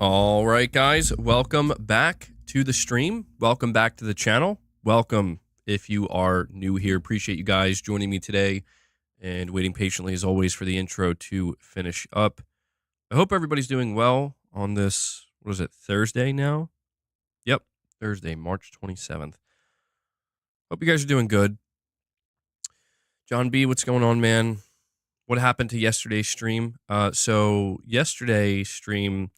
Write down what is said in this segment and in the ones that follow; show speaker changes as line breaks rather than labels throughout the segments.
All right, guys, welcome back to the stream. Welcome back to the channel. Welcome if you are new here. Appreciate you guys joining me today and waiting patiently as always for the intro to finish up. I hope everybody's doing well on this, what is it, Thursday now? Yep, Thursday, March 27th. Hope you guys are doing good. John B, what's going on, man? What happened to yesterday's stream? So yesterday's stream,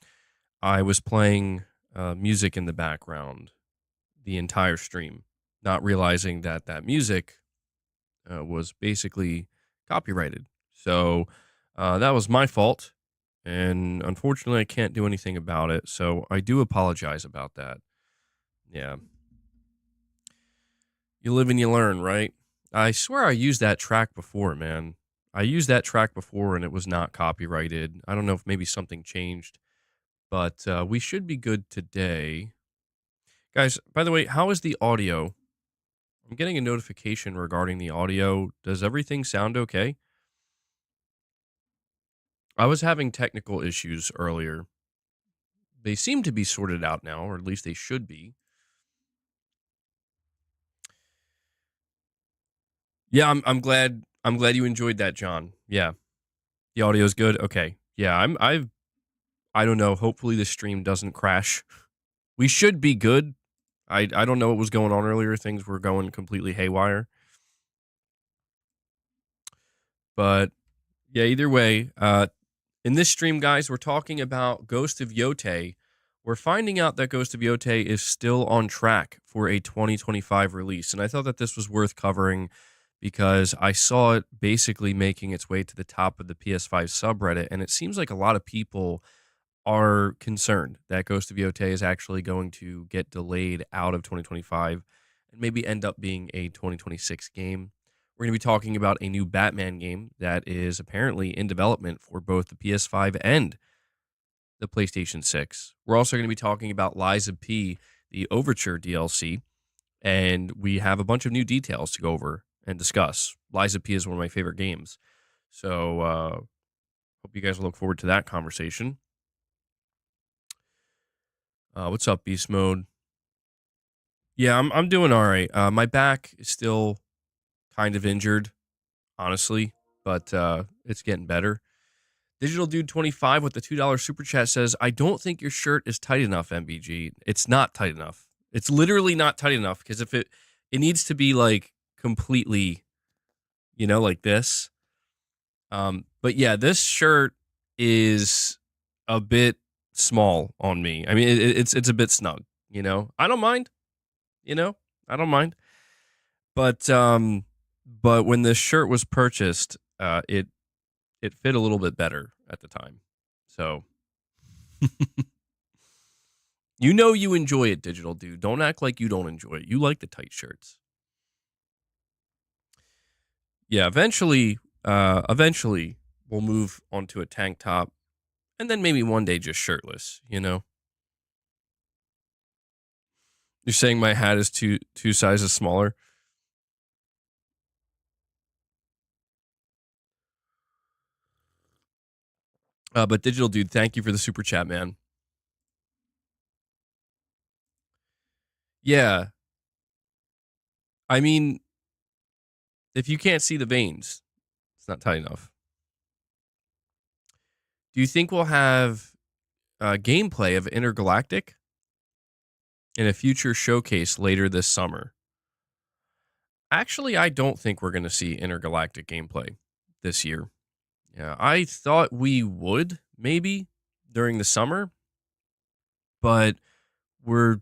I was playing music in the background the entire stream, not realizing that that music was basically copyrighted. So that was my fault, and unfortunately, I can't do anything about it. So I do apologize about that. Yeah. You live and you learn, right? I swear I used that track before, man. I used that track before and it was not copyrighted. I don't know if maybe something changed, but we should be good today. Guys, by the way, how is the audio? I'm getting a notification regarding the audio. Does everything sound okay? I was having technical issues earlier. They seem to be sorted out now, or at least they should be. Yeah, I'm glad you enjoyed that, John. Yeah. The audio is good. Okay. Yeah, I don't know. Hopefully the stream doesn't crash. We should be good. I don't know what was going on earlier. Things were going completely haywire. But yeah, either way, in this stream, guys, we're talking about Ghost of Yotei. We're finding out that Ghost of Yotei is still on track for a 2025 release. And I thought that this was worth covering because I saw it basically making its way to the top of the PS5 subreddit. And it seems like a lot of people are concerned that Ghost of Yotei is actually going to get delayed out of 2025 and maybe end up being a 2026 game. We're going to be talking about a new Batman game that is apparently in development for both the PS5 and the PlayStation 6. We're also going to be talking about Lies of P, the Overture DLC, and we have a bunch of new details to go over and discuss. Lies of P is one of my favorite games, so hope you guys look forward to that conversation. What's up, Beast Mode? Yeah, I'm doing all right. My back is still kind of injured, honestly, but it's getting better. Digital Dude 25 with the $2 super chat says, "I don't think your shirt is tight enough, MBG. It's not tight enough. It's literally not tight enough because if it needs to be like completely, like this. But yeah, this shirt is a bit small on me. I mean, it's a bit snug. I don't mind. I don't mind. But when this shirt was purchased, it fit a little bit better at the time. So you enjoy it, Digital Dude. Don't act like you don't enjoy it. You like the tight shirts. Yeah, eventually we'll move onto a tank top and then maybe one day just shirtless, You're saying my hat is two sizes smaller? But Digital Dude, thank you for the super chat, man. Yeah. I mean, if you can't see the veins, it's not tight enough. Do you think we'll have gameplay of Intergalactic in a future showcase later this summer? Actually, I don't think we're going to see Intergalactic gameplay this year. Yeah, I thought we would maybe during the summer, but we're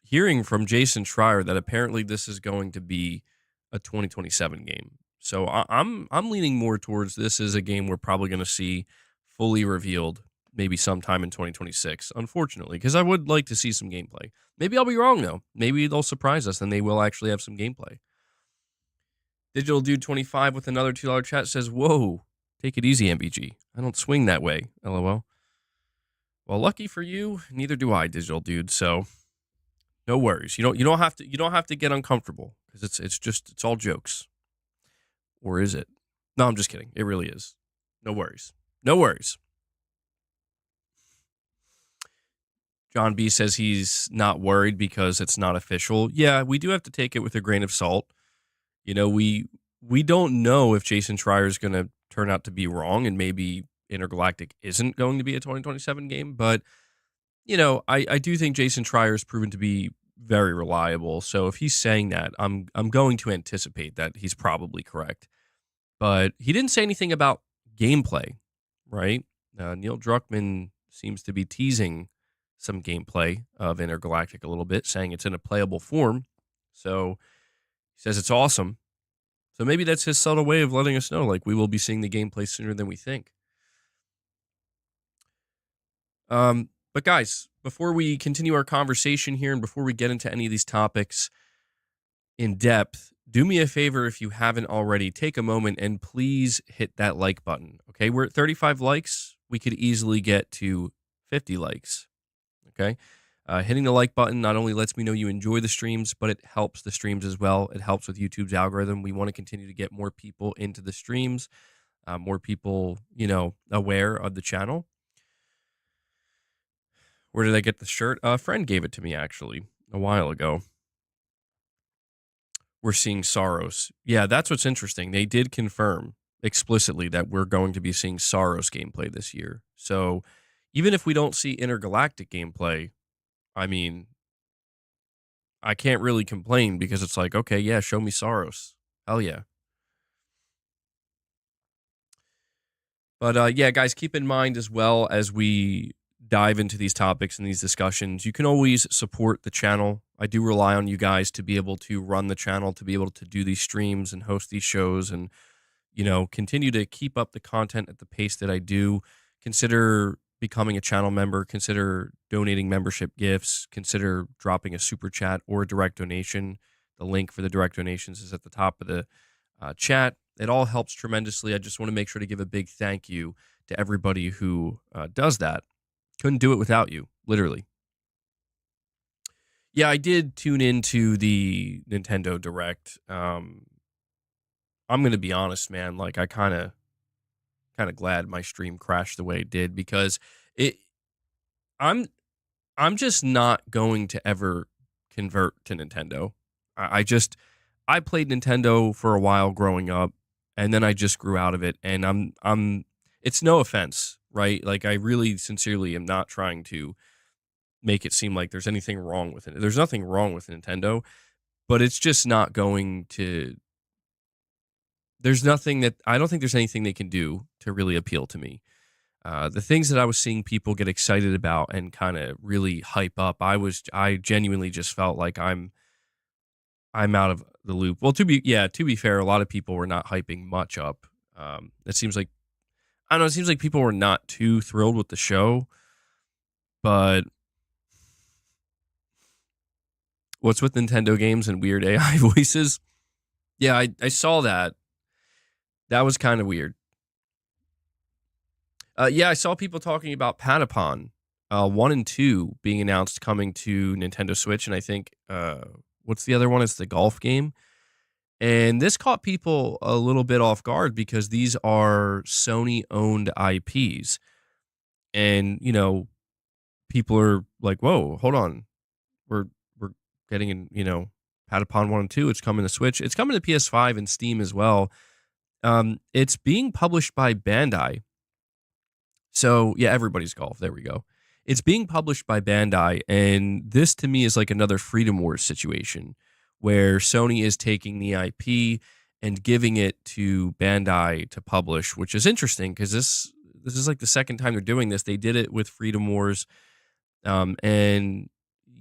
hearing from Jason Schreier that apparently this is going to be a 2027 game. So I'm leaning more towards this is a game we're probably going to see fully revealed maybe sometime in 2026, unfortunately, because I would like to see some gameplay. Maybe I'll be wrong, though. Maybe they'll surprise us and they will actually have some gameplay. Digital Dude 25 with another $2 chat says, "Whoa, take it easy, MBG. I don't swing that way, LOL." Well, lucky for you, neither do I, Digital Dude. So no worries. You don't have to get uncomfortable because it's all jokes. Or is it? No, I'm just kidding. It really is. No worries. No worries. John B says he's not worried because it's not official. Yeah, we do have to take it with a grain of salt. You know, we don't know if Jason Schreier is going to turn out to be wrong, and maybe Intergalactic isn't going to be a 2027 game. But I do think Jason Schreier has proven to be very reliable. So if he's saying that, I'm going to anticipate that he's probably correct. But he didn't say anything about gameplay, right? Neil Druckmann seems to be teasing some gameplay of Intergalactic a little bit, saying it's in a playable form. So he says it's awesome. So maybe that's his subtle way of letting us know, like, we will be seeing the gameplay sooner than we think. But guys, before we continue our conversation here and before we get into any of these topics in depth, do me a favor if you haven't already. Take a moment and please hit that like button. Okay, we're at 35 likes. We could easily get to 50 likes. Okay, hitting the like button not only lets me know you enjoy the streams, but it helps the streams as well. It helps with YouTube's algorithm. We want to continue to get more people into the streams, more people, aware of the channel. Where did I get the shirt? A friend gave it to me actually a while ago. We're seeing Saros. Yeah, that's what's interesting. They did confirm explicitly that we're going to be seeing Saros gameplay this year. So even if we don't see Intergalactic gameplay, I mean, I can't really complain because it's like, okay, yeah, show me Saros. Hell yeah. But yeah, guys, keep in mind as well as we dive into these topics and these discussions, you can always support the channel. I do rely on you guys to be able to run the channel, to be able to do these streams and host these shows and, continue to keep up the content at the pace that I do. Consider becoming a channel member, consider donating membership gifts, consider dropping a super chat or a direct donation. The link for the direct donations is at the top of the chat. It all helps tremendously. I just want to make sure to give a big thank you to everybody who does that. Couldn't do it without you, literally. Yeah, I did tune into the Nintendo Direct. I'm going to be honest, man. Like, I kind of glad my stream crashed the way it did because it. I'm just not going to ever convert to Nintendo. I played Nintendo for a while growing up, and then I just grew out of it. And I'm. It's no offense, right? Like, I really sincerely am not trying to make it seem like there's anything wrong with it. There's nothing wrong with Nintendo, but it's just not going to. There's nothing that I don't think there's anything they can do to really appeal to me. The things that I was seeing people get excited about and kind of really hype up, I genuinely just felt like I'm out of the loop. Well, to be fair, a lot of people were not hyping much up. It seems like I don't know. It seems like people were not too thrilled with the show, but what's with Nintendo games and weird AI voices? Yeah, I saw that. That was kind of weird. Yeah, I saw people talking about Patapon 1 and 2 being announced coming to Nintendo Switch, and I think what's the other one? It's the golf game. And this caught people a little bit off guard because these are Sony-owned IPs. And, people are like, whoa, hold on. We're getting in, Patapon 1 and 2. It's coming to Switch. It's coming to PS5 and Steam as well. It's being published by Bandai. So, yeah, everybody's golf. There we go. It's being published by Bandai, and this to me is like another Freedom Wars situation where Sony is taking the IP and giving it to Bandai to publish, which is interesting because this is like the second time they're doing this. They did it with Freedom Wars. And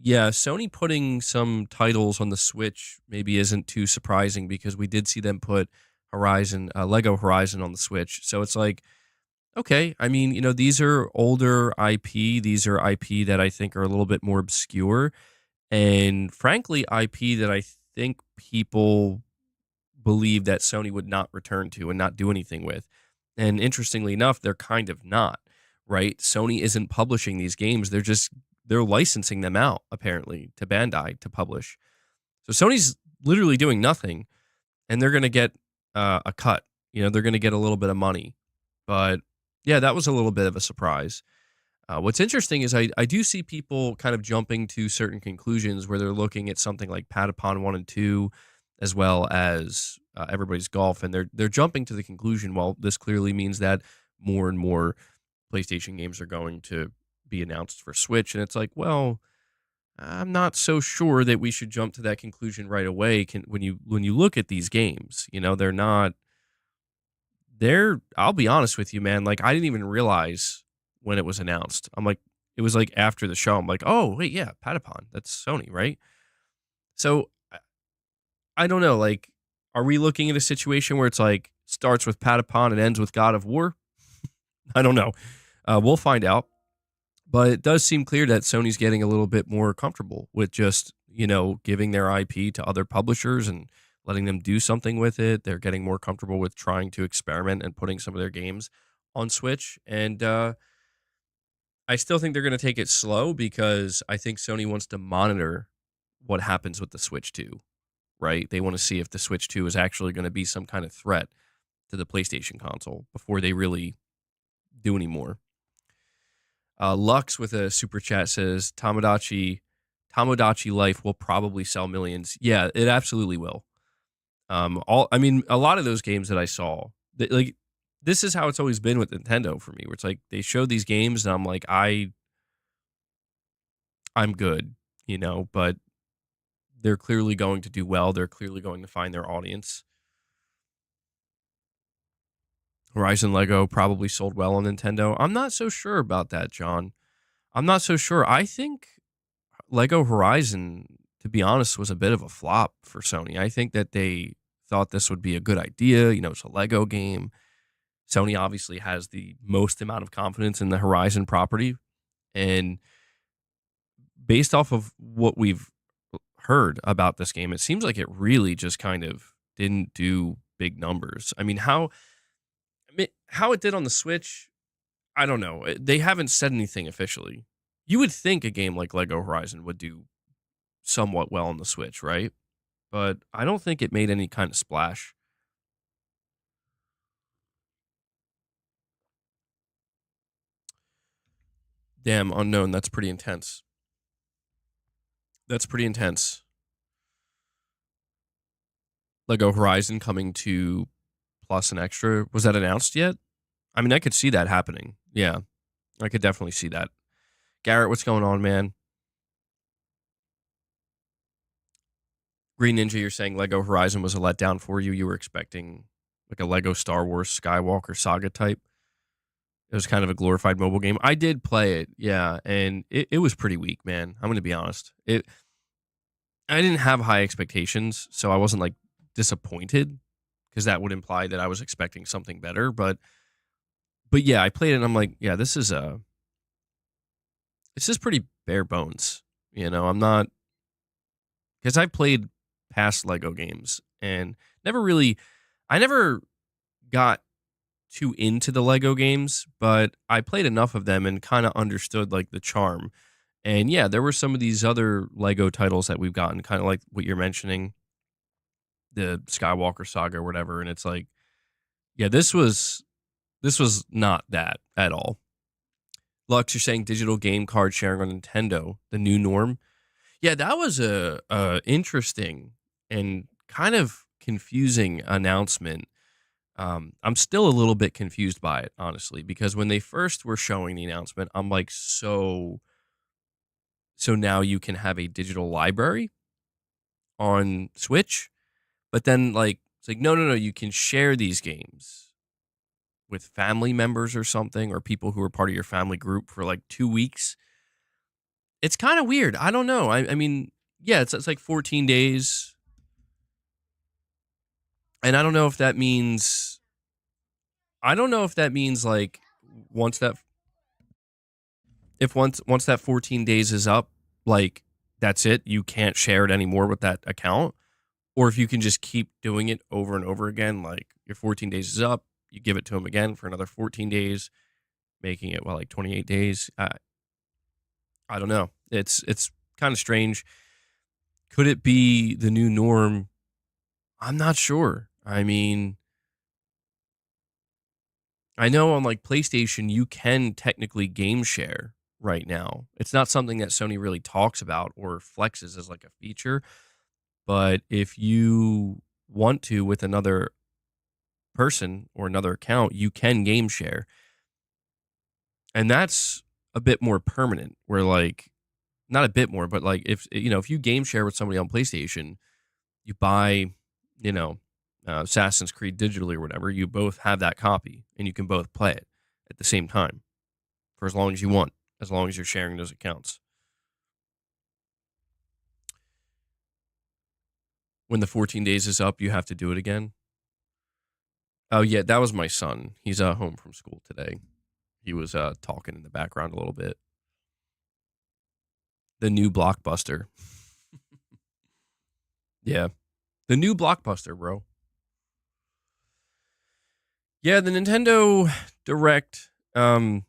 yeah, Sony putting some titles on the Switch maybe isn't too surprising because we did see them put Lego Horizon on the Switch. So it's like, okay, I mean, these are older IP. These are IP that I think are a little bit more obscure. And frankly, IP that I think people believe that Sony would not return to and not do anything with. And interestingly enough, they're kind of not, right? Sony isn't publishing these games. They're licensing them out, apparently, to Bandai to publish. So Sony's literally doing nothing, and they're going to get a cut. They're going to get a little bit of money. But yeah, that was a little bit of a surprise. What's interesting is I do see people kind of jumping to certain conclusions where they're looking at something like Patapon 1 and 2, as well as Everybody's Golf, and they're jumping to the conclusion, well, this clearly means that more and more PlayStation games are going to be announced for Switch, and it's like, well, I'm not so sure that we should jump to that conclusion right away. When you look at these games, they're not they're I'll be honest with you, man, like, I didn't even realize when it was announced. It was, like, after the show, I'm like, "Oh, wait, yeah, Patapon, that's Sony, right?" So, I don't know, like, are we looking at a situation where it's, like, starts with Patapon and ends with God of War? I don't know. We'll find out, but it does seem clear that Sony's getting a little bit more comfortable with just, giving their IP to other publishers and letting them do something with it. They're getting more comfortable with trying to experiment and putting some of their games on Switch, and, I still think they're gonna take it slow because I think Sony wants to monitor what happens with the Switch 2, right? They wanna see if the Switch 2 is actually gonna be some kind of threat to the PlayStation console before they really do any more. Lux with a super chat says, Tomodachi Life will probably sell millions. Yeah, it absolutely will. A lot of those games that I saw, this is how it's always been with Nintendo for me, where it's like they show these games and I'm like, I'm good, but they're clearly going to do well. They're clearly going to find their audience. Horizon Lego probably sold well on Nintendo. I'm not so sure about that, John. I'm not so sure. I think Lego Horizon, to be honest, was a bit of a flop for Sony. I think that they thought this would be a good idea. It's a Lego game. Sony obviously has the most amount of confidence in the Horizon property. And based off of what we've heard about this game, it seems like it really just kind of didn't do big numbers. How it did on the Switch, I don't know. They haven't said anything officially. You would think a game like Lego Horizon would do somewhat well on the Switch, right? But I don't think it made any kind of splash. Damn, unknown. That's pretty intense. That's pretty intense. Lego Horizon coming to Plus and Extra. Was that announced yet? I could see that happening. Yeah, I could definitely see that. Garrett, what's going on, man? Green Ninja, you're saying Lego Horizon was a letdown for you. You were expecting like a Lego Star Wars Skywalker Saga type. It was kind of a glorified mobile game. I did play it, yeah, and it was pretty weak, man. I'm going to be honest. I didn't have high expectations, so I wasn't like disappointed because that would imply that I was expecting something better. But yeah, I played it and I'm like, yeah, this is pretty bare bones. I'm not because I played past Lego games and I never got too into the Lego games, but I played enough of them and kind of understood like the charm. And yeah, there were some of these other Lego titles that we've gotten, kind of like what you're mentioning, the Skywalker Saga or whatever. And it's like, yeah, this was not that at all. Lux, you're saying digital game card sharing on Nintendo, the new norm. Yeah, that was a interesting and kind of confusing announcement. I'm still a little bit confused by it, honestly, because when they first were showing the announcement, I'm like, so now you can have a digital library on Switch, but then like it's like no, you can share these games with family members or something, or people who are part of your family group for like 2 weeks. It's kind of weird. I don't know. Yeah, it's like 14 days, and I don't know if that means like once that if once that 14 days is up, like that's it, you can't share it anymore with that account, or if you can just keep doing it over and over again, like your 14 days is up, you give it to them again for another 14 days, making it like 28 days. I don't know. It's kind of strange. Could it be the new norm? I'm not sure. I know on like PlayStation you can technically game share right now. It's not something that Sony really talks about or flexes as like a feature. But if you want to with another person or another account, you can game share. And that's a bit more permanent where like not a bit more, but like if you game share with somebody on PlayStation, you buy, you know, Assassin's Creed digitally or whatever, you both have that copy and you can both play it at the same time for as long as you want, as long as you're sharing those accounts. When the 14 days is up, you have to do it again. Oh yeah, that was my son. He's home from school today. He was talking in the background a little bit. The new blockbuster. Yeah, the new blockbuster, bro. Yeah, the Nintendo Direct. I'm.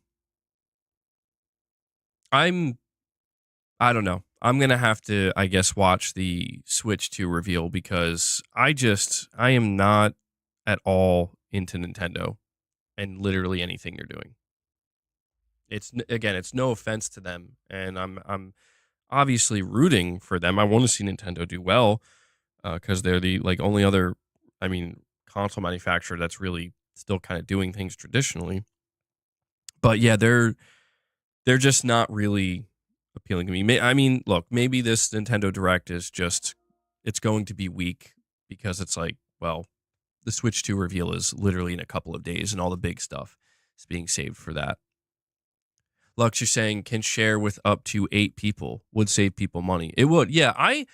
I don't know. I'm gonna have to, I guess, watch the Switch 2 reveal because I am not at all into Nintendo and literally anything they're doing. Again, it's no offense to them, and I'm obviously rooting for them. I want to see Nintendo do well because they're the like only other, I mean, console manufacturer that's really still kind of doing things traditionally. But yeah, they're just not really appealing to me. I mean, look, maybe this Nintendo Direct is just it's going to be weak because it's like, well, the Switch 2 reveal is literally in a couple of days, and all the big stuff is being saved for that. Lux, you're saying can share with up to 8 people would save people money. It would. Yeah, I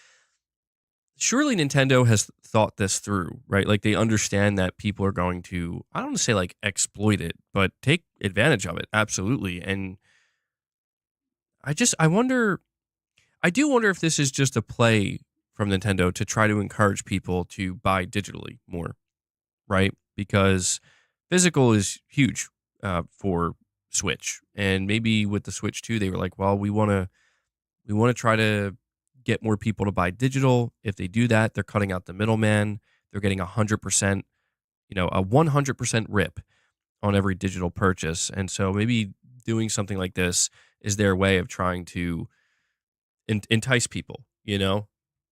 surely Nintendo has thought this through, right? Like they understand that people are going to I don't want to say like exploit it, but take advantage of it. Absolutely. And I wonder I do wonder if this is just a play from Nintendo to try to encourage people to buy digitally more, right? Because physical is huge for Switch, and maybe with the Switch 2, they were like, well, we want to try to get more people to buy digital. If they do that, they're cutting out the middleman. They're getting 100%, a 100% rip on every digital purchase, and so maybe doing something like this is their way of trying to entice people,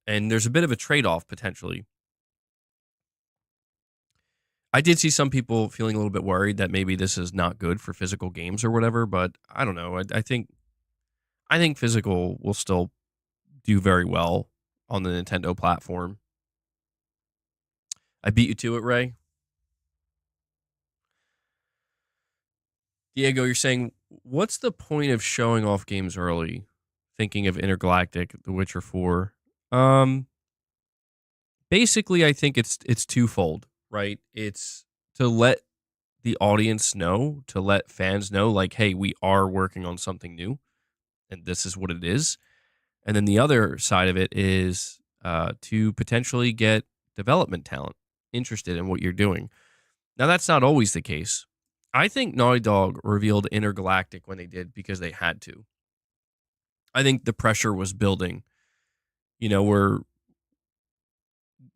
and there's a bit of a trade-off potentially. I did see some people feeling a little bit worried that maybe this is not good for physical games or whatever, but I don't know. I think physical will still do very well on the Nintendo platform. I beat you to it, Ray. Diego, you're saying what's the point of showing off games early? Thinking of Intergalactic, The Witcher 4. Um Basically I think it's twofold, right? It's to let the audience know, to let fans know like, hey, we are working on something new and this is what it is. And then the other side of it is to potentially get development talent interested in what you're doing. Now, that's not always the case. I think Naughty Dog revealed Intergalactic when they did because they had to. I think the pressure was building. Where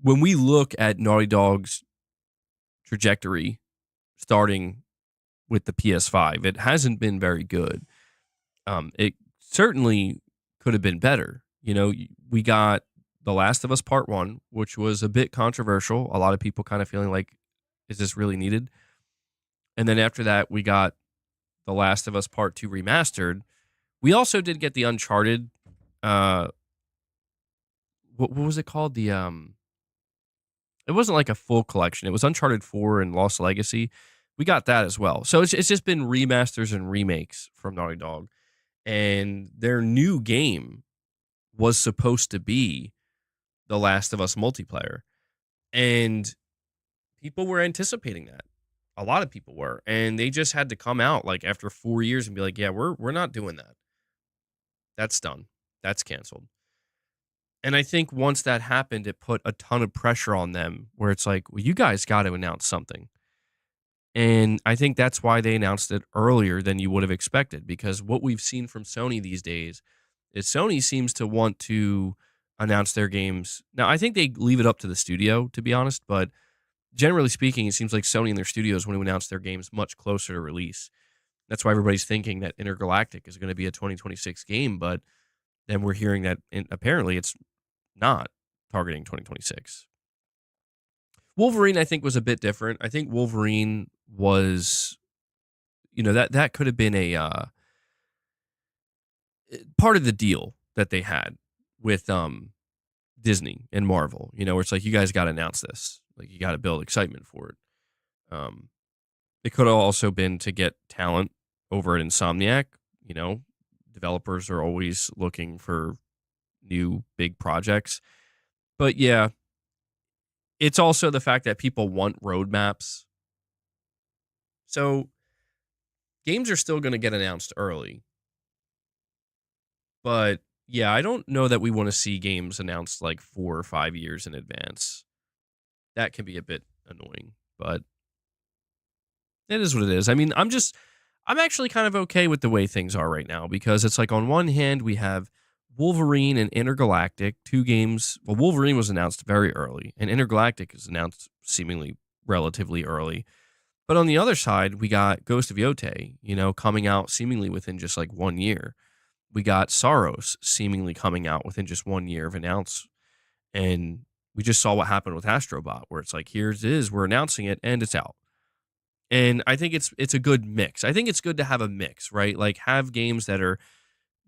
when we look at Naughty Dog's trajectory starting with the PS5, it hasn't been very good. It certainly could have been better. We got The Last of Us Part 1, which was a bit controversial. A lot of people kind of feeling like, is this really needed? And then after that, we got The Last of Us Part 2 remastered. We also did get the Uncharted. What was it called? It wasn't like a full collection. It was Uncharted 4 and Lost Legacy. We got that as well. So it's just been remasters and remakes from Naughty Dog. And their new game was supposed to be The Last of Us multiplayer. And people were anticipating that. A lot of people were. And they just had to come out like after 4 years and be like, yeah, we're not doing that. That's done. That's canceled. And I think once that happened, it put a ton of pressure on them where it's like, well, you guys got to announce something. And I think that's why they announced it earlier than you would have expected, because what we've seen from Sony these days is Sony seems to want to announce their games. Now, I think they leave it up to the studio, to be honest, but generally speaking, it seems like Sony and their studios want to announce their games much closer to release. That's why everybody's thinking that Intergalactic is going to be a 2026 game, but then we're hearing that apparently it's not targeting 2026. Wolverine, I think, was a bit different. I think Wolverine was, that could have been a part of the deal that they had with Disney and Marvel. Where it's like, you guys got to announce this, like you got to build excitement for it. It could have also been to get talent over at Insomniac. Developers are always looking for new big projects. But yeah, it's also the fact that people want roadmaps. So games are still going to get announced early. But yeah, I don't know that we want to see games announced like 4 or 5 years in advance. That can be a bit annoying, but it is what it is. I mean, I'm actually kind of okay with the way things are right now, because it's like, on one hand, we have Wolverine and Intergalactic, two games. Well, Wolverine was announced very early, and Intergalactic is announced seemingly relatively early. But on the other side, we got Ghost of Yotei, coming out seemingly within just like 1 year. We got Saros seemingly coming out within just 1 year of announce. And we just saw what happened with Astrobot, where it's like, here it is, we're announcing it, and it's out. And I think it's a good mix. I think it's good to have a mix, right? Like, have games that are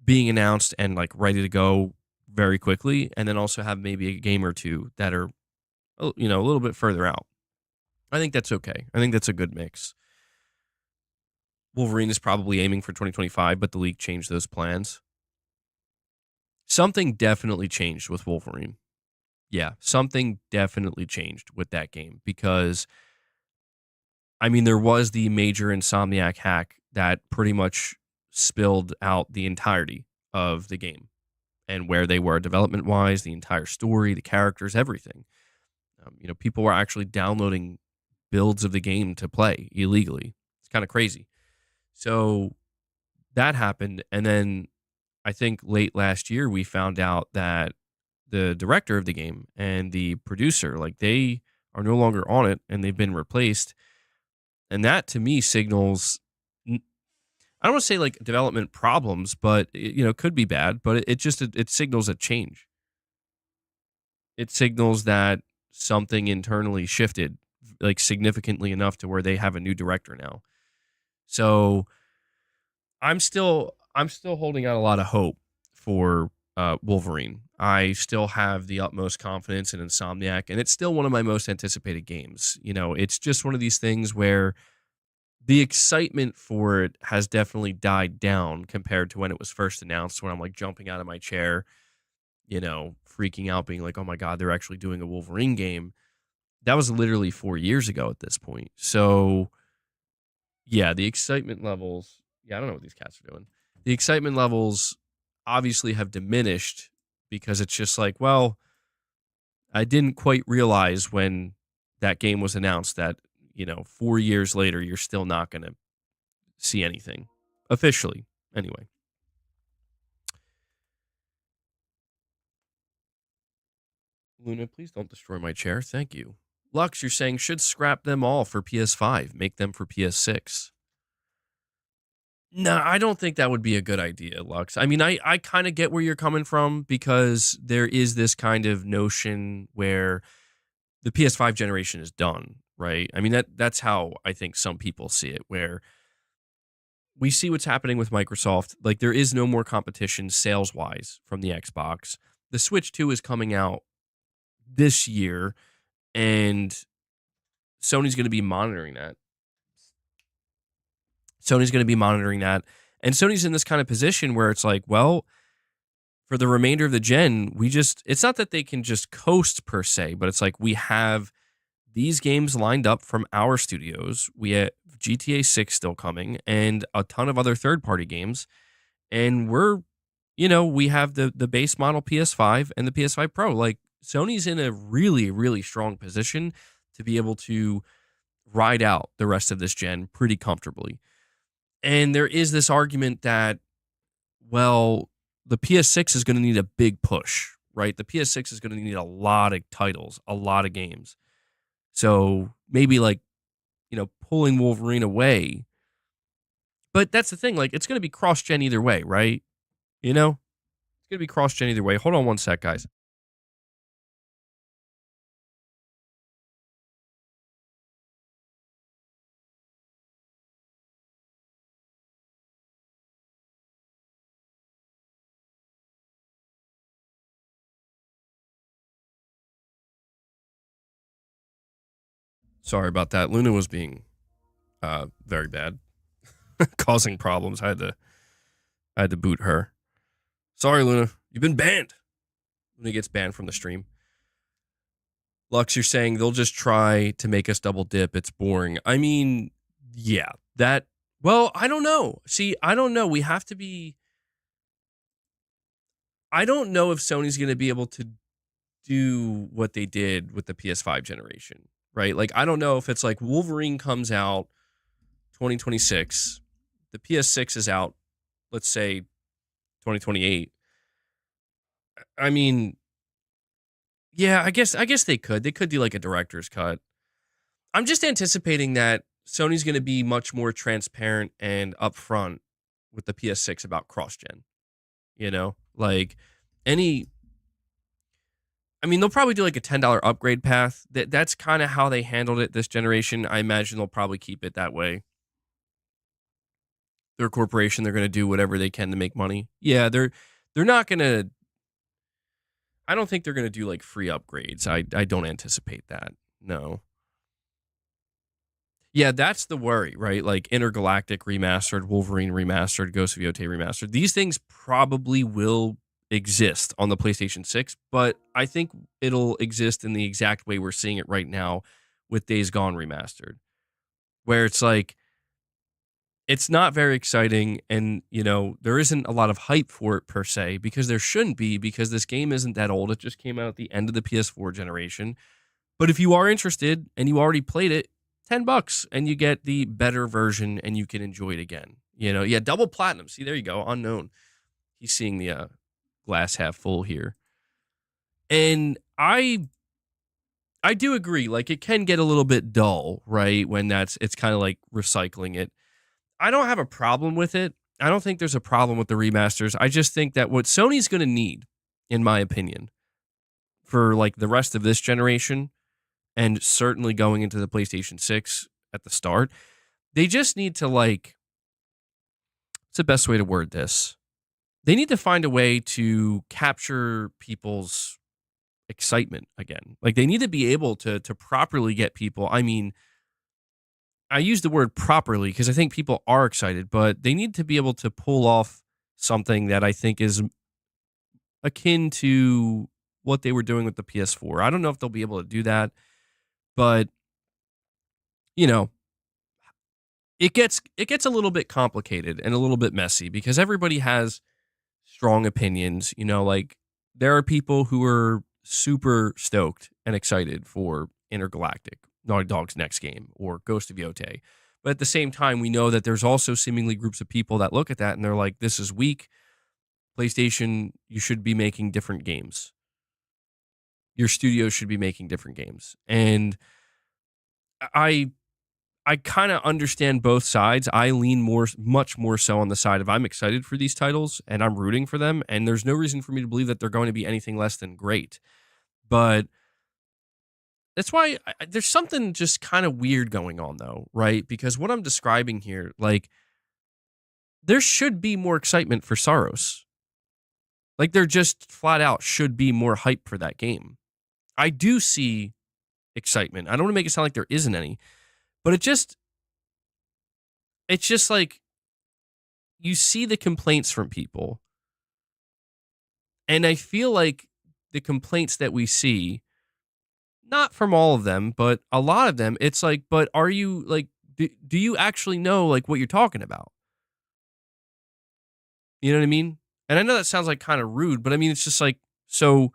being announced and like ready to go very quickly, and then also have maybe a game or two that are, a little bit further out. I think that's okay. I think that's a good mix. Wolverine is probably aiming for 2025, but the league changed those plans. Something definitely changed with Wolverine. Yeah, something definitely changed with that game, because I mean, there was the major Insomniac hack that pretty much spilled out the entirety of the game and where they were development wise, the entire story, the characters, everything. People were actually downloading builds of the game to play illegally. It's kind of crazy. So that happened. And then I think late last year, we found out that the director of the game and the producer, like, they are no longer on it, and they've been replaced. And that to me signals, I don't want to say like development problems, but it could be bad, but it signals a change. It signals that something internally shifted like significantly enough to where they have a new director now. So I'm still holding out a lot of hope for Wolverine. I still have the utmost confidence in Insomniac, and it's still one of my most anticipated games. It's just one of these things where the excitement for it has definitely died down compared to when it was first announced, when I'm like jumping out of my chair, freaking out, being like, oh my God, they're actually doing a Wolverine game. That was literally 4 years ago at this point. So yeah, the excitement levels, yeah, I don't know what these cats are doing. The excitement levels obviously have diminished, because it's just like, well, I didn't quite realize when that game was announced that, 4 years later, you're still not going to see anything officially. Anyway. Luna, please don't destroy my chair. Thank you. Lux, you're saying should scrap them all for PS5, make them for PS6. No, I don't think that would be a good idea, Lux. I mean, I kind of get where you're coming from, because there is this kind of notion where the PS5 generation is done, right? I mean, that's how I think some people see it, where we see what's happening with Microsoft. Like, there is no more competition sales-wise from the Xbox. The Switch 2 is coming out this year, and Sony's going to be monitoring that. And Sony's in this kind of position where it's like, well, for the remainder of the gen, it's not that they can just coast per se, but it's like, we have these games lined up from our studios. We have GTA 6 still coming, and a ton of other third-party games. And we have the base model PS5 and the PS5 Pro. Like, Sony's in a really, really strong position to be able to ride out the rest of this gen pretty comfortably. And there is this argument that, well, the PS6 is going to need a big push, right? The PS6 is going to need a lot of titles, a lot of games. So maybe, like, pulling Wolverine away But that's the thing, like, it's gonna be cross-gen either way, right? You know? It's gonna be cross-gen either way. Hold on one sec, guys. Sorry about that. Luna was being very bad, causing problems. I had to boot her. Sorry, Luna. You've been banned. Luna gets banned from the stream. Lux, you're saying they'll just try to make us double dip. It's boring. I mean, yeah, that. Well, I don't know. See, I don't know. We have to be. I don't know if Sony's going to be able to do what they did with the PS5 generation, right? Like, I don't know if it's like Wolverine comes out 2026, the PS6 is out, let's say 2028. I mean, yeah, I guess they could. They could do like a director's cut. I'm just anticipating that Sony's going to be much more transparent and upfront with the PS6 about cross-gen, Like any I mean, they'll probably do like a $10 upgrade path. That's kind of how they handled it this generation. I imagine they'll probably keep it that way. They're a corporation. They're going to do whatever they can to make money. Yeah, they're not going to. I don't think they're going to do like free upgrades. I don't anticipate that. No. Yeah, that's the worry, right? Like Intergalactic remastered, Wolverine remastered, Ghost of Yotei remastered. These things probably will exist on the PlayStation 6, but I think it'll exist in the exact way we're seeing it right now with Days Gone remastered, where it's like it's not very exciting and, there isn't a lot of hype for it per se because there shouldn't be because this game isn't that old. It just came out at the end of the PS4 generation. But if you are interested and you already played it, $10 and you get the better version and you can enjoy it again. Yeah, double platinum. See, there you go. Unknown. He's seeing the glass half full here. And I do agree. Like it can get a little bit dull, right? When it's kind of like recycling it. I don't have a problem with it. I don't think there's a problem with the remasters. I just think that what Sony's going to need, in my opinion, for like the rest of this generation and certainly going into the PlayStation 6 at the start, they just need to like, what's the best way to word this? They need to find a way to capture people's excitement again. Like they need to be able to properly get people. I mean, I use the word properly because I think people are excited, but they need to be able to pull off something that I think is akin to what they were doing with the PS4. I don't know if they'll be able to do that, but you know, it gets a little bit complicated and a little bit messy because everybody has strong opinions. Like there are people who are super stoked and excited for Intergalactic, Naughty Dog's next game, or Ghost of Yotei. But at the same time, we know that there's also seemingly groups of people that look at that and they're like, this is weak. PlayStation, you should be making different games. Your studio should be making different games. And I kind of understand both sides. I lean much more so on the side of I'm excited for these titles and I'm rooting for them. And there's no reason for me to believe that they're going to be anything less than great. But that's why there's something just kind of weird going on, though, right? Because what I'm describing here, like, there should be more excitement for Saros. Like, there just flat out should be more hype for that game. I do see excitement. I don't want to make it sound like there isn't any, but it's just like you see the complaints from people. And I feel like the complaints that we see, not from all of them, but a lot of them, it's like, but are you like, do you actually know like what you're talking about? You know what I mean? And I know that sounds like kind of rude, but I mean, it's just like, so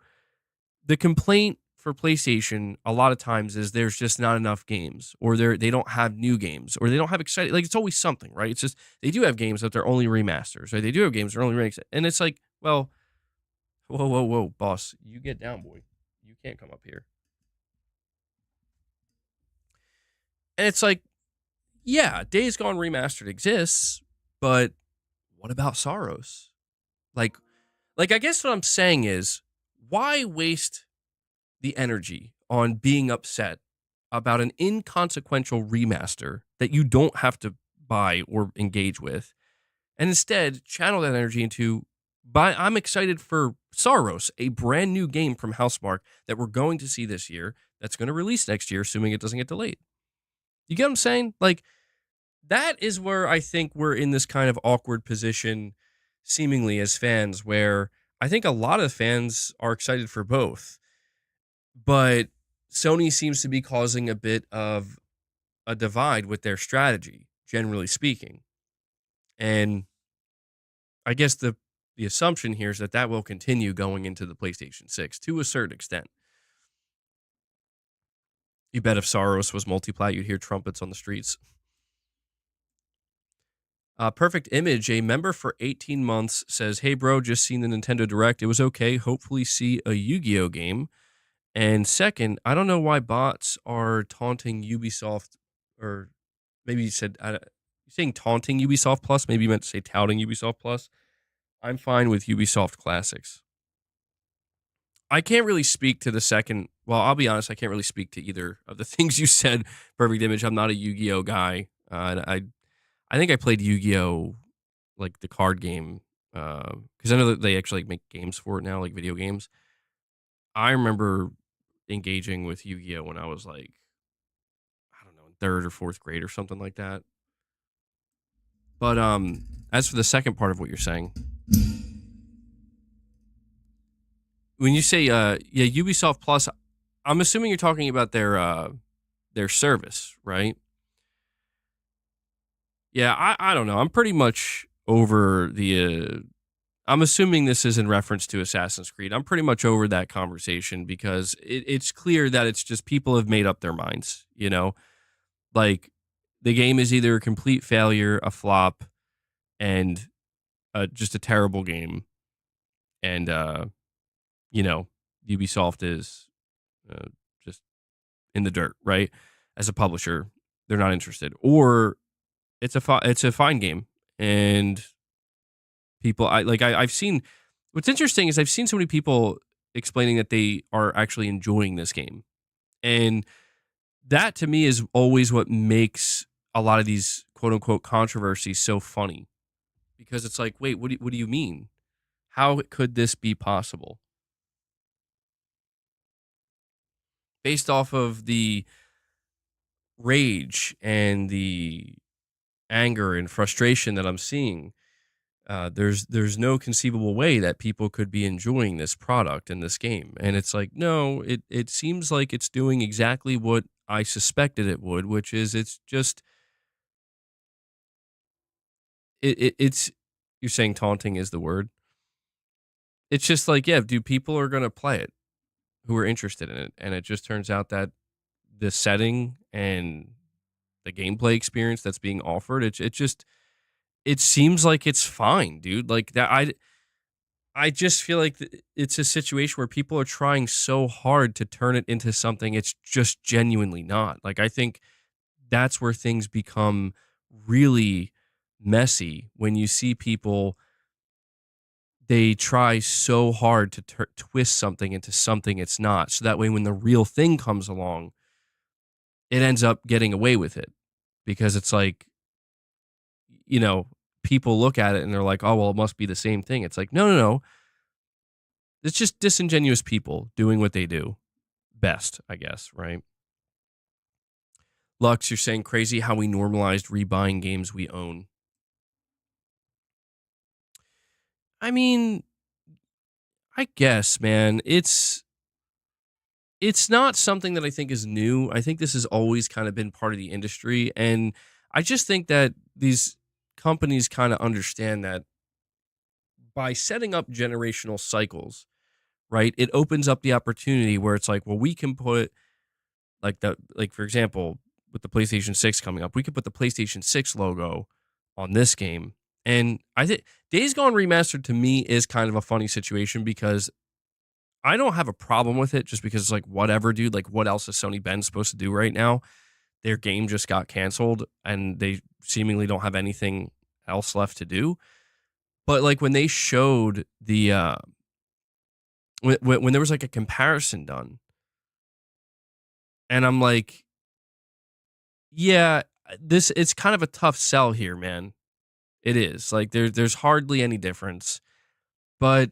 the complaint for PlayStation a lot of times is there's just not enough games or they don't have new games or they don't have exciting, like it's always something, right? It's just, they do have games that they're only remasters, right? They do have games that are only remakes. And it's like, well, whoa, boss, you get down, boy. You can't come up here. And it's like, yeah, Days Gone Remastered exists, But what about Saros? Like, I guess what I'm saying is, why waste the energy on being upset about an inconsequential remaster that you don't have to buy or engage with, and instead channel that energy into I'm excited for Saros, a brand new game from Housemarque that we're going to see this year that's going to release next year, assuming it doesn't get delayed. You get what I'm saying? Like, that is where I think we're in this kind of awkward position, seemingly as fans, where I think a lot of fans are excited for both, but Sony seems to be causing a bit of a divide with their strategy, generally speaking. And I guess the assumption here is that that will continue going into the PlayStation 6 to a certain extent. You bet if Saros was multiplat, you'd hear trumpets on the streets. Perfect Image, a member for 18 months, says, "Hey, bro, just seen the Nintendo Direct. It was okay. Hopefully see a Yu-Gi-Oh game. And second, I don't know why bots are taunting Ubisoft, or maybe you said, saying taunting Ubisoft Plus. Maybe you meant to say touting Ubisoft Plus. I'm fine with Ubisoft Classics." I can't really speak to the second. Well, I'll be honest, I can't really speak to either of the things you said, Perfect Image. I'm not a Yu-Gi-Oh guy. I think I played Yu-Gi-Oh, like the card game, because I know that they actually make games for it now, like video games. I remember engaging with Yu-Gi-Oh when I was like, I don't know, in third or fourth grade or something like that. But as for the second part of what you're saying, when you say yeah, Ubisoft Plus, I'm assuming you're talking about their service, right? Yeah, I don't know. I'm pretty much over the. I'm assuming this is in reference to Assassin's Creed. I'm pretty much over that conversation because it's clear that it's just people have made up their minds. You know, like the game is either a complete failure, a flop, and just a terrible game, and you know, Ubisoft is uh, just in the dirt, right? As a publisher, they're not interested, or it's a fine game, and people I've seen. What's interesting is I've seen so many people explaining that they are actually enjoying this game, and that to me is always what makes a lot of these quote unquote controversies so funny, because it's like, wait, what do you mean? How could this be possible? Based off of the rage and the anger and frustration that I'm seeing, there's no conceivable way that people could be enjoying this product and this game. And it's like, no, it seems like it's doing exactly what I suspected it would, which is it's just it's you're saying taunting is the word. It's just like, yeah, dude, people are gonna play it who are interested in it, and it just turns out that the setting and the gameplay experience that's being offered, it just it seems like it's fine, dude. Like that, I just feel like it's a situation where people are trying so hard to turn it into something it's just genuinely not. Like, I think that's where things become really messy when you see people, they try so hard to twist something into something it's not. So that way, when the real thing comes along, it ends up getting away with it, because it's like, you know, people look at it and they're like, oh, well, it must be the same thing. It's like, no, no, no. It's just disingenuous people doing what they do best, I guess, right? Lux, you're saying crazy how we normalized rebuying games we own. I mean, I guess, man, it's not something that I think is new. I think this has always kind of been part of the industry, and I just think that these companies kind of understand that by setting up generational cycles, right? It opens up the opportunity where it's like, well, we can put like for example, with the PlayStation 6 coming up, we could put the PlayStation 6 logo on this game. And I think Days Gone Remastered to me is kind of a funny situation, because I don't have a problem with it, just because it's like, whatever, dude. Like, what else is Sony Ben supposed to do right now? Their game just got canceled and they seemingly don't have anything else left to do. But like when they showed the when there was like a comparison done, and I'm like, yeah, it's kind of a tough sell here, man. It is like there's hardly any difference. But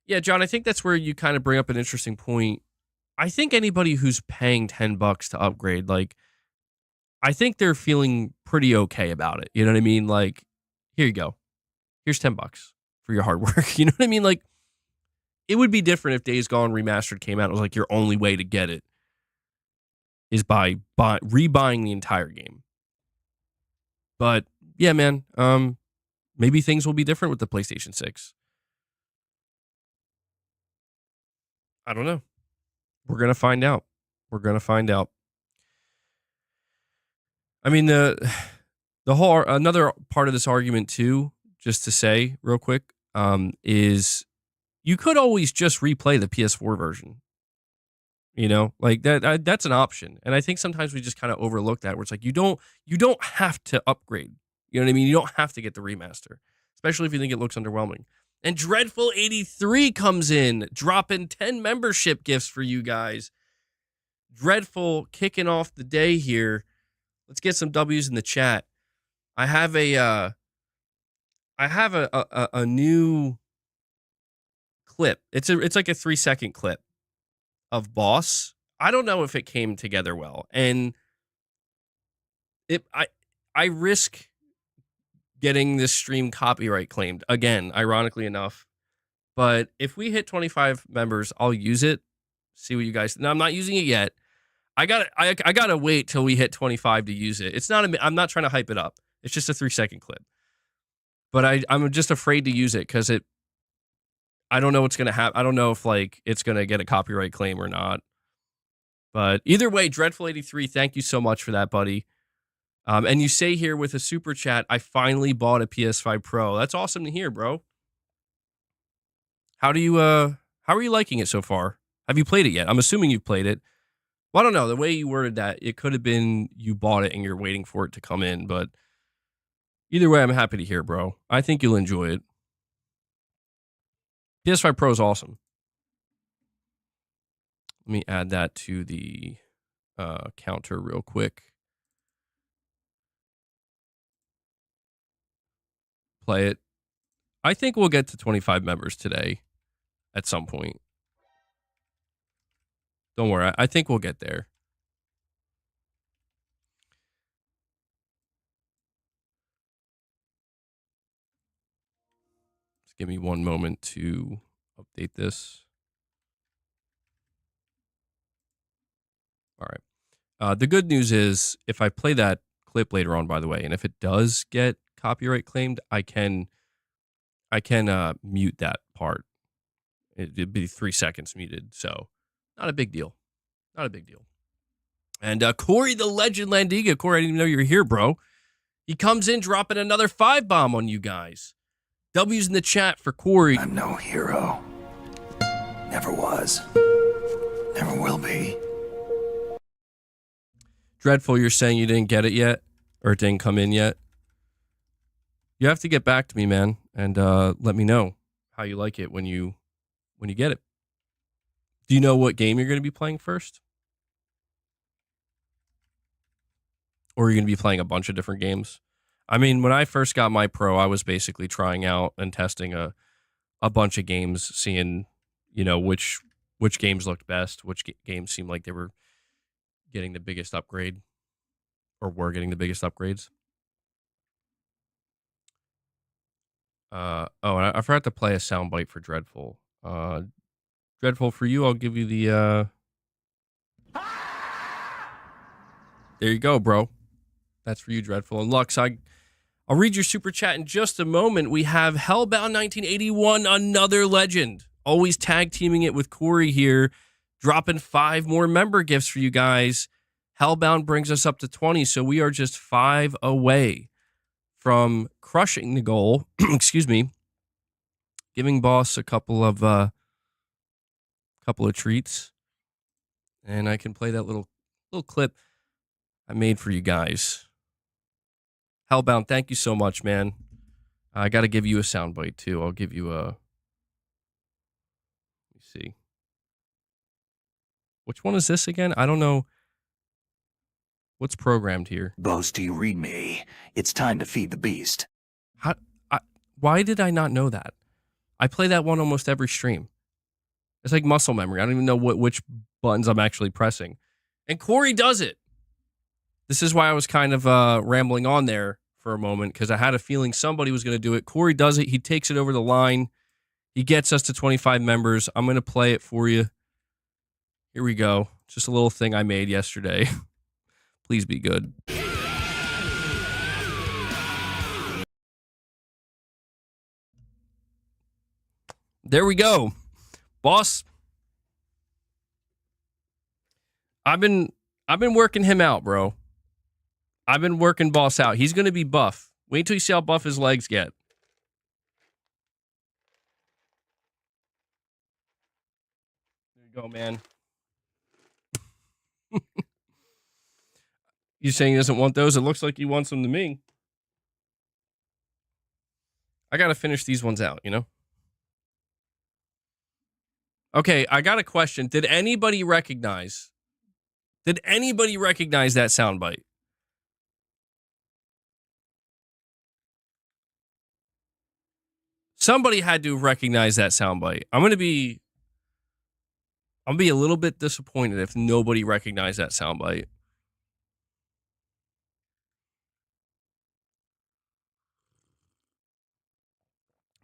yeah, John, I think that's where you kind of bring up an interesting point. I think anybody who's paying $10 to upgrade, like, I think they're feeling pretty okay about it. You know what I mean? Like, here you go. Here's $10 for your hard work. You know what I mean? Like, it would be different if Days Gone Remastered came out. And it was like your only way to get it is by rebuying the entire game. But yeah, man, maybe things will be different with the PlayStation 6. I don't know. We're gonna find out. We're gonna find out. I mean, the whole another part of this argument too, just to say real quick, is you could always just replay the PS4 version. You know, like that's an option, and I think sometimes we just kind of overlook that. Where it's like you don't have to upgrade. You know what I mean? You don't have to get the remaster, especially if you think it looks underwhelming. And Dreadful83 comes in, dropping 10 membership gifts for you guys. Dreadful kicking off the day here. Let's get some W's in the chat. I have a new clip. It's like a 3-second clip of Boss. I don't know if it came together well, and I risk getting this stream copyright claimed again, ironically enough. But if we hit 25 members, I'll use it. See what you guys. No, I'm not using it yet. I gotta wait till we hit 25 to use it. It's not. I'm not trying to hype it up. It's just a 3-second clip. But I'm just afraid to use it because I don't know what's gonna happen. I don't know if like it's gonna get a copyright claim or not. But either way, Dreadful83, thank you so much for that, buddy. And you say here with a super chat, I finally bought a PS5 Pro. That's awesome to hear, bro. How are you liking it so far? Have you played it yet? I'm assuming you've played it. Well, I don't know. The way you worded that, it could have been you bought it and you're waiting for it to come in. But either way, I'm happy to hear, bro. I think you'll enjoy it. PS5 Pro is awesome. Let me add that to the counter real quick. Play it. I think we'll get to 25 members today at some point. Don't worry. I think we'll get there. Just give me one moment to update this. All right. The good news is if I play that clip later on, by the way, and if it does get copyright claimed, I can mute that part. It'd be 3 seconds muted. So not a big deal. Not a big deal. And Corey the Legend Landiga. Corey, I didn't even know you were here, bro. He comes in dropping another 5-bomb on you guys. W's in the chat for Corey.
I'm no hero. Never was. Never will be.
Dreadful, you're saying you didn't get it yet? Or it didn't come in yet? You have to get back to me, man, and let me know how you like it when you get it. Do you know what game you're going to be playing first? Or are you going to be playing a bunch of different games? I mean, when I first got my Pro, I was basically trying out and testing a bunch of games, seeing, you know, which games looked best, which games seemed like they were getting the biggest upgrade or were getting the biggest upgrades. And I forgot to play a soundbite for Dreadful. Dreadful, for you, I'll give you the... There you go, bro. That's for you, Dreadful. And Lux, I'll read your super chat in just a moment. We have Hellbound 1981, another legend. Always tag teaming it with Corey here, dropping 5 more member gifts for you guys. Hellbound brings us up to 20, so we are just 5 away from crushing the goal. Excuse me. Giving Boss a couple of treats, and I can play that little clip I made for you guys. Hellbound, thank you so much, man. I got to give you a soundbite too. I'll give you a. Let me see. Which one is this again? I don't know. What's programmed here?
Boasty, read me. It's time to feed the beast.
How? Why did I not know that? I play that one almost every stream. It's like muscle memory. I don't even know which buttons I'm actually pressing. And Corey does it. This is why I was kind of rambling on there for a moment, because I had a feeling somebody was going to do it. Corey does it. He takes it over the line. He gets us to 25 members. I'm going to play it for you. Here we go. Just a little thing I made yesterday. Please be good. There we go. Boss. I've been working him out, bro. I've been working Boss out. He's going to be buff. Wait till you see how buff his legs get. There you go, man. You saying he doesn't want those? It looks like he wants them to me. I got to finish these ones out, you know? Okay, I got a question. Did anybody recognize that soundbite? Somebody had to recognize that soundbite. I'm gonna be a little bit disappointed if nobody recognized that soundbite.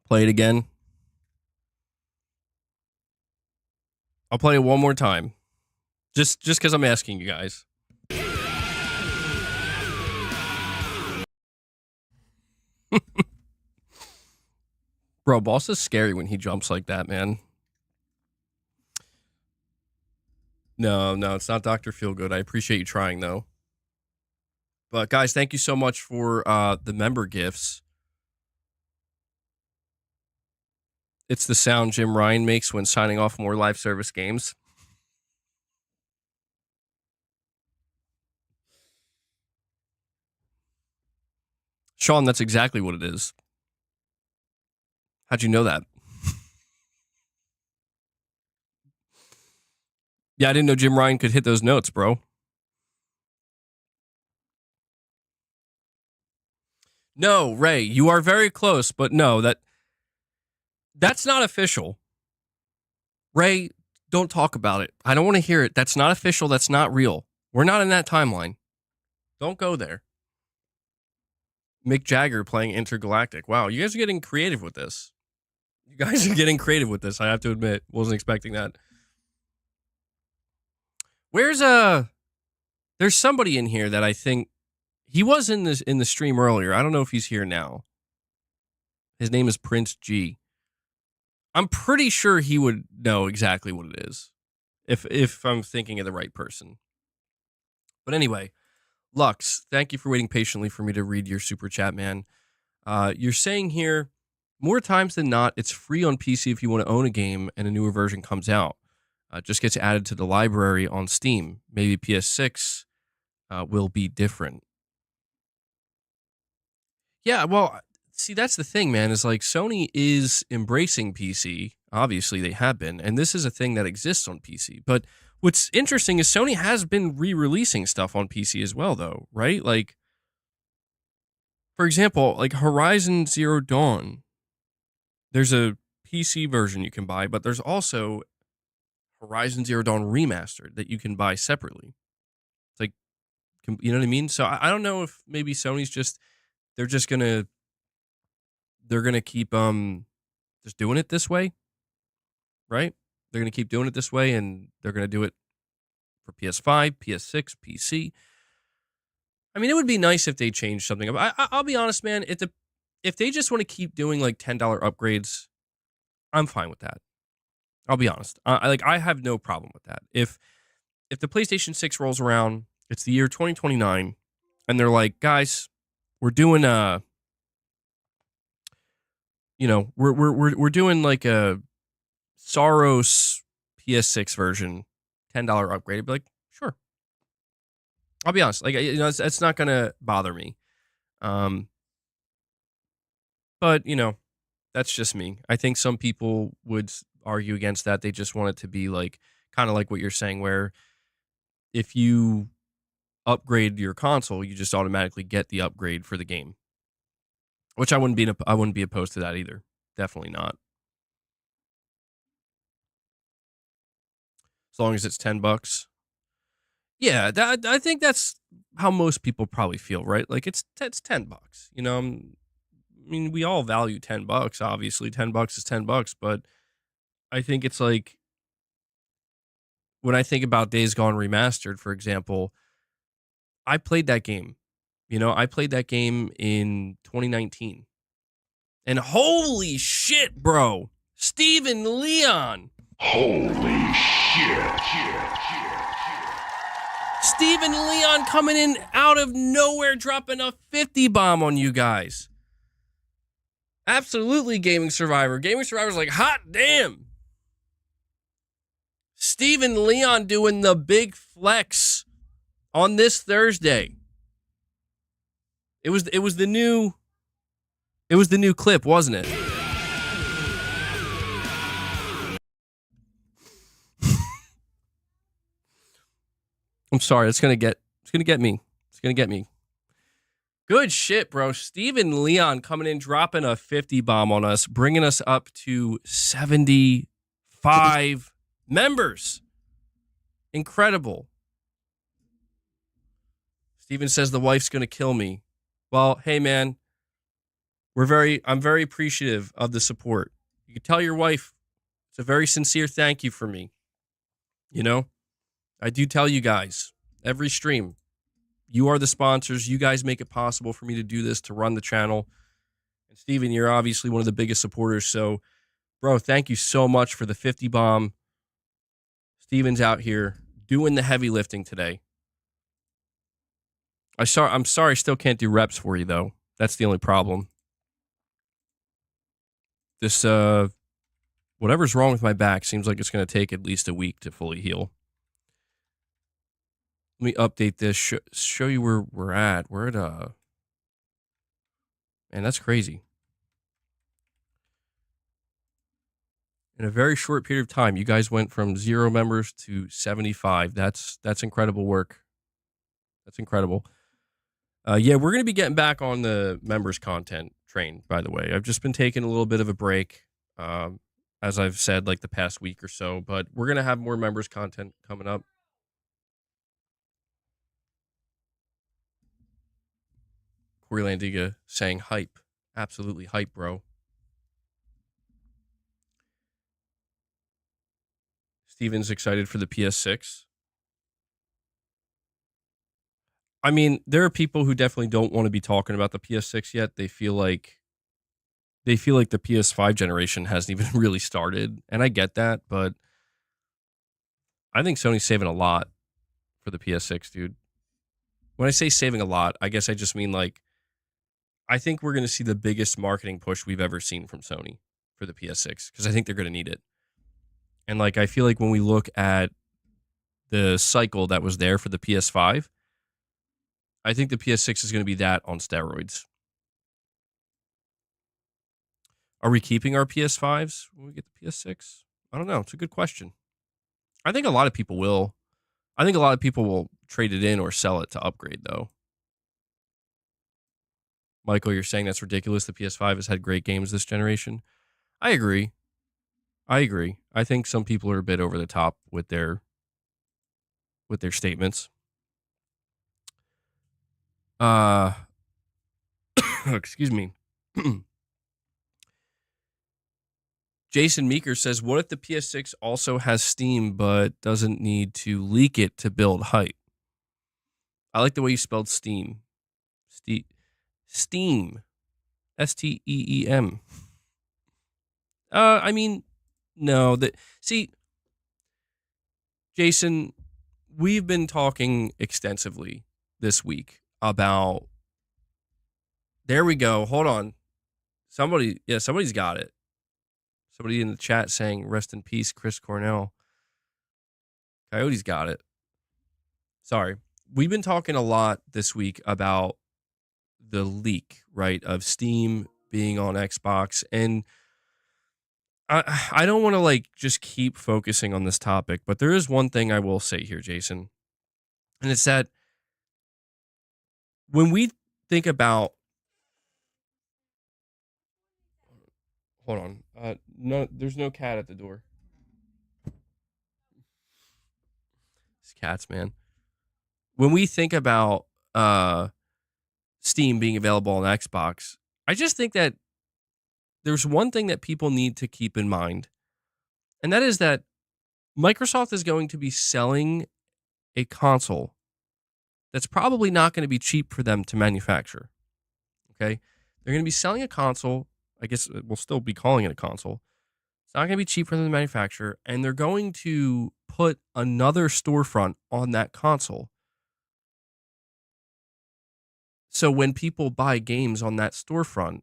Play it again. I'll play it one more time. Just because I'm asking you guys. Bro, Boss is scary when he jumps like that, man. No, it's not Dr. Feelgood. I appreciate you trying, though. But, guys, thank you so much for the member gifts. It's the sound Jim Ryan makes when signing off more live service games. Sean, that's exactly what it is. How'd you know that? Yeah, I didn't know Jim Ryan could hit those notes, bro. No, Ray, you are very close, but no, that's not official. Ray, don't talk about it. I don't want to hear it. That's not official. That's not real. We're not in that timeline. Don't go there. Mick Jagger playing Intergalactic. Wow, you guys are getting creative with this. I have to admit. Wasn't expecting that. There's somebody in here that I think he was in the stream earlier. I don't know if he's here now. His name is Prince G. I'm pretty sure he would know exactly what it is if I'm thinking of the right person. But anyway, Lux, thank you for waiting patiently for me to read your super chat, man. You're saying here, more times than not, it's free on PC if you want to own a game and a newer version comes out. Just gets added to the library on Steam. Maybe PS6 will be different. Yeah, well, see, that's the thing, man, is like Sony is embracing PC. Obviously, they have been. And this is a thing that exists on PC. But what's interesting is Sony has been re-releasing stuff on PC as well, though, right? Like, for example, like Horizon Zero Dawn. There's a PC version you can buy, but there's also Horizon Zero Dawn Remastered that you can buy separately. It's like, you know what I mean? So I don't know if maybe Sony's just, they're gonna keep just doing it this way, right? They're gonna keep doing it this way, and they're gonna do it for PS5, PS6, PC. I mean, it would be nice if they changed something up. I'll be honest, man. If they just want to keep doing like $10 upgrades, I'm fine with that. I'll be honest. I have no problem with that. If the PlayStation 6 rolls around, it's the year 2029, and they're like, guys, we're doing we're doing like a Soros PS6 version, $10 upgrade. I'd be like, sure. I'll be honest. Like, it's not gonna bother me. Um, but that's just me. I think some people would argue against that. They just want it to be like kind of like what you're saying, where if you upgrade your console, you just automatically get the upgrade for the game. Which I wouldn't be opposed to that either. Definitely not. As long as it's $10. Yeah, I think that's how most people probably feel, right? Like it's $10. I mean, we all value $10. Obviously, $10 is $10, but I think it's like when I think about Days Gone Remastered, for example, I played that game. I played that game in 2019. And holy shit, bro. Steven Leon.
Holy shit.
Steven Leon coming in out of nowhere, dropping a 50 bomb on you guys. Absolutely, Gaming Survivor. Gaming Survivor's like, hot damn. Steven Leon doing the big flex on this Thursday. It was the new clip, wasn't it? I'm sorry, it's gonna get me. It's gonna get me. Good shit, bro. Steven Leon coming in, dropping a 50 bomb on us, bringing us up to 75 members. Incredible. Steven says the wife's gonna kill me. Well, hey man, I'm very appreciative of the support. You can tell your wife it's a very sincere thank you for me. I do tell you guys every stream, you are the sponsors. You guys make it possible for me to do this, to run the channel. And Steven, you're obviously one of the biggest supporters. So, bro, thank you so much for the 50 bomb. Steven's out here doing the heavy lifting today. I'm sorry I still can't do reps for you, though. That's the only problem. This, whatever's wrong with my back seems like it's going to take at least a week to fully heal. Let me update this, show you where we're at. We're at, man, that's crazy. In a very short period of time, you guys went from 0 members to 75. That's incredible work. That's incredible. Yeah, we're going to be getting back on the members content train, by the way. I've just been taking a little bit of a break, as I've said, like the past week or so, but we're going to have more members content coming up. Corey Landiga saying hype. Absolutely hype, bro. Steven's excited for the PS6. I mean, there are people who definitely don't want to be talking about the PS6 yet. They feel like the PS5 generation hasn't even really started. And I get that, but I think Sony's saving a lot for the PS6, dude. When I say saving a lot, I guess I just mean like, I think we're going to see the biggest marketing push we've ever seen from Sony for the PS6 because I think they're going to need it. And like, I feel like when we look at the cycle that was there for the PS5, I think the PS6 is going to be that on steroids. Are we keeping our PS5s when we get the PS6? I don't know. It's a good question. I think a lot of people will. I think a lot of people will trade it in or sell it to upgrade, though. Michael, you're saying that's ridiculous. The PS5 has had great games this generation. I agree. I think some people are a bit over the top with their statements. Excuse me. Jason Meeker says, what if the PS6 also has Steam but doesn't need to leak it to build hype? I like the way you spelled Steam. Steam. STEEM. I mean, no. See, Jason, we've been talking extensively this week about. There we go. Hold on. Somebody's got it. Somebody in the chat saying, rest in peace, Chris Cornell. Coyote's got it. Sorry. We've been talking a lot this week about the leak, right, of Steam being on Xbox. And I don't want to like just keep focusing on this topic, but there is one thing I will say here, Jason, and it's that when we think about, hold on, no, there's no cat at the door. It's cats, man. When we think about Steam being available on Xbox, I just think that there's one thing that people need to keep in mind, and that is that Microsoft is going to be selling a console that's probably not going to be cheap for them to manufacture. Okay. They're going to be selling a console. I guess we'll still be calling it a console. It's not going to be cheap for them to manufacture. And they're going to put another storefront on that console. So when people buy games on that storefront,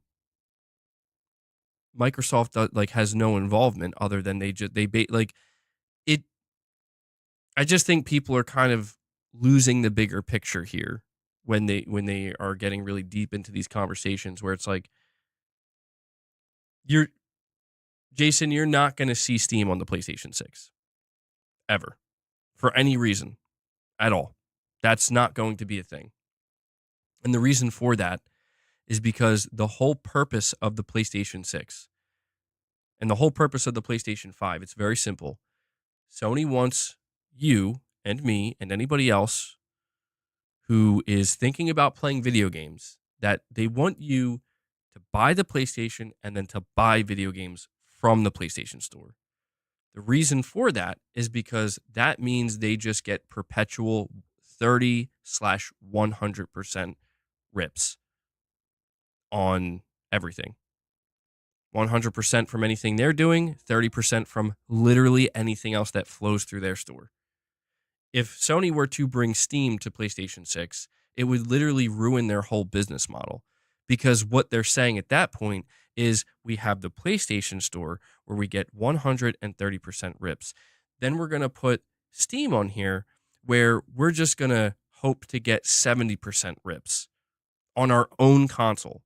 Microsoft like has no involvement other than like it. I just think people are kind of losing the bigger picture here when they are getting really deep into these conversations where it's like, you're Jason, you're not going to see Steam on the PlayStation 6 ever for any reason at all. That's not going to be a thing. And the reason for that is because the whole purpose of the PlayStation 6 and the whole purpose of the PlayStation 5, it's very simple. Sony wants you and me and anybody else who is thinking about playing video games, that they want you to buy the PlayStation and then to buy video games from the PlayStation Store. The reason for that is because that means they just get perpetual 30/100% rips on everything. 100% from anything they're doing, 30% from literally anything else that flows through their store. If Sony were to bring Steam to PlayStation 6, it would literally ruin their whole business model, because what they're saying at that point is we have the PlayStation Store where we get 130% rips. Then we're going to put Steam on here where we're just going to hope to get 70% rips on our own console.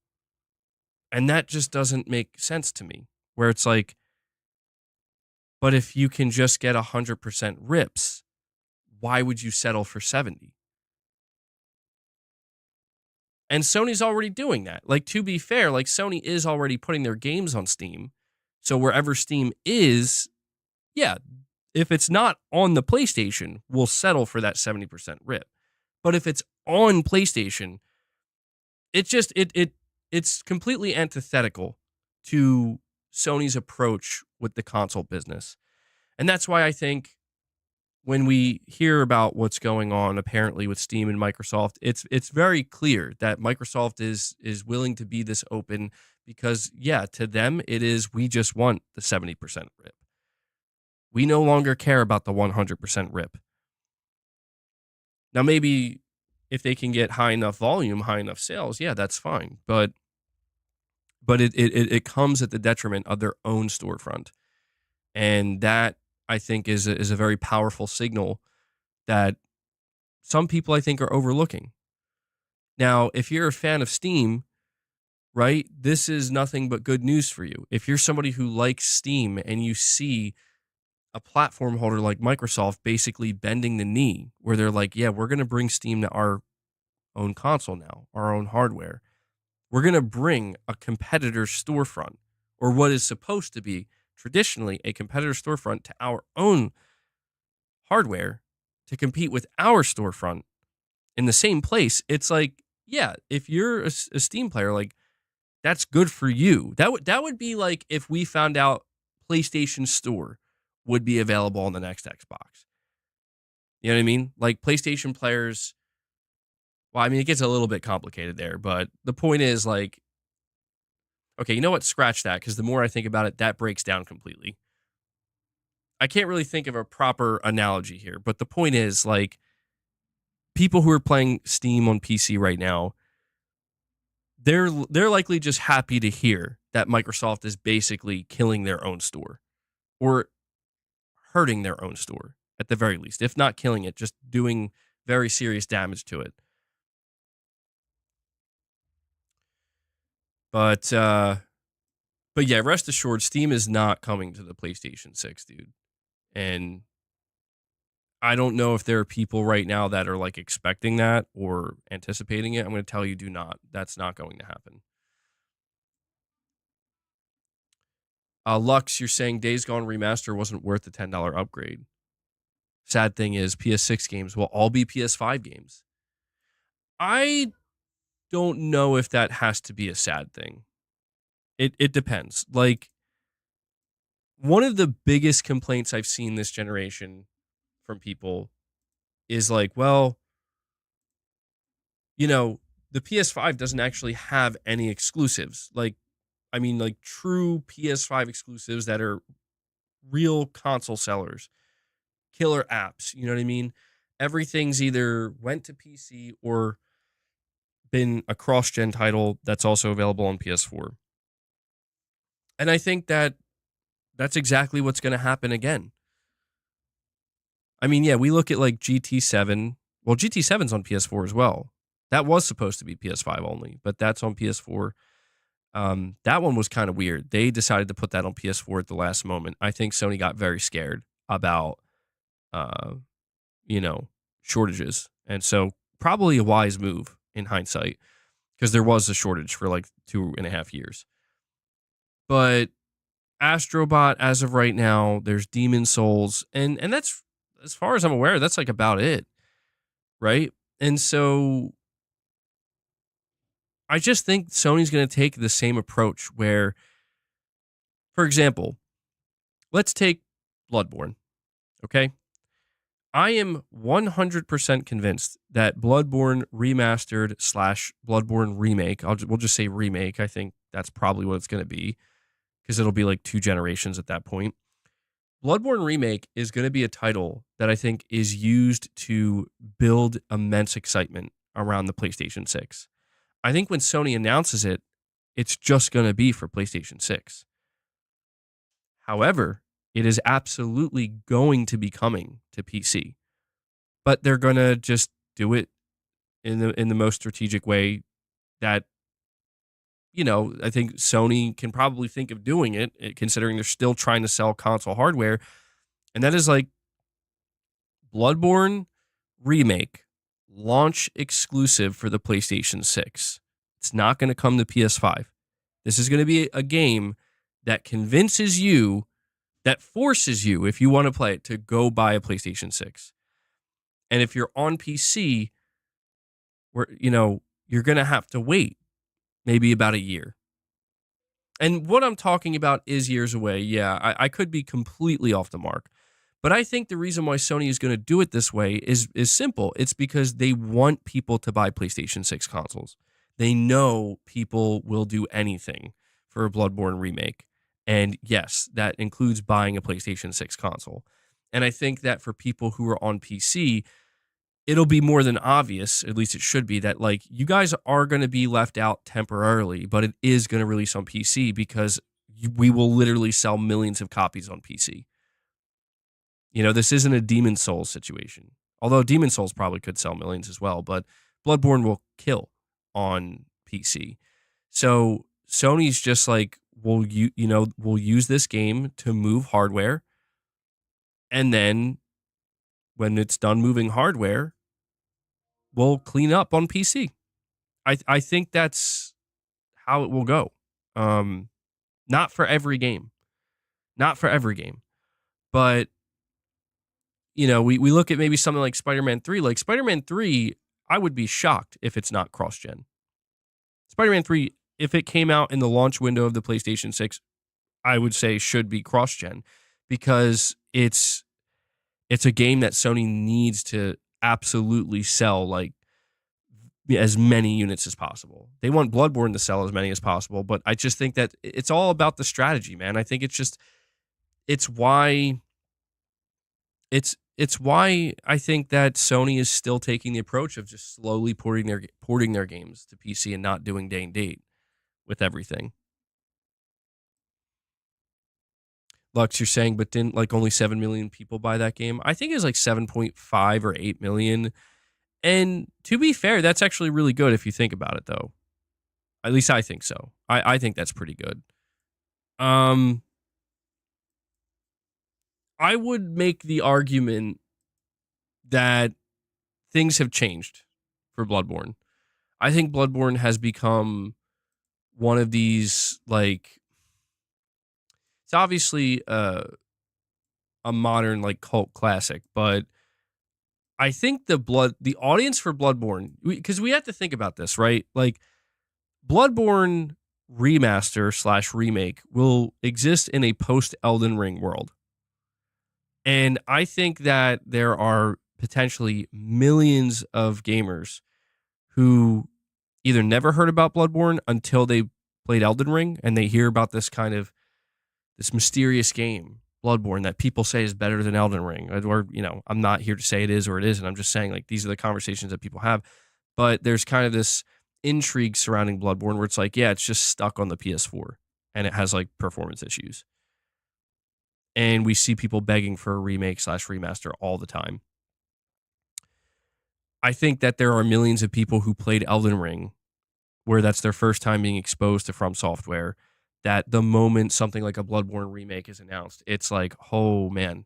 And that just doesn't make sense to me, where it's like, but if you can just get 100% rips, why would you settle for 70? And Sony's already doing that. Like, to be fair, like Sony is already putting their games on Steam. So wherever Steam is, yeah, if it's not on the PlayStation, we'll settle for that 70% rip. But if it's on PlayStation, it's completely antithetical to Sony's approach with the console business. And that's why I think when we hear about what's going on apparently with Steam and Microsoft, it's very clear that Microsoft is willing to be this open because, yeah, to them it is, we just want the 70% rip. We no longer care about the 100% rip. Now, maybe if they can get high enough volume, high enough sales, yeah, that's fine. But it comes at the detriment of their own storefront. And that, I think, is a very powerful signal that some people, I think, are overlooking. Now, if you're a fan of Steam, right, this is nothing but good news for you. If you're somebody who likes Steam and you see a platform holder like Microsoft basically bending the knee, where they're like, yeah, we're going to bring Steam to our own console now, our own hardware. We're going to bring a competitor storefront, or what is supposed to be traditionally a competitor storefront, to our own hardware to compete with our storefront in the same place. It's like, yeah, if you're a Steam player, like, that's good for you. That would be like if we found out PlayStation Store would be available on the next Xbox. You know what I mean? Like, PlayStation players, well, I mean, it gets a little bit complicated there, but the point is, like, okay, you know what? Scratch that, because the more I think about it, that breaks down completely. I can't really think of a proper analogy here, but the point is, like, people who are playing Steam on PC right now, they're likely just happy to hear that Microsoft is basically killing their own store, or hurting their own store at the very least. If not killing it, just doing very serious damage to it. But yeah, rest assured, Steam is not coming to the PlayStation 6, dude. And I don't know if there are people right now that are like expecting that or anticipating it. I'm going to tell you, do not. That's not going to happen. Lux, you're saying Days Gone Remaster wasn't worth the $10 upgrade. Sad thing is, PS6 games will all be PS5 games. I don't know if that has to be a sad thing. It depends. Like, one of the biggest complaints I've seen this generation from people is like, well, you know, the PS5 doesn't actually have any exclusives. Like, I mean, like true PS5 exclusives that are real console sellers, killer apps. You know what I mean? Everything's either went to PC or been a cross gen title that's also available on PS4. And I think that that's exactly what's going to happen again. I mean, yeah, we look at like GT7. Well, GT7's on PS4 as well. That was supposed to be PS5 only, but that's on PS4. That one was kind of weird. They decided to put that on PS4 at the last moment. I think Sony got very scared about, uh, shortages. And so probably a wise move in hindsight because there was a shortage for like 2.5 years. But Astrobot, as of right now, there's Demon Souls, and that's, as far as I'm aware, that's like about it, right? And so I just think Sony's going to take the same approach where, for example, let's take Bloodborne, okay? I am 100% convinced that Bloodborne Remastered / Bloodborne Remake, we'll just say remake, I think that's probably what it's going to be, because it'll be like 2 generations at that point. Bloodborne Remake is going to be a title that I think is used to build immense excitement around the PlayStation 6. I think when Sony announces it, it's just going to be for PlayStation 6. However, it is absolutely going to be coming to PC. But they're going to just do it in the most strategic way that, I think Sony can probably think of doing it, considering they're still trying to sell console hardware. And that is like Bloodborne Remake, launch exclusive for the PlayStation 6. It's not going to come to PS5. This is going to be a game that convinces you, that forces you, if you want to play it, to go buy a PlayStation 6. And if you're on PC, you're going to have to wait maybe about a year. And what I'm talking about is years away. Yeah, I could be completely off the mark. But I think the reason why Sony is going to do it this way is simple. It's because they want people to buy PlayStation 6 consoles. They know people will do anything for a Bloodborne remake. And yes, that includes buying a PlayStation 6 console. And I think that for people who are on PC, it'll be more than obvious, at least it should be, that like you guys are going to be left out temporarily, but it is going to release on PC because we will literally sell millions of copies on PC. This isn't a Demon Souls situation. Although Demon Souls probably could sell millions as well, but Bloodborne will kill on PC. So Sony's just like, we'll use this game to move hardware, and then when it's done moving hardware, we'll clean up on PC. I think that's how it will go. Not for every game. Not for every game. But, we look at maybe something like Spider-Man 3. Like Spider-Man 3, I would be shocked if it's not cross-gen. Spider-Man 3, if it came out in the launch window of the PlayStation 6, I would say should be cross-gen because it's a game that Sony needs to absolutely sell like as many units as possible. They want Bloodborne to sell as many as possible, but I just think that it's all about the strategy, man. I think it's why I think that Sony is still taking the approach of just slowly porting their games to PC and not doing day and date with everything. Lux, you're saying, but didn't like only 7 million people buy that game? I think it was like 7.5 or 8 million. And to be fair, that's actually really good if you think about it, though. At least I think so. I think that's pretty good. I would make the argument that things have changed for Bloodborne. I think Bloodborne has become one of these, like, it's obviously a modern, like, cult classic, but I think the audience for Bloodborne, because we have to think about this, right? Like, Bloodborne remaster slash remake will exist in a post Elden Ring world. And I think that there are potentially millions of gamers who either never heard about Bloodborne until they played Elden Ring and they hear about this mysterious game, Bloodborne, that people say is better than Elden Ring. Or, I'm not here to say it is or it isn't. I'm just saying, like, these are the conversations that people have. But there's kind of this intrigue surrounding Bloodborne where it's like, yeah, it's just stuck on the PS4 and it has, like, performance issues. And we see people begging for a remake slash remaster all the time. I think that there are millions of people who played Elden Ring where that's their first time being exposed to From Software, that the moment something like a Bloodborne remake is announced, it's like, oh man,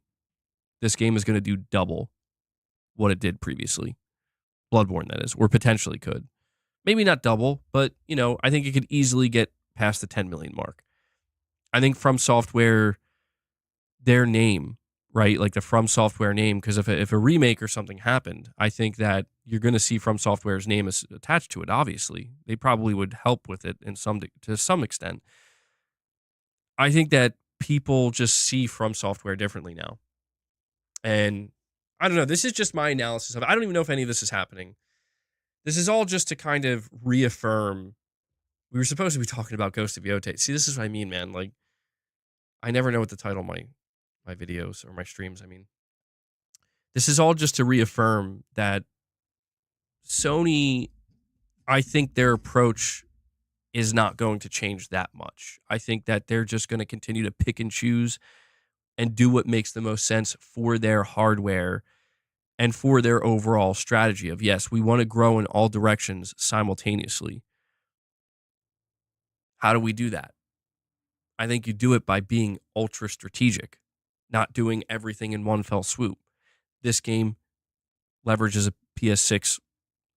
this game is going to do double what it did previously. Bloodborne, that is, or potentially could. Maybe not double, but, I think it could easily get past the 10 million mark. I think From Software, their name, right? Like the From Software name, because if a remake or something happened, I think that you're going to see From Software's name is attached to it. Obviously, they probably would help with it to some extent. I think that people just see From Software differently now, and I don't know. This is just my analysis of it. I don't even know if any of this is happening. This is all just to kind of reaffirm. We were supposed to be talking about Ghost of Yotei. See, this is what I mean, man. Like, I never know what to title my videos or my streams. I mean, this is all just to reaffirm that Sony, I think their approach is not going to change that much. I think that they're just going to continue to pick and choose and do what makes the most sense for their hardware and for their overall strategy of, yes, we want to grow in all directions simultaneously. How do we do that? I think you do it by being ultra strategic, not doing everything in one fell swoop. This game leverages a PS6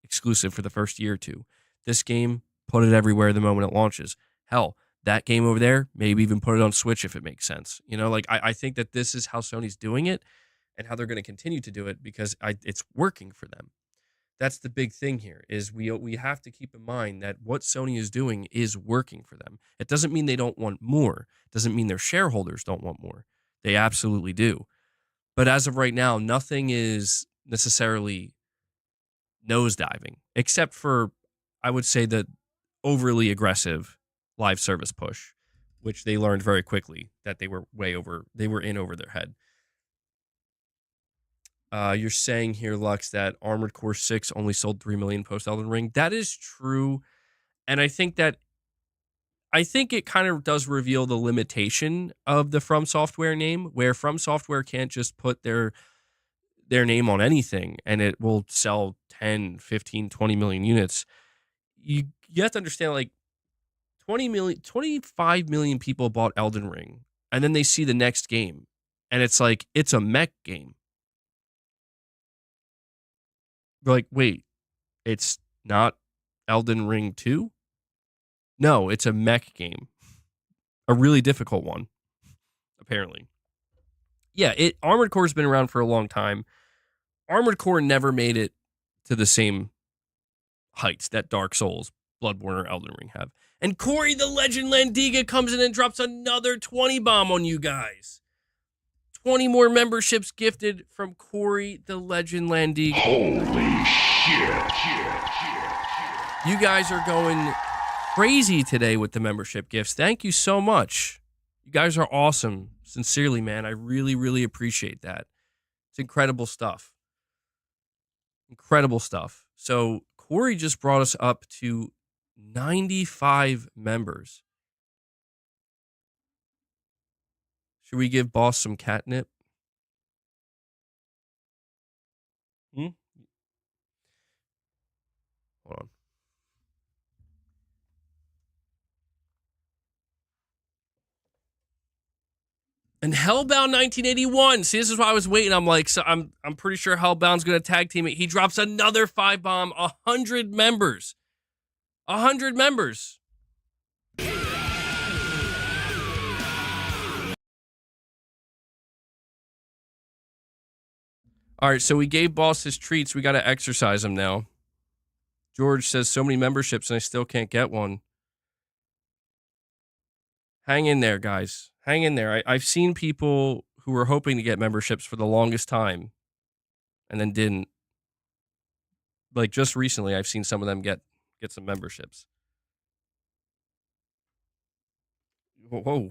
exclusive for the first year or two. This game, put it everywhere the moment it launches. Hell, that game over there, maybe even put it on Switch if it makes sense. I think that this is how Sony's doing it and how they're going to continue to do it because it's working for them. That's the big thing here is we have to keep in mind that what Sony is doing is working for them. It doesn't mean they don't want more. It doesn't mean their shareholders don't want more. They absolutely do. But as of right now, nothing is necessarily nosediving, except for, I would say, the overly aggressive live service push, which they learned very quickly that they were in over their head. You're saying here, Lux, that Armored Core 6 only sold 3 million post Elden Ring. That is true. And I think it kind of does reveal the limitation of the From Software name, where From Software can't just put their name on anything and it will sell 10, 15, 20 million units. You have to understand, like, 25 million people bought Elden Ring, and then they see the next game, and it's like, it's a mech game. They're like, wait, it's not Elden Ring 2? No, it's a mech game. A really difficult one, apparently. Yeah, Armored Core's been around for a long time. Armored Core never made it to the same heights that Dark Souls, Bloodborne, or Elden Ring have. And Corey the Legend Landiga comes in and drops another 20 bomb on you guys. 20 more memberships gifted from Corey the Legend Landiga.
Holy shit.
You guys are going crazy today with the membership gifts. Thank you so much. You guys are awesome. Sincerely, man. I really, really appreciate that. It's incredible stuff. Incredible stuff. So Corey just brought us up to 95 members. Should we give boss some catnip? Hold on. And Hellbound 1981. See, this is why I was waiting. I'm like, so I'm pretty sure Hellbound's going to tag team it. He drops another 5-bomb. 100 members. 100 members. All right, so we gave Boss his treats. We got to exercise him now. George says so many memberships and I still can't get one. Hang in there, guys. Hang in there. I've seen people who were hoping to get memberships for the longest time and then didn't. Like just recently, I've seen some of them get some memberships. Whoa.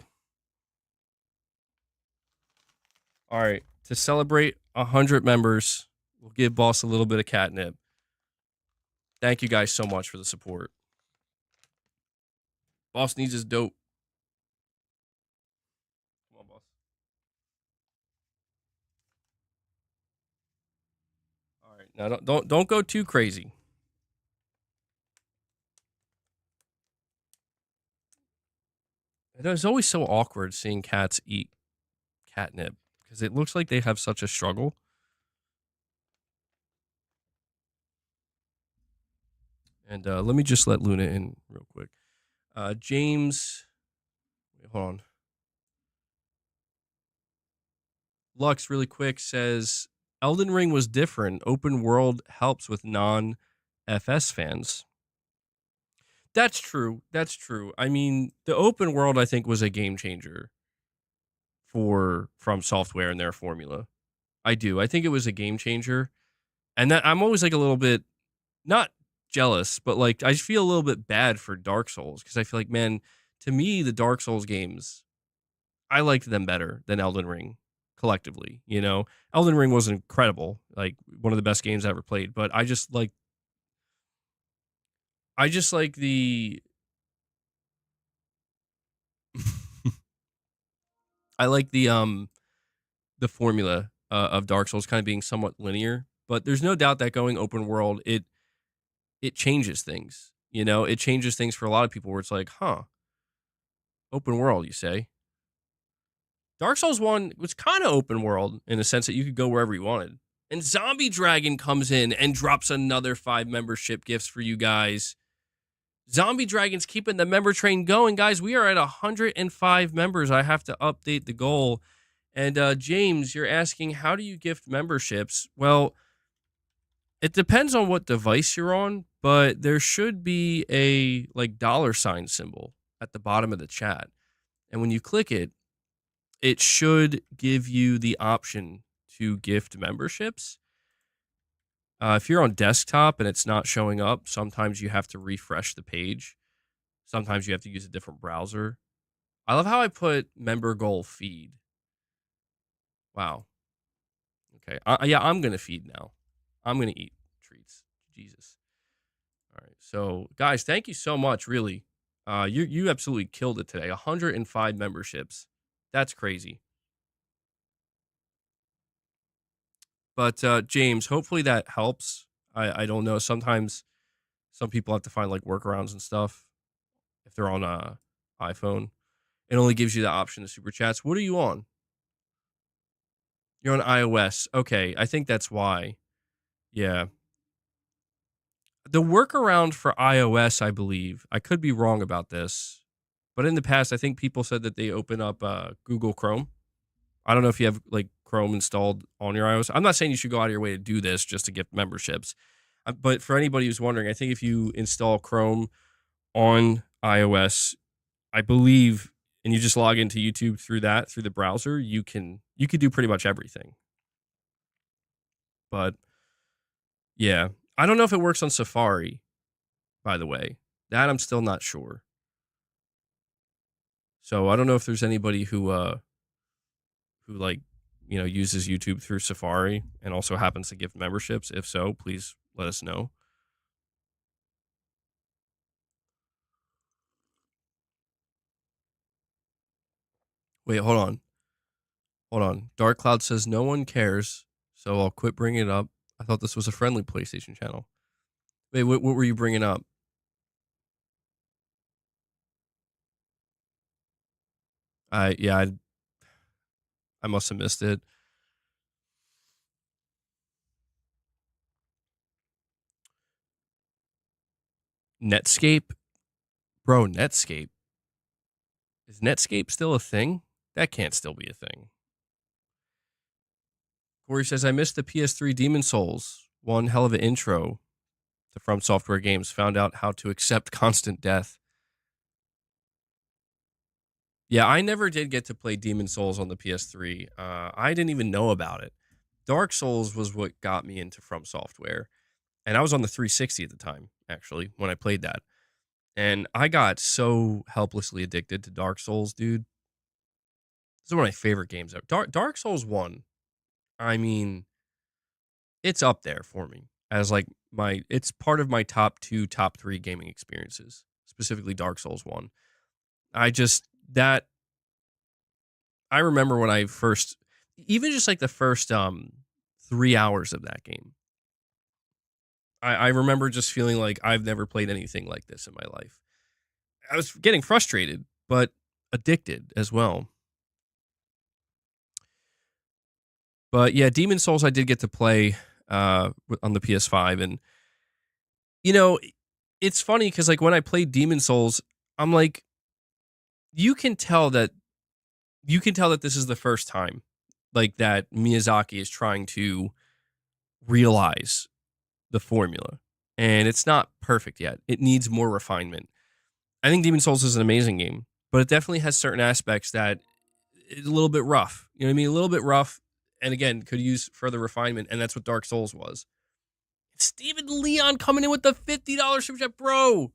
All right. To celebrate 100 members, we'll give Boss a little bit of catnip. Thank you guys so much for the support. Boss needs his dope. Come on, Boss. All right. Now don't go too crazy. It is always so awkward seeing cats eat catnip because it looks like they have such a struggle. And let me just let Luna in real quick. James, wait, hold on. Lux, really quick, says Elden Ring was different. Open world helps with non-FS fans. That's true. That's true. I mean, the open world, I think, was a game changer from Software and their formula. I do. I think it was a game changer. And that I'm always like a little bit not jealous, but like I feel a little bit bad for Dark Souls because I feel like, man, to me, the Dark Souls games, I liked them better than Elden Ring collectively. You know, Elden Ring was incredible, like one of the best games I ever played. But I just like the I like the formula of Dark Souls kind of being somewhat linear. But there's no doubt that going open world, it changes things. You know, it changes things for a lot of people where it's like, huh, open world, you say? Dark Souls 1 was kind of open world in the sense that you could go wherever you wanted. And Zombie Dragon comes in and drops another 5 membership gifts for you guys. Zombie Dragon's keeping the member train going. Guys, we are at 105 members. I have to update the goal. And James, you're asking, how do you gift memberships? Well, it depends on what device you're on, but there should be a like $ symbol at the bottom of the chat. And when you click it, it should give you the option to gift memberships. If you're on desktop and it's not showing up, sometimes you have to refresh the page. Sometimes you have to use a different browser. I love how I put member goal feed. Wow. Okay. Yeah, I'm going to feed now. I'm going to eat treats. Jesus. All right. So, guys, thank you so much, really. You absolutely killed it today. 105 memberships. That's crazy. But James, hopefully that helps. I don't know. Sometimes some people have to find like workarounds and stuff if they're on a iPhone. It only gives you the option to super chats. What are you on? You're on iOS. Okay, I think that's why. Yeah. The workaround for iOS, I believe, I could be wrong about this, but in the past, I think people said that they open up Google Chrome. I don't know if you have like Chrome installed on your iOS. I'm not saying you should go out of your way to do this just to get memberships. But for anybody who's wondering, I think if you install Chrome on iOS, I believe, and you just log into YouTube through the browser, you could do pretty much everything. But yeah, I don't know if it works on Safari, by the way. That I'm still not sure. So I don't know if there's anybody who like, you know, uses YouTube through Safari and also happens to give memberships. If so, please let us know. Wait, hold on. Hold on. Dark Cloud says no one cares, so I'll quit bringing it up. I thought this was a friendly PlayStation channel. Wait, what were you bringing up? Yeah, I must have missed it. Netscape? Bro, Netscape. Is Netscape still a thing? That can't still be a thing. Corey says, I missed the PS3 Demon Souls. One hell of an intro to From Software games. Found out how to accept constant death. Yeah, I never did get to play Demon Souls on the PS3. I didn't even know about it. Dark Souls was what got me into From Software. And I was on the 360 at the time, actually, when I played that. And I got so helplessly addicted to Dark Souls, dude. This is one of my favorite games ever. Dark Souls 1, I mean, it's up there for me as like it's part of my top 2, top 3 gaming experiences, specifically Dark Souls 1. I remember when I first, even just like the first 3 hours of that game, I remember just feeling like I've never played anything like this in my life. I was getting frustrated, but addicted as well. But yeah, Demon Souls I did get to play on the PS5, and you know, it's funny because like when I played Demon Souls, I'm like, you can tell that this is the first time like that Miyazaki is trying to realize the formula, and it's not perfect yet. It needs more refinement. I think Demon Souls is an amazing game, but it definitely has certain aspects that is a little bit rough. You know what I mean? A little bit rough, and again, could use further refinement, and that's what Dark Souls was. Steven Leon coming in with the $50 super chat. Bro,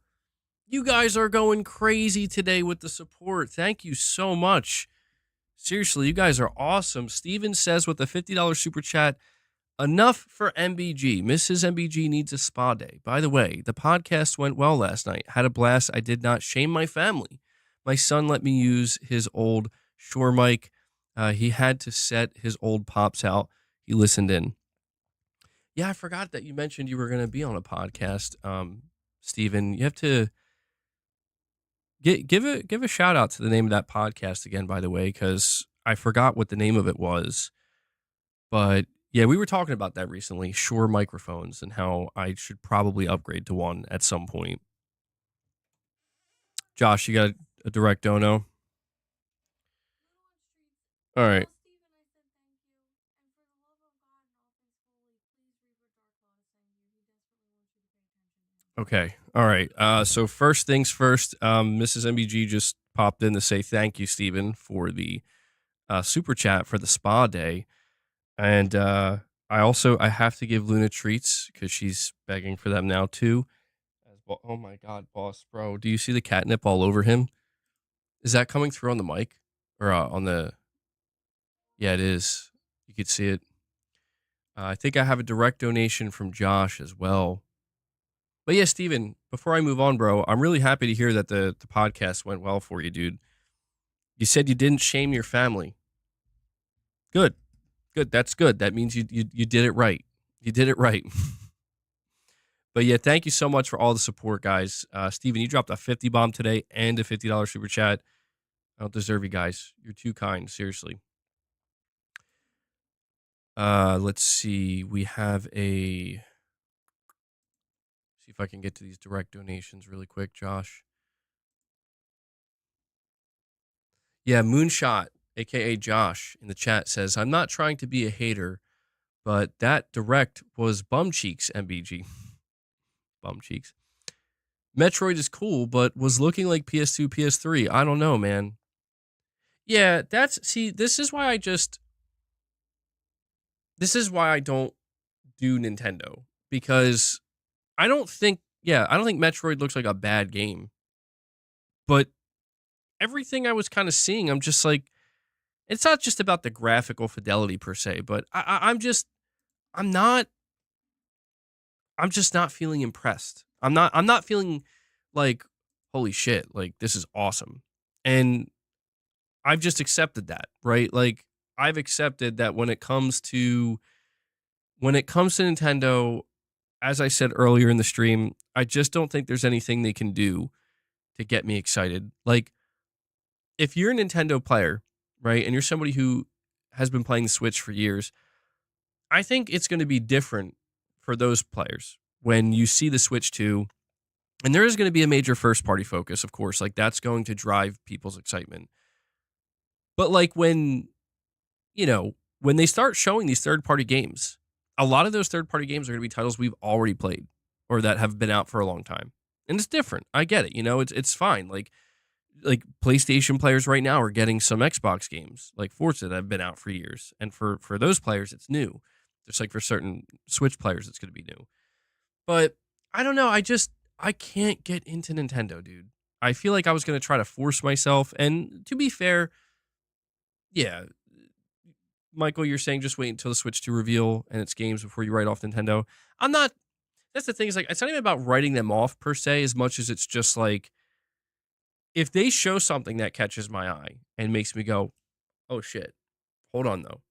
you guys are going crazy today with the support. Thank you so much. Seriously, you guys are awesome. Steven says with the $50 super chat, enough for MBG. Mrs. MBG needs a spa day. By the way, the podcast went well last night. Had a blast. I did not shame my family. My son let me use his old Shure mic. He had to set his old pops out. He listened in. Yeah, I forgot that you mentioned you were going to be on a podcast, Steven. You have to give a shout out to the name of that podcast again, by the way, because I forgot what the name of it was. But yeah, we were talking about that recently, Shure microphones, and how I should probably upgrade to one at some point. Josh, you got a direct dono? All right. Okay. All right. So first things first, Mrs. MBG just popped in to say thank you, Steven, for the super chat for the spa day. And I have to give Luna treats because she's begging for them now too. Oh my God, boss, bro. Do you see the catnip all over him? Is that coming through on the mic or on the? Yeah, it is. You could see it. I think I have a direct donation from Josh as well. But yeah, Steven, before I move on, bro, I'm really happy to hear that the podcast went well for you, dude. You said you didn't shame your family. Good. Good. That's good. That means you did it right. You did it right. But yeah, thank you so much for all the support, guys. Steven, you dropped a 50 bomb today and a $50 super chat. I don't deserve you guys. You're too kind, seriously. Let's see. We have see if I can get to these direct donations really quick, Josh. Yeah, Moonshot, aka Josh, in the chat says, I'm not trying to be a hater, but that direct was bum cheeks, MBG. Bum cheeks. Metroid is cool, but was looking like PS2, PS3. I don't know, man. Yeah, this is why I don't do Nintendo, because I don't think Metroid looks like a bad game. But everything I was kind of seeing, I'm just like, it's not just about the graphical fidelity per se, but I'm just not feeling impressed. I'm not feeling like, holy shit, like this is awesome. And I've just accepted that, right? Like I've accepted that when it comes to Nintendo, as I said earlier in the stream, I just don't think there's anything they can do to get me excited. Like if you're a Nintendo player, right, and you're somebody who has been playing the Switch for years, I think it's going to be different for those players when you see the Switch 2. And there is going to be a major first party focus, of course. Like, that's going to drive people's excitement. But like when they start showing these third party games, a lot of those third party games are going to be titles we've already played or that have been out for a long time. And it's different. I get it. It's fine. Like PlayStation players right now are getting some Xbox games like Forza that have been out for years. And for those players, it's new. Just like for certain Switch players, it's going to be new. But I don't know. I can't get into Nintendo, dude. I feel like I was going to try to force myself. And to be fair, yeah, Michael, you're saying just wait until the Switch 2 reveal and its games before you write off Nintendo. I'm not. That's the thing. Is like it's not even about writing them off per se, as much as it's just like if they show something that catches my eye and makes me go, "Oh shit, hold on though,"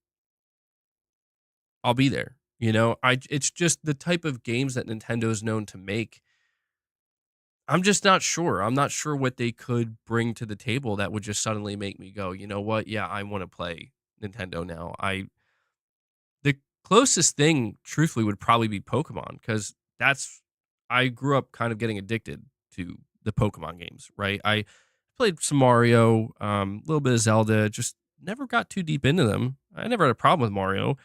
I'll be there. It's just the type of games that Nintendo is known to make. I'm just not sure. I'm not sure what they could bring to the table that would just suddenly make me go, you know what? Yeah, I want to play Nintendo now. The closest thing, truthfully, would probably be Pokemon because I grew up kind of getting addicted to the Pokemon games, right? I played some Mario, a little bit of Zelda, just never got too deep into them. I never had a problem with Mario.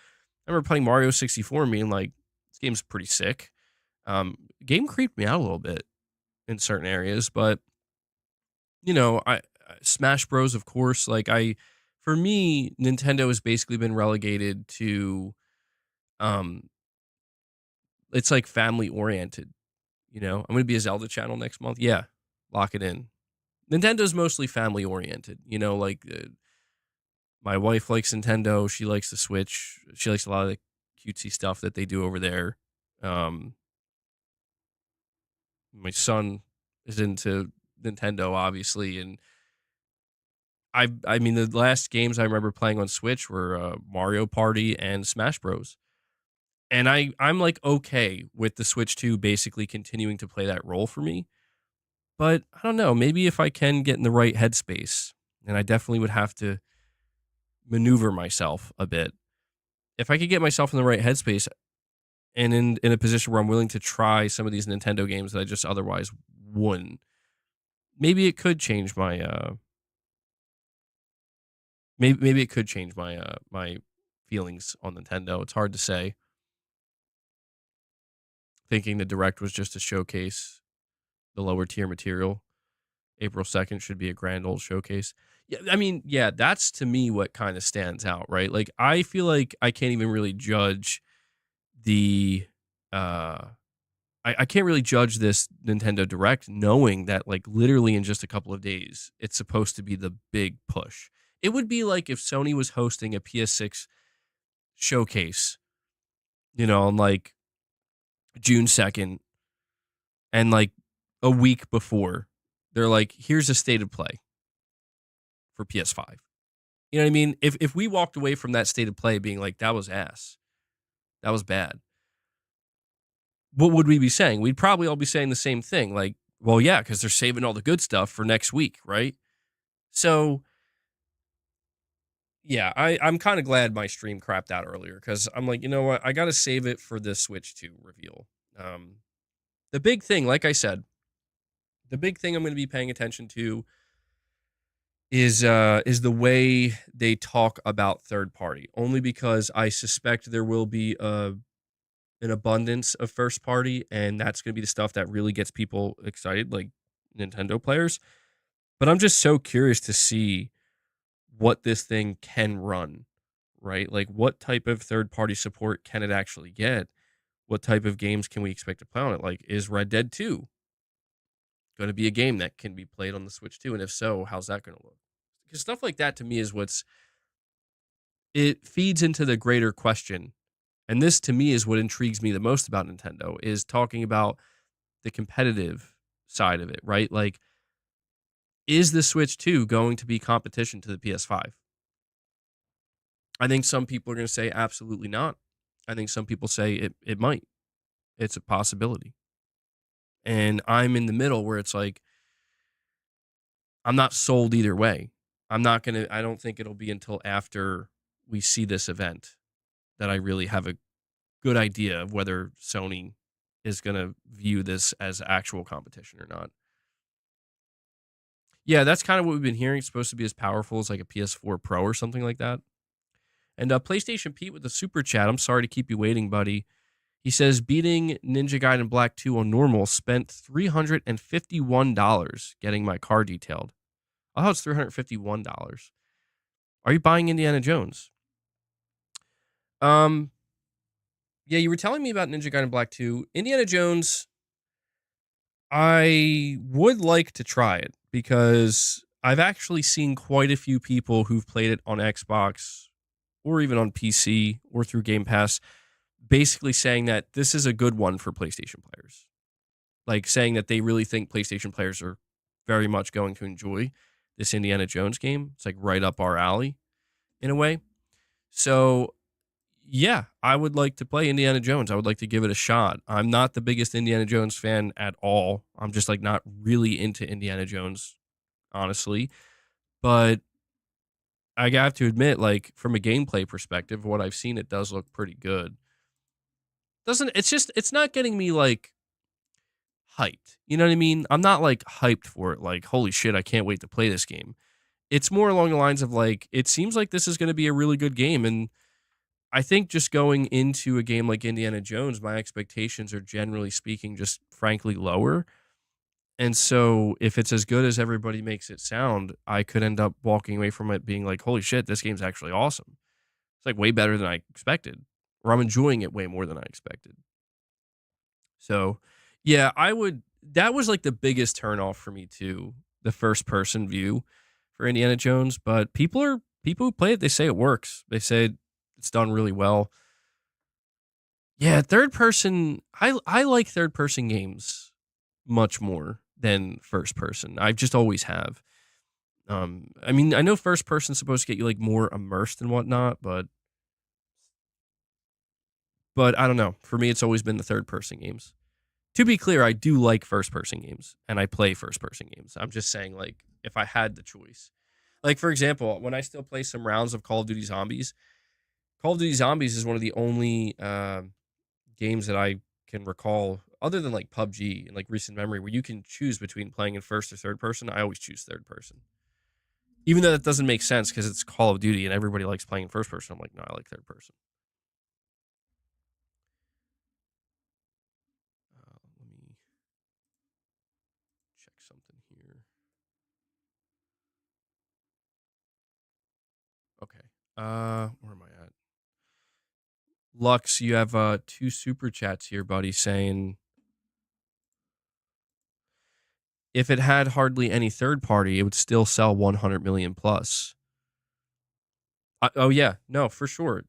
I remember playing Mario 64 and being like, this game's pretty sick. Game creeped me out a little bit in certain areas, but I Smash Bros, of course, for me, Nintendo has basically been relegated to um it's like family oriented. I'm going to be a Zelda channel next month. Yeah, lock it in. Nintendo's mostly family oriented. My wife likes Nintendo. She likes the Switch. She likes a lot of the cutesy stuff that they do over there. Um, my son is into Nintendo, obviously, and I mean, the last games I remember playing on Switch were Mario Party and Smash Bros. And I'm like okay with the Switch 2 basically continuing to play that role for me. But I don't know, maybe if I can get in the right headspace, and I definitely would have to maneuver myself a bit. If I could get myself in the right headspace and in a position where I'm willing to try some of these Nintendo games that I just otherwise wouldn't, maybe it could change my maybe it could change my feelings on Nintendo. It's hard to say. Thinking the direct was just a showcase the lower tier material. April 2nd should be a grand old showcase. Yeah, I mean, yeah, that's to me what kind of stands out, right? Like I feel like I can't even really judge the I can't really judge this Nintendo Direct knowing that like literally in just a couple of days it's supposed to be the big push. It would be like if Sony was hosting a PS6 showcase, on like June 2nd and like a week before they're like, here's a state of play for PS5. You know what I mean? If we walked away from that state of play being like, that was ass, that was bad, what would we be saying? We'd probably all be saying the same thing. Like, well, yeah, because they're saving all the good stuff for next week, right? So, yeah, I'm kind of glad my stream crapped out earlier because I'm like, you know what? I got to save it for the Switch 2 reveal. The big thing, like I said, the big thing I'm going to be paying attention to is the way they talk about third party. Only because I suspect there will be an abundance of first party, and that's going to be the stuff that really gets people excited, like Nintendo players. But I'm just so curious to see what this thing can run, right? Like, what type of third party support can it actually get? What type of games can we expect to play on it? Like, is Red Dead 2 going to be a game that can be played on the Switch 2? And if so, how's that going to look? Because stuff like that to me is it feeds into the greater question. And this to me is what intrigues me the most about Nintendo is talking about the competitive side of it, right? Like, is the Switch 2 going to be competition to the PS5? I think some people are going to say absolutely not. I think some people say it might. It's a possibility. And I'm in the middle where it's like, I'm not sold either way. I don't think it'll be until after we see this event that I really have a good idea of whether Sony is going to view this as actual competition or not. Yeah, that's kind of what we've been hearing. It's supposed to be as powerful as like a PS4 Pro or something like that. And PlayStation Pete with the super chat. I'm sorry to keep you waiting, buddy. He says beating Ninja Gaiden Black 2 on normal, spent $351 getting my car detailed. Oh, it's $351. Are you buying Indiana Jones? Yeah, you were telling me about Ninja Gaiden Black 2. Indiana Jones, I would like to try it because I've actually seen quite a few people who've played it on Xbox or even on PC or through Game Pass basically saying that this is a good one for PlayStation players. Like saying that they really think PlayStation players are very much going to enjoy this Indiana Jones game. It's like right up our alley in a way. So, yeah, I would like to play Indiana Jones. I would like to give it a shot. I'm not the biggest Indiana Jones fan at all. I'm just like not really into Indiana Jones, honestly. But I have to admit, like from a gameplay perspective, what I've seen, it does look pretty good. It's not getting me like hyped. You know what I mean? I'm not like hyped for it. Like, holy shit, I can't wait to play this game. It's more along the lines of like, it seems like this is going to be a really good game. And I think just going into a game like Indiana Jones, my expectations are generally speaking just frankly lower. And so if it's as good as everybody makes it sound, I could end up walking away from it being like, holy shit, this game's actually awesome. It's like way better than I expected, or I'm enjoying it way more than I expected. So, yeah, that was like the biggest turnoff for me too, the first person view for Indiana Jones. But people who play it, they say it works. They say it's done really well. Yeah, third person, I like third person games much more than first person. I just always have. I mean, I know first person's supposed to get you like more immersed and whatnot, but I don't know. For me, it's always been the third person games. To be clear, I do like first person games and I play first person games. I'm just saying, like, if I had the choice, like for example, when I still play some rounds of Call of Duty Zombies, Call of Duty Zombies is one of the only games that I can recall, other than like PUBG and like recent memory, where you can choose between playing in first or third person. I always choose third person, even though that doesn't make sense because it's Call of Duty and everybody likes playing in first person. I'm like, no, I like third person. Let me check something here. Okay. Where am I at? Lux, you have 2 super chats here, buddy, saying if it had hardly any third party, it would still sell 100 million plus. Oh yeah, no, for sure.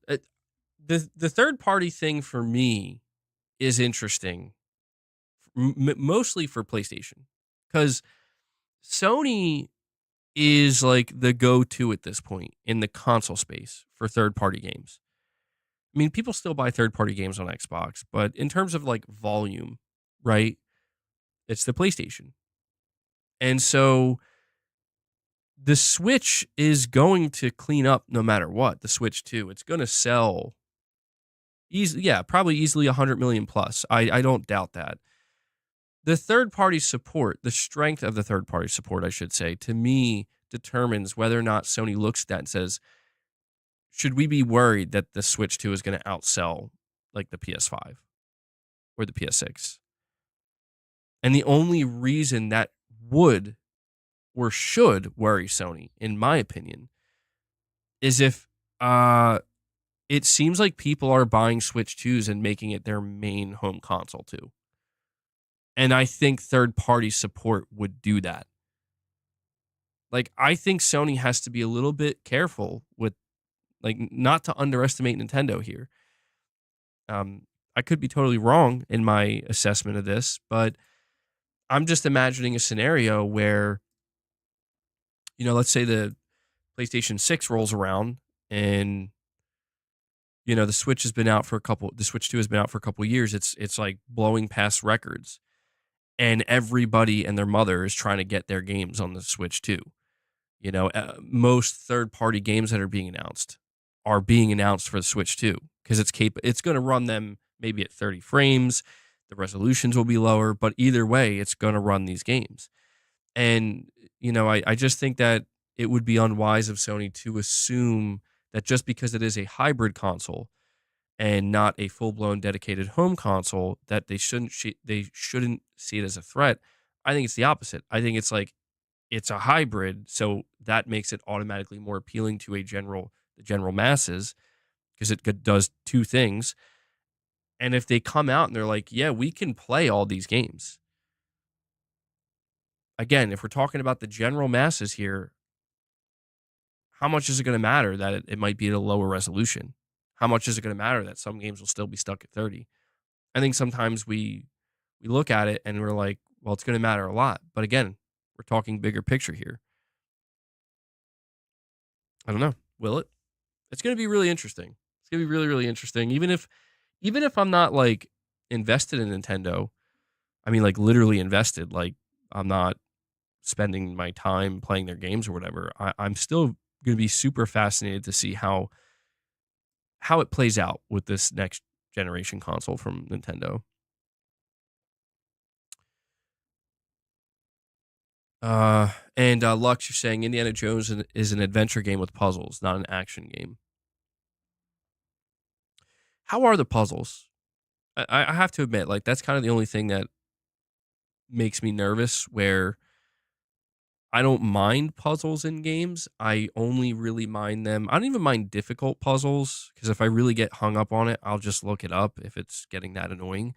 The third party thing for me is interesting, mostly for PlayStation, because Sony is like the go-to at this point in the console space for third party games. I mean, people still buy third party games on Xbox, but in terms of like volume, right? It's the PlayStation. And so the Switch is going to clean up no matter what. The Switch 2, it's going to sell easily, yeah, probably easily 100 million plus. I don't doubt that. The third party support, the strength of the third party support, I should say, to me determines whether or not Sony looks at that and says, should we be worried that the Switch 2 is going to outsell like the PS5 or the PS6? And the only reason that would or should worry Sony, in my opinion, is if it seems like people are buying Switch 2s and making it their main home console too. And I think third-party support would do that. Like, I think Sony has to be a little bit careful with, like, not to underestimate Nintendo here. I could be totally wrong in my assessment of this, but I'm just imagining a scenario where, you know, let's say the PlayStation 6 rolls around and, you know, the Switch 2 has been out for a couple years. It's like blowing past records. And everybody and their mother is trying to get their games on the Switch 2. You know, most third-party games that are being announced, are being announced for the Switch too, because it's going to run them maybe at 30 frames. The resolutions will be lower, but either way, it's going to run these games. And, I just think that it would be unwise of Sony to assume that just because it is a hybrid console and not a full-blown dedicated home console, that they shouldn't see it as a threat. I think it's the opposite. I think it's like it's a hybrid, so that makes it automatically more appealing to the general masses because it does two things. And if they come out and they're like, "Yeah, we can play all these games." Again, if we're talking about the general masses here, how much is it going to matter that it might be at a lower resolution? How much is it going to matter that some games will still be stuck at 30? I think sometimes we look at it and we're like, well, it's going to matter a lot. But again, we're talking bigger picture here. I don't know. Will it? It's going to be really interesting. It's going to be really, really interesting. Even if I'm not like invested in Nintendo, I mean like literally invested, like I'm not spending my time playing their games or whatever. I'm still going to be super fascinated to see how it plays out with this next generation console from Nintendo. And Lux, you're saying Indiana Jones is an adventure game with puzzles, not an action game. How are the puzzles? I have to admit, like that's kind of the only thing that makes me nervous. Where I don't mind puzzles in games. I only really mind them. I don't even mind difficult puzzles because if I really get hung up on it, I'll just look it up if it's getting that annoying.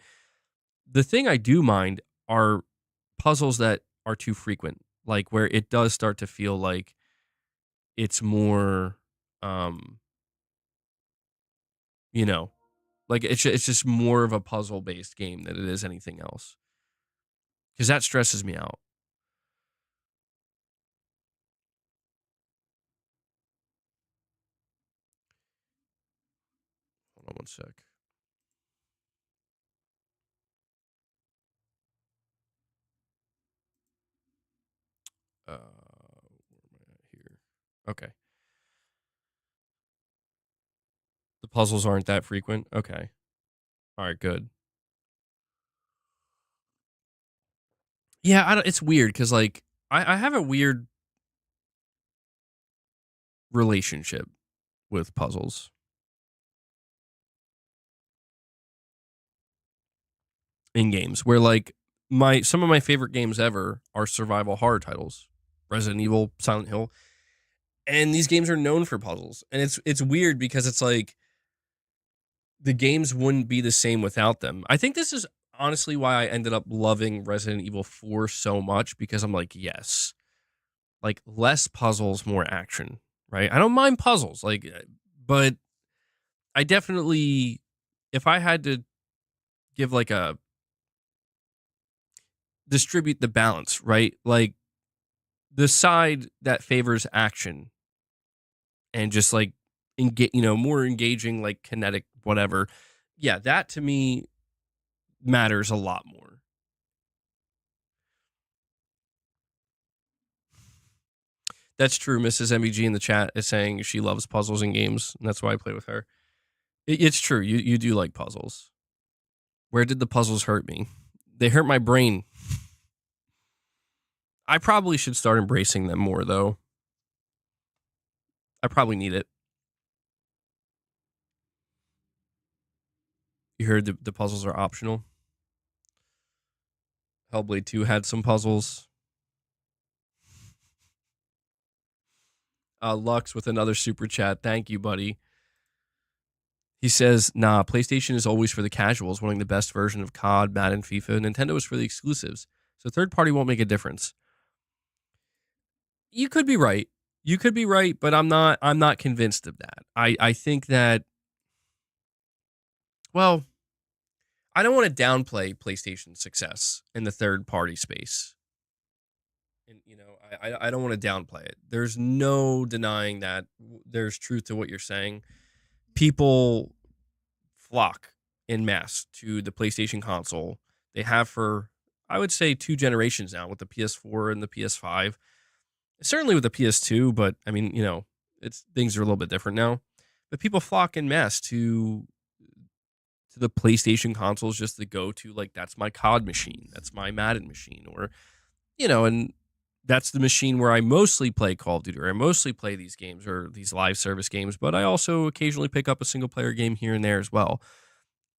The thing I do mind are puzzles that are too frequent, like where it does start to feel like it's more, um, you know, like it's just more of a puzzle based game than it is anything else. Because that stresses me out. Hold on one sec. Where am I at here? Okay, the puzzles aren't that frequent. Okay, all right, good. Yeah, it's weird because like I have a weird relationship with puzzles in games where like my some of my favorite games ever are survival horror titles. Resident Evil, Silent Hill. And these games are known for puzzles. And it's weird because it's like the games wouldn't be the same without them. I think this is honestly why I ended up loving Resident Evil 4 so much because I'm like, yes, like less puzzles, more action, right? I don't mind puzzles, like, but I definitely, if I had to give like a distribute the balance, right? Like the side that favors action and just like more engaging, like kinetic, whatever. Yeah, that to me matters a lot more. That's true. Mrs. MBG in the chat is saying she loves puzzles and games, and that's why I play with her. It's true. You do like puzzles. Where did the puzzles hurt me? They hurt my brain. I probably should start embracing them more, though. I probably need it. You heard the puzzles are optional. Hellblade 2 had some puzzles. Lux with another super chat. Thank you, buddy. He says, nah, PlayStation is always for the casuals wanting the best version of COD, Madden, FIFA. Nintendo is for the exclusives. So third party won't make a difference. You could be right. You could be right, but I'm not convinced of that. I think that, well, I don't want to downplay PlayStation's success in the third party space. And I don't want to downplay it. There's no denying that there's truth to what you're saying. People flock in mass to the PlayStation console. They have for, I would say, 2 generations now with the PS4 and the PS5. Certainly with the PS2, but I mean, it's things are a little bit different now. but people flock en masse to the PlayStation consoles just to go to, like, that's my COD machine, that's my Madden machine, or, and that's the machine where I mostly play Call of Duty, or I mostly play these games or these live service games, but I also occasionally pick up a single player game here and there as well.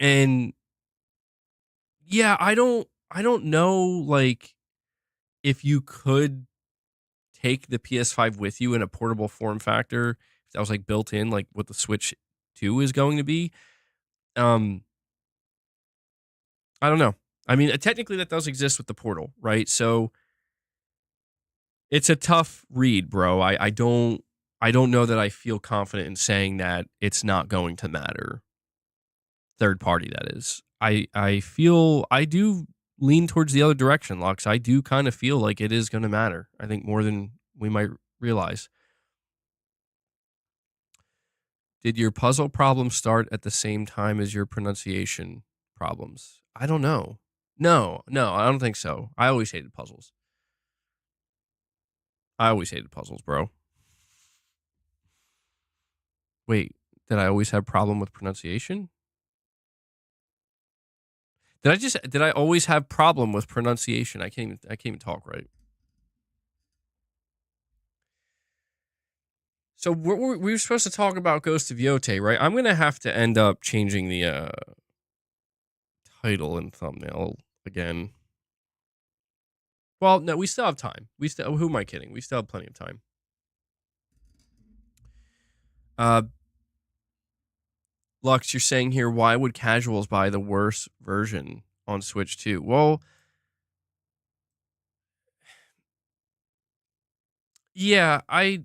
And yeah, I don't know, like, if you could take the PS5 with you in a portable form factor, if that was like built in, like what the Switch 2 is going to be. Um, I don't know. I mean, technically that does exist with the Portal, right? So it's a tough read, bro. I don't know that I feel confident in saying that it's not going to matter. Third party, that is. I feel I do lean towards the other direction, Lux. I do kind of feel like it is going to matter. I think more than we might realize. Did your puzzle problems start at the same time as your pronunciation problems? I don't know. No, I don't think so. I always hated puzzles. Bro. Wait, did I always have problem with pronunciation? Did I always have problem with pronunciation? I can't even talk right. So we were supposed to talk about Ghost of Yotei, right? I'm gonna have to end up changing the title and thumbnail again. Well, no, we still have time. Who am I kidding? We still have plenty of time. Lux, you're saying here, why would casuals buy the worst version on Switch 2? Well, yeah, I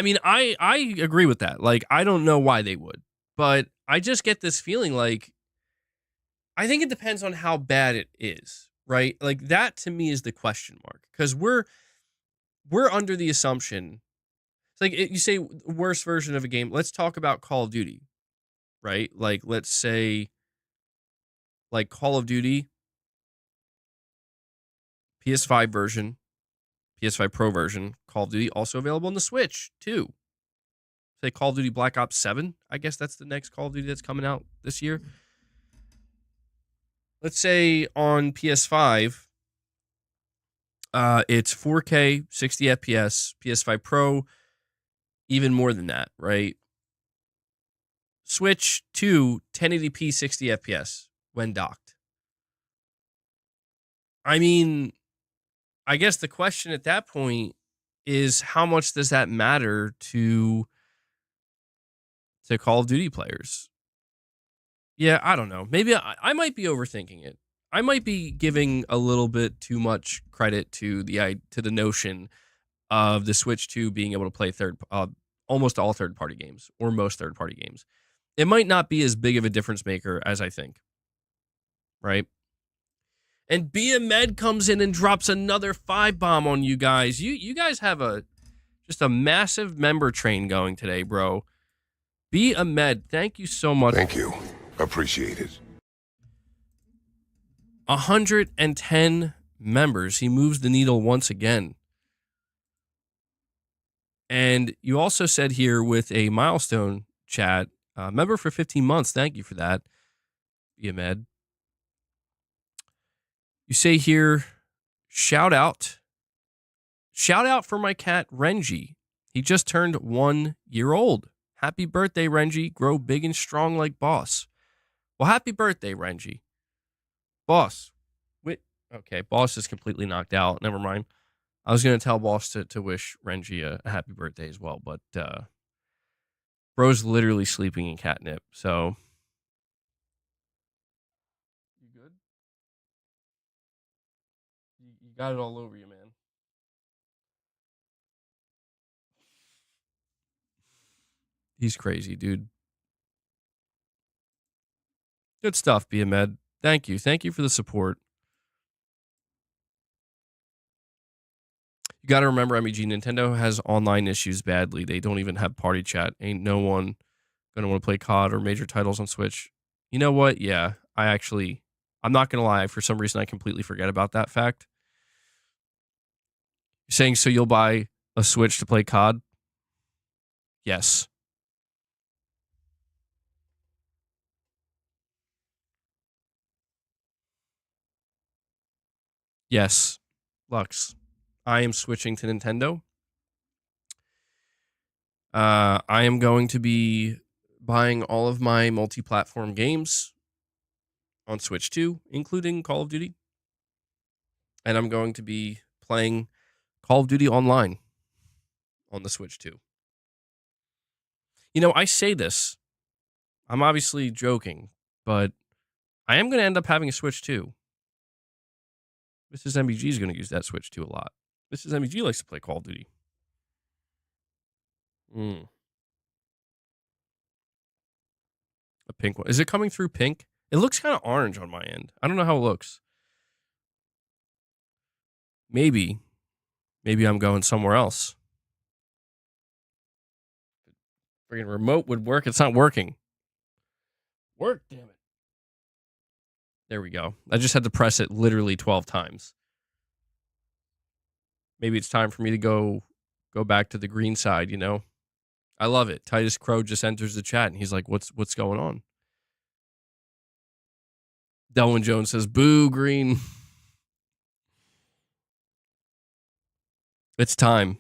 mean, I agree with that. Like, I don't know why they would, but I just get this feeling like I think it depends on how bad it is, right? Like that to me is the question mark because we're under the assumption. It's like you say worst version of a game. Let's talk about Call of Duty, right? Like let's say like Call of Duty PS5 version, PS5 Pro version, Call of Duty also available on the Switch too. Say Call of Duty Black Ops 7. I guess that's the next Call of Duty that's coming out this year. Let's say on PS5, it's 4K, 60 FPS, PS5 Pro, even more than that, right? Switch to 1080p 60 FPS when docked. I mean, I guess the question at that point is how much does that matter to Call of Duty players? Yeah, I don't know. Maybe I might be overthinking it. I might be giving a little bit too much credit to the notion of the Switch 2 being able to play almost all third-party games or most third-party games. It might not be as big of a difference maker as I think, right? And Bia Med comes in and drops another 5-bomb on you guys. You guys have just a massive member train going today, bro. Bia Med, thank you so much.
Thank you. Appreciate it.
110 members. He moves the needle once again. And you also said here with a milestone chat, member for 15 months. Thank you for that, Bia Med. You say here, shout out for my cat, Renji. He just turned 1 year old. Happy birthday, Renji. Grow big and strong like Boss. Well, happy birthday, Renji. Boss. Wait. Okay, Boss is completely knocked out. Never mind. I was going to tell Boss to wish Renji a happy birthday as well, but bro's literally sleeping in catnip, so. You good? You got it all over you, man. He's crazy, dude. Good stuff, Med. Thank you. Thank you for the support. You got to remember, MEG, Nintendo has online issues badly. They don't even have party chat. Ain't no one going to want to play COD or major titles on Switch. You know what? Yeah, I'm not going to lie. For some reason, I completely forget about that fact. You're saying so you'll buy a Switch to play COD? Yes. Yes, Lux. I am switching to Nintendo. I am going to be buying all of my multi-platform games on Switch 2, including Call of Duty. And I'm going to be playing Call of Duty Online on the Switch 2. You know, I say this. I'm obviously joking, but I am going to end up having a Switch 2. Mrs. MBG is going to use that Switch 2 a lot. Mrs. MBG likes to play Call of Duty. A pink one. Is it coming through pink? It looks kind of orange on my end. I don't know how it looks. Maybe I'm going somewhere else. Freaking remote would work. It's not working. Work, damn it. There we go. I just had to press it literally 12 times. Maybe it's time for me to go back to the green side, you know? I love it. Titus Crow just enters the chat and he's like, what's going on? Delwyn Jones says, boo, green. It's time.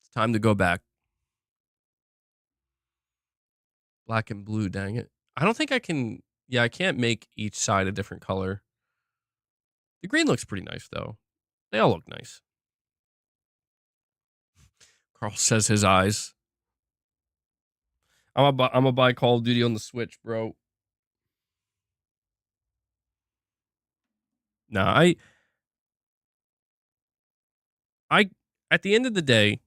It's time to go back. Black and blue, dang it. I don't think I can. Yeah, I can't make each side a different color. The green looks pretty nice, though. They all look nice. Carl says his eyes. I'm gonna buy Call of Duty on the Switch, bro. Nah, I at the end of the day,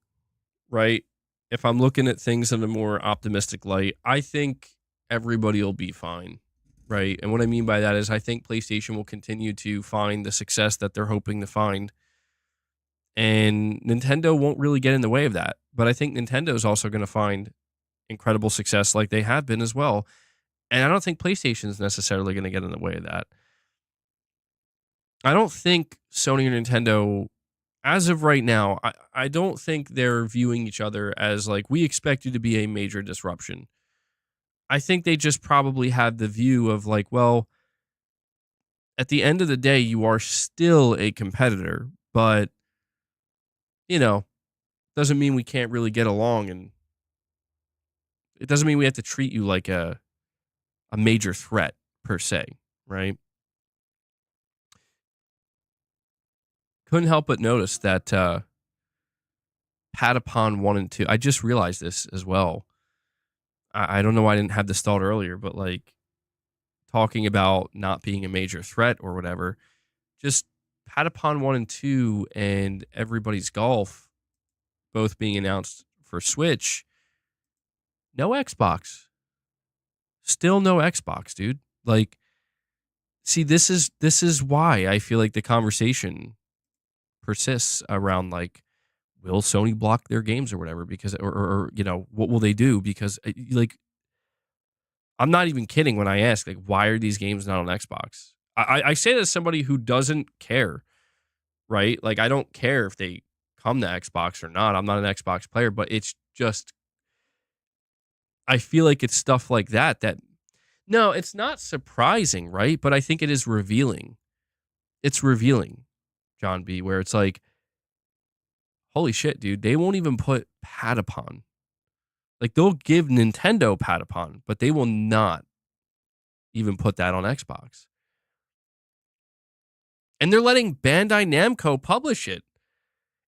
right? If I'm looking at things in a more optimistic light, I think everybody will be fine, right? And what I mean by that is I think PlayStation will continue to find the success that they're hoping to find. And Nintendo won't really get in the way of that. But I think Nintendo is also going to find incredible success like they have been as well. And I don't think PlayStation is necessarily going to get in the way of that. I don't think Sony and Nintendo, as of right now, I don't think they're viewing each other as like, we expect you to be a major disruption. I think they just probably have the view of like, well, at the end of the day, you are still a competitor, but, you know, doesn't mean we can't really get along, and it doesn't mean we have to treat you like a major threat per se, right? Couldn't help but notice that Patapon 1 and 2, I just realized this as well. I don't know why I didn't have this thought earlier, but like talking about not being a major threat or whatever, just Patapon 1 and 2 and Everybody's Golf both being announced for Switch. No Xbox. Still no Xbox, dude. Like, see, this is why I feel like the conversation persists around like, will Sony block their games or whatever? Because or you know, what will they do? Because like, I'm not even kidding when I ask like, why are these games not on Xbox? I say that as somebody who doesn't care, right? Like, I don't care if they come to Xbox or not. I'm not an Xbox player, but it's just, I feel like it's stuff like that no, it's not surprising, right? But I think it is revealing. It's revealing, John B, where it's like, holy shit, dude, they won't even put Patapon. Like, they'll give Nintendo Patapon, but they will not even put that on Xbox. And they're letting Bandai Namco publish it.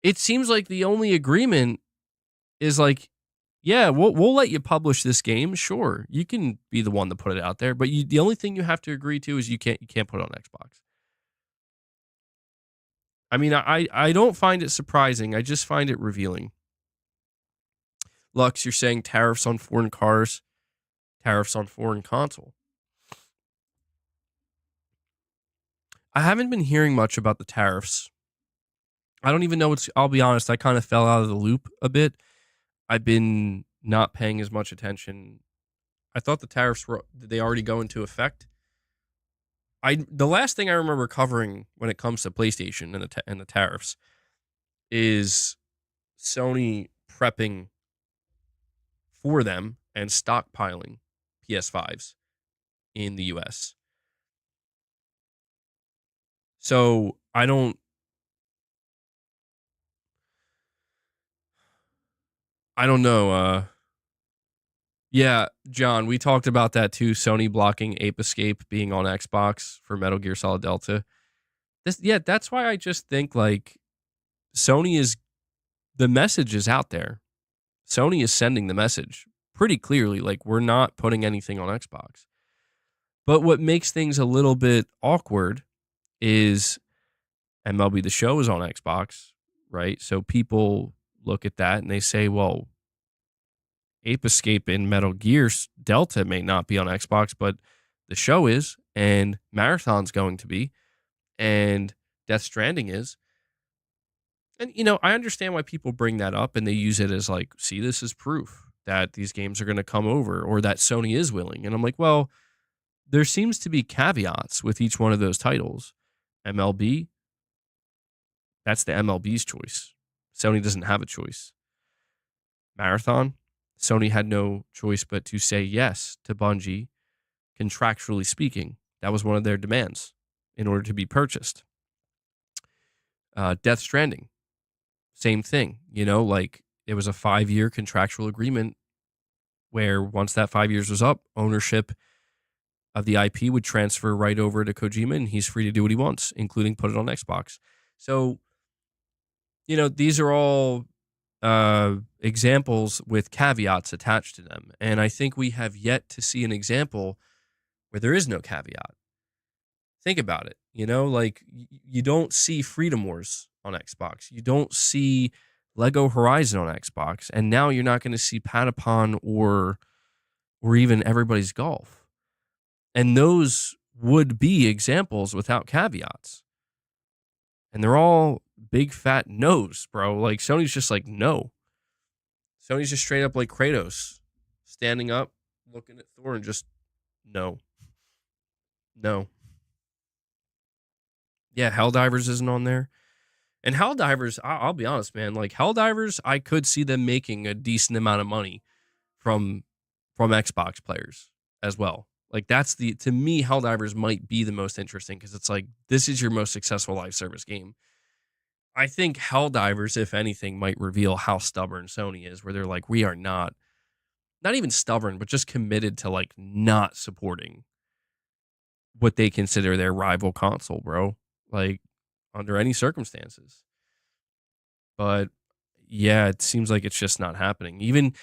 It seems like the only agreement is like, yeah, we'll let you publish this game. Sure, you can be the one to put it out there, but the only thing you have to agree to is you can't put it on Xbox. I mean, I don't find it surprising. I just find it revealing. Lux, you're saying tariffs on foreign cars, tariffs on foreign console. I haven't been hearing much about the tariffs. I don't even know I'll be honest, I kind of fell out of the loop a bit. I've been not paying as much attention. I thought the tariffs did they already go into effect? The last thing I remember covering when it comes to PlayStation and the tariffs is Sony prepping for them and stockpiling PS5s in the US. So I don't know. Yeah, John, we talked about that too. Sony blocking Ape Escape being on Xbox for Metal Gear Solid Delta. Yeah, that's why I just think like Sony is the message is out there. Sony is sending the message pretty clearly. Like we're not putting anything on Xbox. But what makes things a little bit awkward is MLB The Show is on Xbox, right? So people look at that and they say, well, Ape Escape and Metal Gear Delta may not be on Xbox, but the show is, and Marathon's going to be, and Death Stranding is. And, I understand why people bring that up and they use it as like, see, this is proof that these games are going to come over or that Sony is willing. And I'm like, well, there seems to be caveats with each one of those titles. MLB, that's the MLB's choice. Sony doesn't have a choice. Marathon, Sony had no choice but to say yes to Bungie, contractually speaking. That was one of their demands in order to be purchased. Death Stranding, same thing. Like it was a 5-year contractual agreement where once that 5 years was up, ownership of the IP would transfer right over to Kojima and he's free to do what he wants, including put it on Xbox. So, these are all examples with caveats attached to them. And I think we have yet to see an example where there is no caveat. Think about it. Like you don't see Freedom Wars on Xbox. You don't see Lego Horizon on Xbox. And now you're not going to see Patapon or even Everybody's Golf. And those would be examples without caveats. And they're all big fat no's, bro. Like Sony's just like, no. Sony's just straight up like Kratos, standing up, looking at Thor and just, no. No. Yeah, Helldivers isn't on there. And Helldivers, I'll be honest, man. Like Helldivers, I could see them making a decent amount of money from Xbox players as well. Like to me, Helldivers might be the most interesting because it's like this is your most successful live service game. I think Helldivers, if anything, might reveal how stubborn Sony is, where they're like, we are not even stubborn, but just committed to like not supporting what they consider their rival console, bro. Like under any circumstances. But yeah, it seems like it's just not happening. Even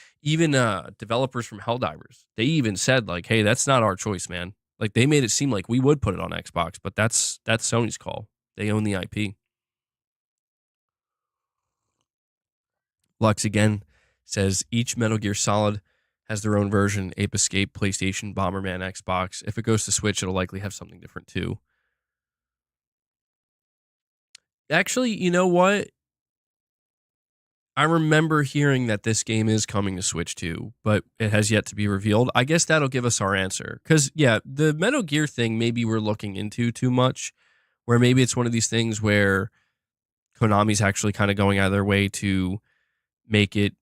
developers from Helldivers, they even said like, "Hey, that's not our choice, man." Like they made it seem like we would put it on Xbox, but that's Sony's call. They own the IP. Lux again says each Metal Gear Solid has their own version: Ape Escape, PlayStation, Bomberman, Xbox. If it goes to Switch, it'll likely have something different too. Actually, you know what? I remember hearing that this game is coming to Switch too, but it has yet to be revealed. I guess that'll give us our answer. Because, yeah, the Metal Gear thing, maybe we're looking into too much, where maybe it's one of these things where Konami's actually kind of going out of their way to make it.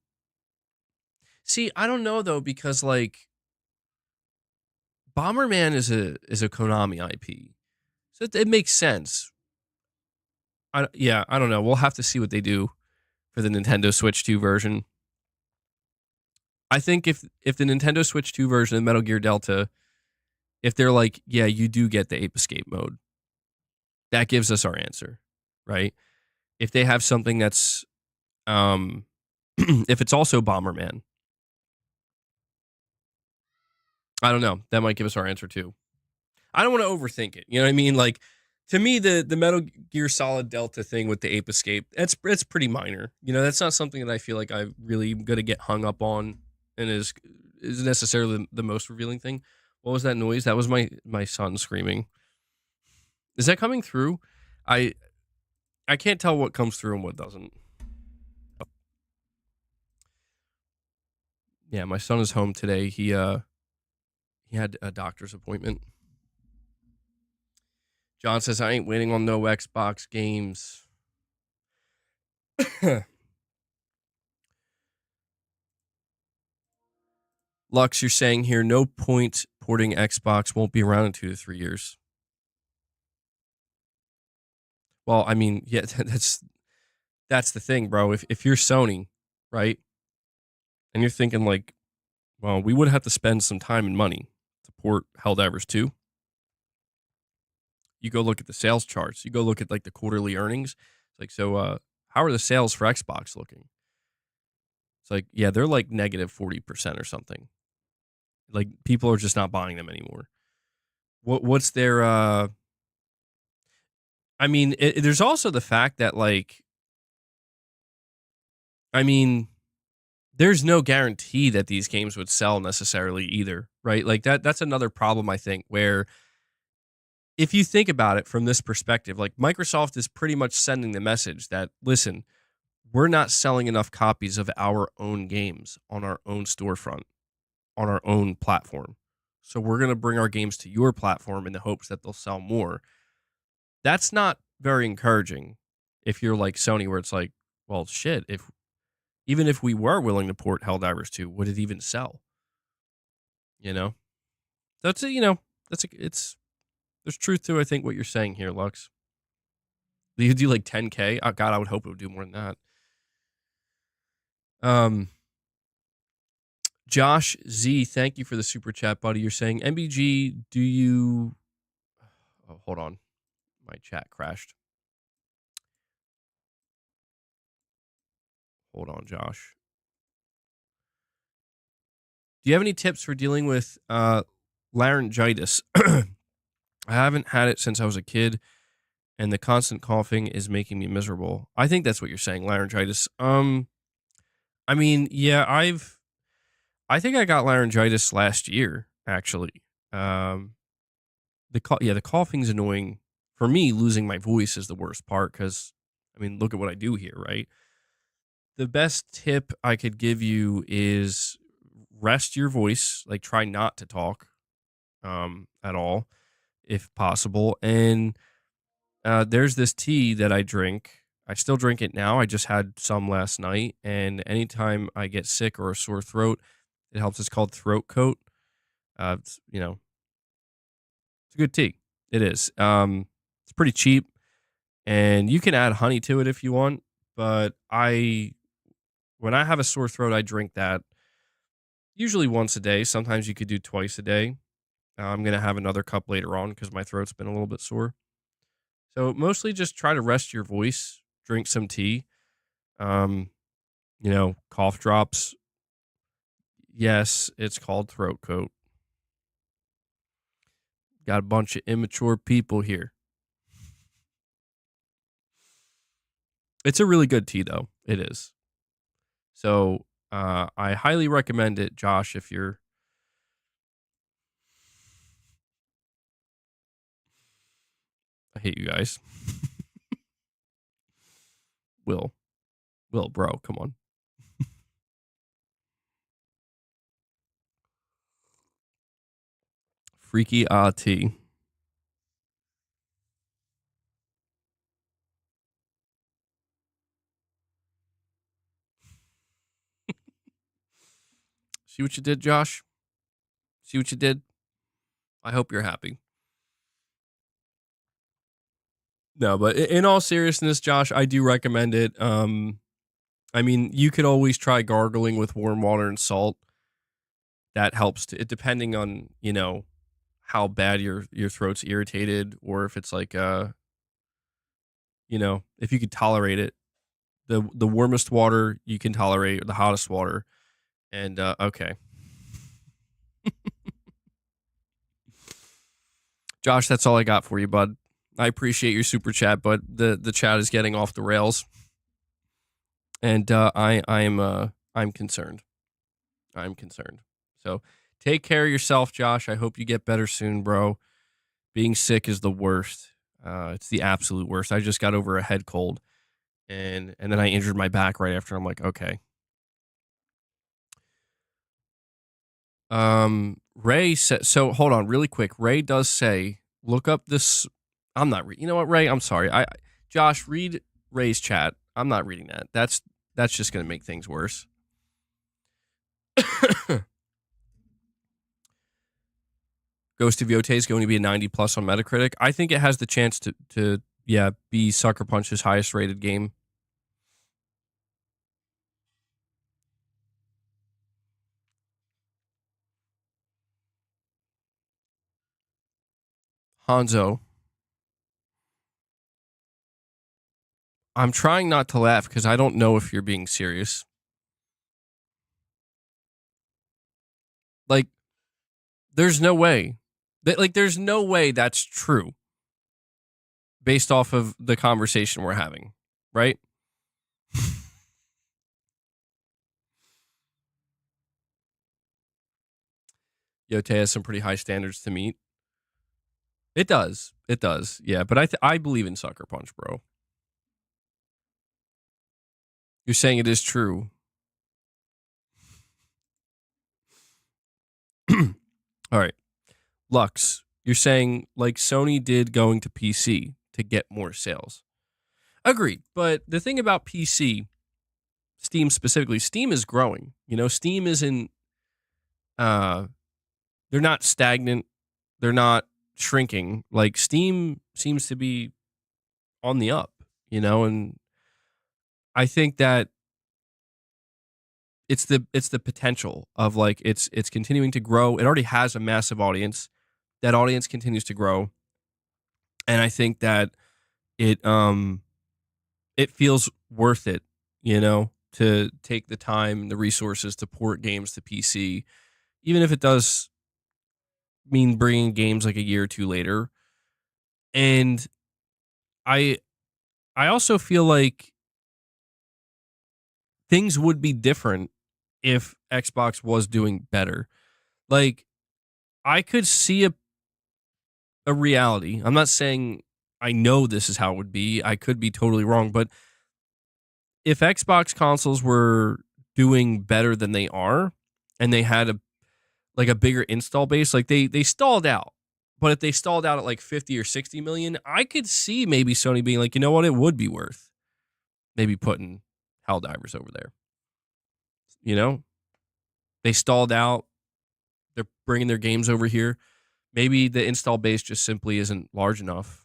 See, I don't know, though, because, like, Bomberman is a Konami IP. So it makes sense. I don't know. We'll have to see what they do for the Nintendo Switch 2 version. I think if the Nintendo Switch 2 version of Metal Gear Delta, if they're like, yeah, you do get the Ape Escape mode, that gives us our answer, right? If they have something that's, if it's also Bomberman, I don't know, that might give us our answer too. I don't want to overthink it. You know what I mean? Like, to me, the Metal Gear Solid Delta thing with the Ape Escape, it's pretty minor. That's not something that I feel like I really am gonna get hung up on, and is necessarily the most revealing thing. What was that noise? That was my son screaming. Is that coming through? I can't tell what comes through and what doesn't. Yeah, my son is home today. He had a doctor's appointment. John says, I ain't waiting on no Xbox games. Lux, you're saying here, no point porting Xbox won't be around in 2 to 3 years. Well, I mean, yeah, that's the thing, bro. If you're Sony, right, and you're thinking like, well, we would have to spend some time and money to port Helldivers 2. You go look at the sales charts. You go look at like the quarterly earnings. It's like, so how are the sales for Xbox looking? It's like, yeah, they're like negative 40% or something. Like people are just not buying them anymore. What's their I mean, there's also the fact that like I mean, there's no guarantee that these games would sell necessarily either, right? Like that's another problem I think where if you think about it from this perspective, like Microsoft is pretty much sending the message that listen, we're not selling enough copies of our own games on our own storefront, on our own platform. So we're going to bring our games to your platform in the hopes that they'll sell more. That's not very encouraging if you're like Sony where it's like, well, shit, if even if we were willing to port Helldivers 2, would it even sell? You know? That's a, it's there's truth to I think what you're saying here, Lux. You do like 10K. Oh, God, I would hope it would do more than that. Josh Z, thank you for the super chat, buddy. You're saying MBG, do you? Oh, hold on, my chat crashed. Hold on, Josh. Do you have any tips for dealing with laryngitis? I haven't had it since I was a kid, and the constant coughing is making me miserable. I think that's what you're saying, laryngitis. I mean, yeah, I think I got laryngitis last year, actually. The coughing's annoying. For me, losing my voice is the worst part because, I mean, look at what I do here, right? The best tip I could give you is rest your voice, like try not to talk at all if possible. And there's this tea that I drink. I still drink it now. I just had some last night. And anytime I get sick or a sore throat, it helps. It's called Throat Coat. It's, it's a good tea. It is. It's pretty cheap, and you can add honey to it if you want. But when I have a sore throat, I drink that usually once a day. Sometimes you could do twice a day. I'm gonna have another cup later on because my throat's been a little bit sore. So mostly just try to rest your voice. Drink some tea. Um, cough drops. Yes, it's called Throat Coat. Got a bunch of immature people here. It's a really good tea, though. It is. So I highly recommend it, Josh, if you're. I hate you guys. Will, bro, come on. Freaky tea. See what you did, Josh? See what you did? I hope you're happy. No, but in all seriousness, Josh, I do recommend it. I mean, you could always try gargling with warm water and salt. That helps depending on, how bad your throat's irritated or if it's like if you could tolerate it. The warmest water you can tolerate, or the hottest water. And okay. Josh, that's all I got for you, bud. I appreciate your super chat, but the chat is getting off the rails, and I'm concerned. I'm concerned. So take care of yourself, Josh. I hope you get better soon, bro. Being sick is the worst. It's the absolute worst. I just got over a head cold, and then I injured my back right after. I'm like, okay. Ray said, so hold on really quick. Ray does say, look up this. I'm not you know what, Ray? I'm sorry. Josh, read Ray's chat. I'm not reading that. That's just going to make things worse. Ghost of Yotei is going to be a 90 plus on Metacritic. I think it has the chance to be Sucker Punch's highest rated game. Hanzo, I'm trying not to laugh because I don't know if you're being serious. Like, there's no way. There's no way that's true based off of the conversation we're having, right? Yotei has some pretty high standards to meet. It does. It does. Yeah, but I believe in Sucker Punch, bro. You're saying it is true. All right. Lux, you're saying like Sony did going to PC to get more sales. Agreed. But the thing about PC, Steam specifically, Steam is growing. Steam isn't they're not stagnant. They're not shrinking. Like Steam seems to be on the up, and I think that it's the potential of like it's continuing to grow. It already has a massive audience. That audience continues to grow. And I think that it feels worth it, to take the time and the resources to port games to PC, even if it does mean bringing games like a year or two later. And I also feel like things would be different if Xbox was doing better. Like, I could see a reality. I'm not saying I know this is how it would be. I could be totally wrong, but if Xbox consoles were doing better than they are and they had a bigger install base, like they stalled out. But if they stalled out at like 50 or 60 million, I could see maybe Sony being like, you know what, it would be worth maybe putting Helldivers over there. They stalled out. They're bringing their games over here. Maybe the install base just simply isn't large enough.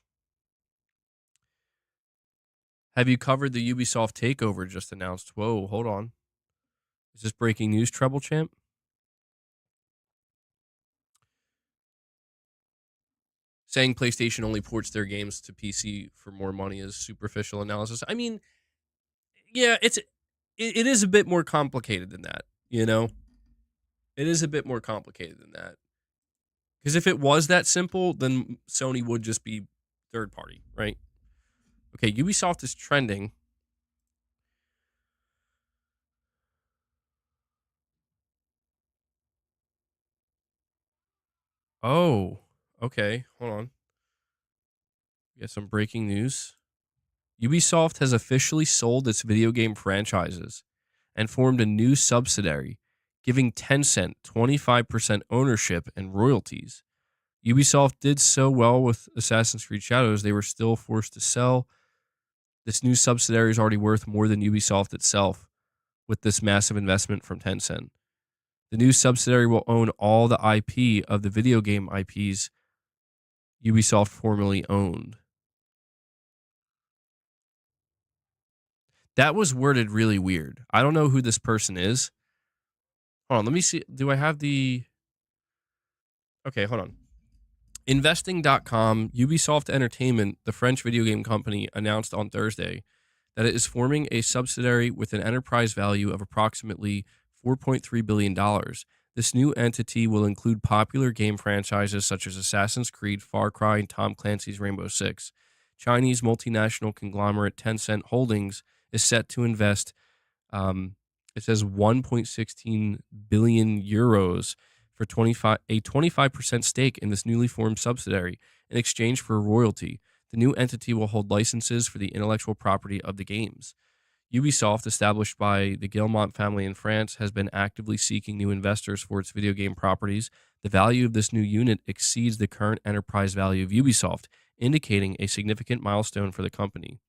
Have you covered the Ubisoft takeover just announced? Whoa, hold on. Is this breaking news, Treble Champ? Saying PlayStation only ports their games to PC for more money is superficial analysis. I mean, yeah, it is a bit more complicated than that, It is a bit more complicated than that. Because if it was that simple, then Sony would just be third party, right? Okay, Ubisoft is trending. Oh, okay. Hold on. We got some breaking news. Ubisoft has officially sold its video game franchises and formed a new subsidiary, giving Tencent 25% ownership and royalties. Ubisoft did so well with Assassin's Creed Shadows, they were still forced to sell. This new subsidiary is already worth more than Ubisoft itself with this massive investment from Tencent. The new subsidiary will own all the IP of the video game IPs Ubisoft formerly owned. That was worded really weird. I don't know who this person is. Hold on, let me see. Do I have the... Okay, hold on. Investing.com, Ubisoft Entertainment, the French video game company, announced on Thursday that it is forming a subsidiary with an enterprise value of approximately $4.3 billion. This new entity will include popular game franchises such as Assassin's Creed, Far Cry, and Tom Clancy's Rainbow Six. Chinese multinational conglomerate Tencent Holdings is set to invest, it says 1.16 billion euros for 25% stake in this newly formed subsidiary in exchange for a royalty. The new entity will hold licenses for the intellectual property of the games. Ubisoft, established by the Guillemot family in France, has been actively seeking new investors for its video game properties. The value of this new unit exceeds the current enterprise value of Ubisoft, indicating a significant milestone for the company.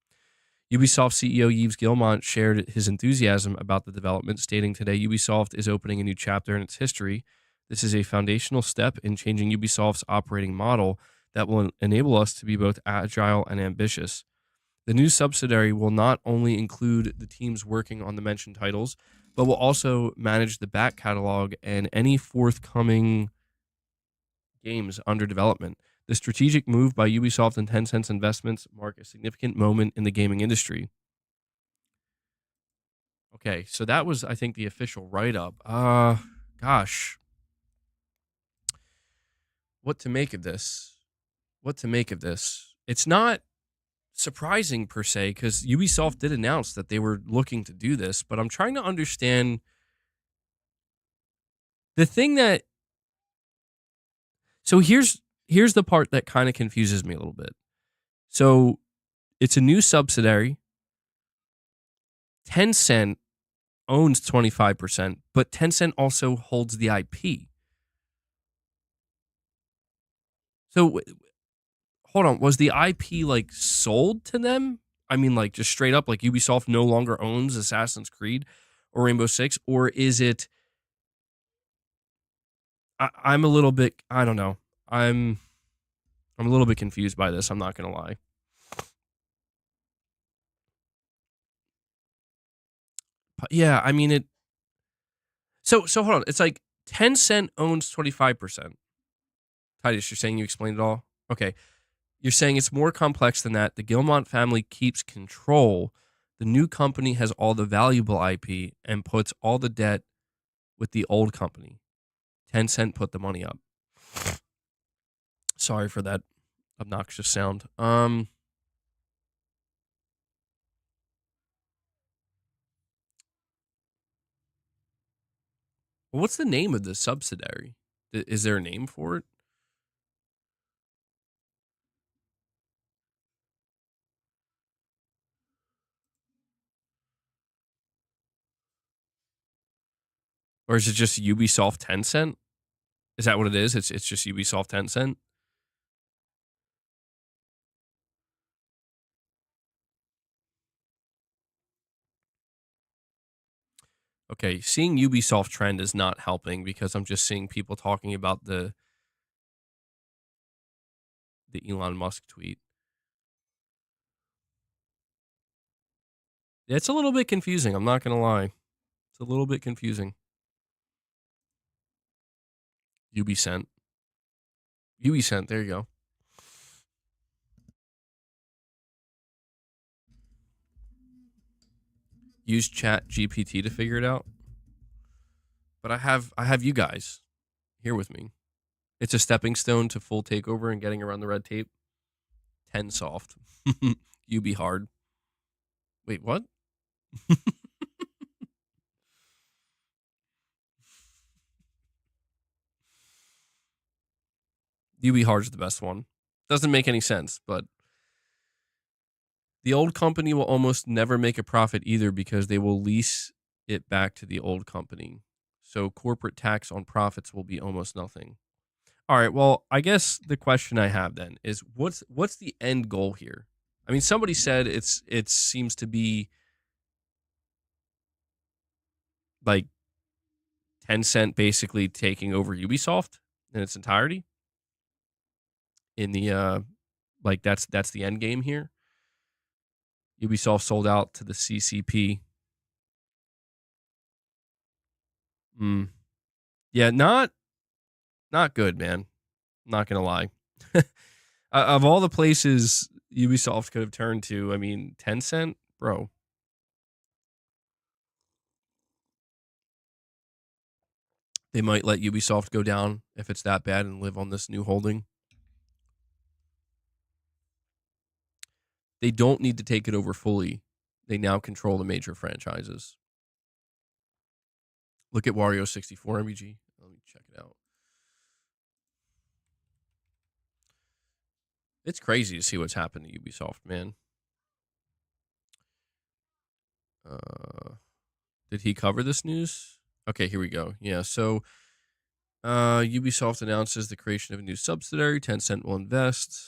Ubisoft CEO Yves Guillemot shared his enthusiasm about the development, stating, "Today, Ubisoft is opening a new chapter in its history. This is a foundational step in changing Ubisoft's operating model that will enable us to be both agile and ambitious. The new subsidiary will not only include the teams working on the mentioned titles, but will also manage the back catalog and any forthcoming games under development. The strategic move by Ubisoft and Tencent's investments mark a significant moment in the gaming industry. Okay, so that was, I think, the official write-up. Gosh, what to make of this? What to make of this? It's not surprising per se because Ubisoft did announce that they were looking to do this, but I'm trying to understand the thing that. So here's the part that kind of confuses me a little bit. So it's a new subsidiary. Tencent owns 25%, but Tencent also holds the IP. So hold on, was the IP like sold to them? I mean, like just straight up, like Ubisoft no longer owns Assassin's Creed or Rainbow Six, or is it? I'm a little bit. I don't know. I'm a little bit confused by this. I'm not gonna lie. But yeah, I mean it. So hold on. It's like Tencent owns 25%. Titus, you're saying you explained it all? Okay. You're saying it's more complex than that. The Gilmont family keeps control. The new company has all the valuable IP and puts all the debt with the old company. Tencent put the money up. Sorry for that obnoxious sound. What's the name of the subsidiary? Is there a name for it? Or is it just Ubisoft Tencent? Is that what it is? It's just Ubisoft Tencent? Okay, seeing Ubisoft trend is not helping because I'm just seeing people talking about the Elon Musk tweet. It's a little bit confusing, I'm not gonna lie. It's a little bit confusing. Ubicent. Ubicent, there you go. Use Chat GPT to figure it out. But I have you guys here with me. It's a stepping stone to full takeover and getting around the red tape. 10 soft. You be hard. Wait, what? You be hard's the best one. Doesn't make any sense, but the old company will almost never make a profit either because they will lease it back to the old company. So corporate tax on profits will be almost nothing. All right, well, I guess the question I have then is what's the end goal here? I mean, somebody said it seems to be like Tencent basically taking over Ubisoft in its entirety. In the like that's the end game here. Ubisoft sold out to the CCP. Yeah, not good, man. Not gonna lie. Of all the places Ubisoft could have turned to, I mean, Tencent, bro. They might let Ubisoft go down if it's that bad and live on this new holding. They don't need to take it over fully. They now control the major franchises. Look at Wario 64 MBG. Let me check it out. It's crazy to see what's happened to Ubisoft, man. Did he cover this news? Okay, here we go. Yeah, so Ubisoft announces the creation of a new subsidiary. Tencent will invest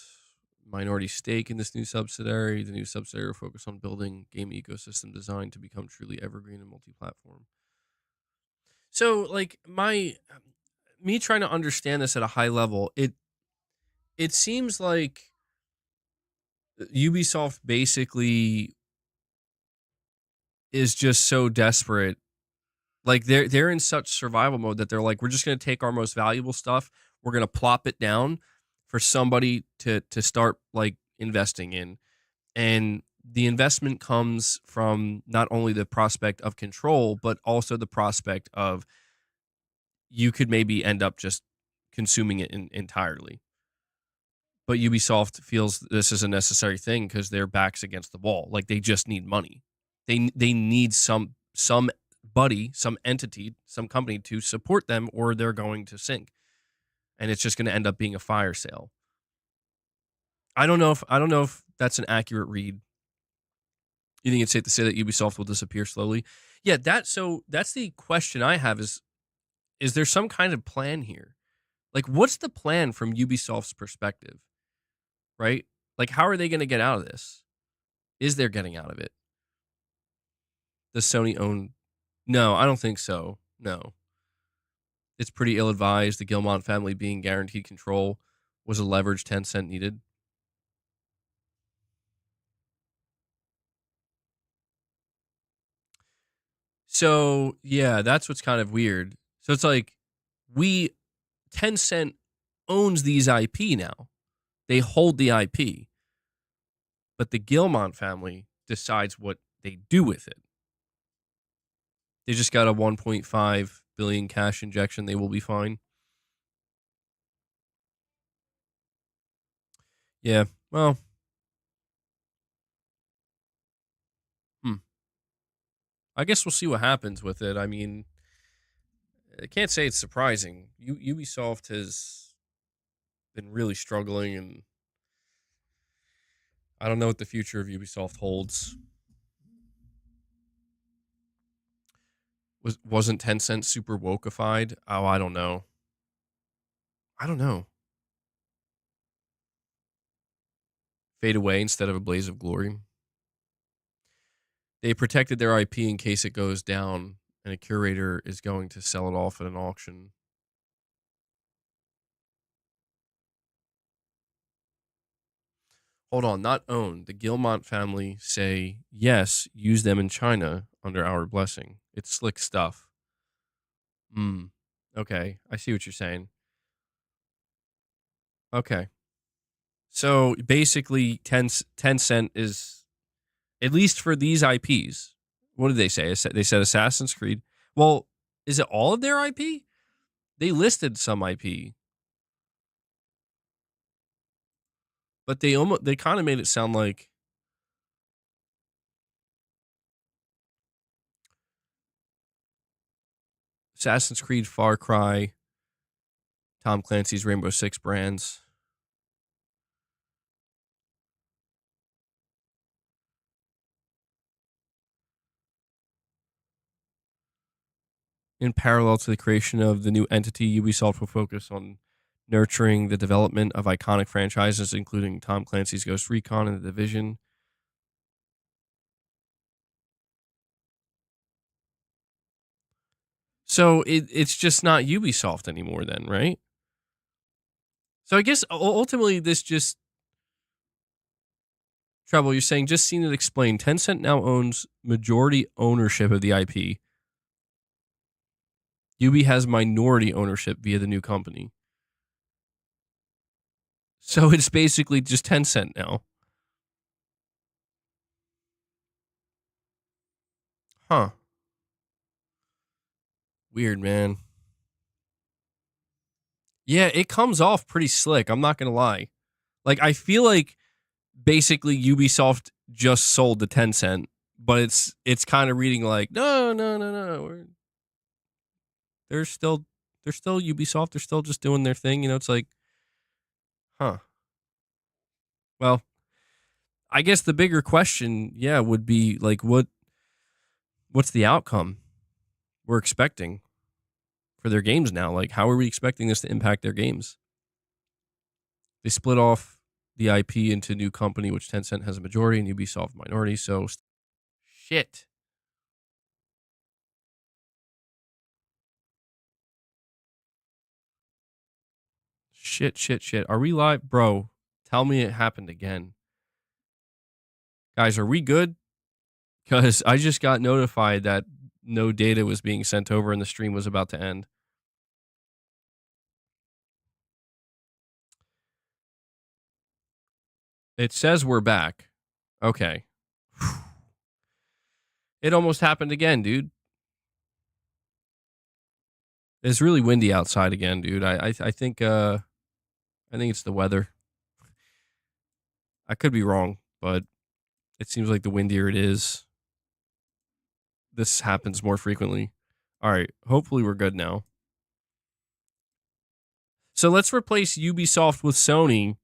minority stake in this new subsidiary. The new subsidiary will focus on building game ecosystem design to become truly evergreen and multi-platform. So, like me trying to understand this at a high level, it seems like Ubisoft basically is just so desperate. Like they're in such survival mode that they're like, we're just gonna take our most valuable stuff, we're gonna plop it down for somebody to start like investing in. And the investment comes from not only the prospect of control, but also the prospect of you could maybe end up just consuming it entirely. But Ubisoft feels this is a necessary thing because their back's against the wall. Like they just need money. They need somebody, some entity, some company to support them, or they're going to sink, and it's just going to end up being a fire sale. I don't know if that's an accurate read. You think it's safe to say that Ubisoft will disappear slowly? Yeah, that's the question I have is there some kind of plan here? Like what's the plan from Ubisoft's perspective, right? Like how are they going to get out of this? Is there getting out of it? Does Sony own? No, I don't think so. No. It's pretty ill advised. The Gilmont family being guaranteed control was a leverage Tencent needed. So, yeah, that's what's kind of weird. So it's like we Tencent owns these IP now. They hold the IP, but the Gilmont family decides what they do with it. They just got a 1.5 billion cash injection. They will be fine. Yeah. Well, hmm. I guess we'll see what happens with it. I mean, I can't say it's surprising. Ubisoft has been really struggling, and I don't know what the future of Ubisoft holds. Wasn't Tencent super wokeified? Oh, I don't know. I don't know. Fade away instead of a blaze of glory. They protected their IP in case it goes down, and a curator is going to sell it off at an auction. Hold on, not owned. The Gilmont family say, yes, use them in China under our blessing. It's slick stuff. Hmm. Okay, I see what you're saying. Okay. So basically, Tencent is, at least for these IPs, what did they say? They said Assassin's Creed. Well, is it all of their IP? They listed some IP, but they kind of made it sound like Assassin's Creed, Far Cry, Tom Clancy's Rainbow Six brands. In parallel to the creation of the new entity, Ubisoft will focus on nurturing the development of iconic franchises, including Tom Clancy's Ghost Recon and The Division. So it's just not Ubisoft anymore, then, right? So I guess ultimately this just Trouble. You're saying just seen it explained. Tencent now owns majority ownership of the IP. Ubi has minority ownership via the new company. So it's basically just Tencent now. Huh. Weird, man. Yeah, it comes off pretty slick. I'm not going to lie. Like, I feel like basically Ubisoft just sold to Tencent, but it's kind of reading like, no, no, no, no. They're still they're still Ubisoft. They're still just doing their thing. You know, it's like, huh. Well, I guess the bigger question, yeah, would be like what's the outcome we're expecting for their games now? Like, how are we expecting this to impact their games? They split off the IP into a new company, which Tencent has a majority and Ubisoft minority. So, shit. Shit. Are we live? Bro, tell me it happened again. Guys, are we good? Because I just got notified that no data was being sent over and the stream was about to end. It says we're back. Okay. It almost happened again, dude. It's really windy outside again, dude. I think it's the weather. I could be wrong, but it seems like the windier it is, this happens more frequently. All right, hopefully we're good now. So let's replace Ubisoft with Sony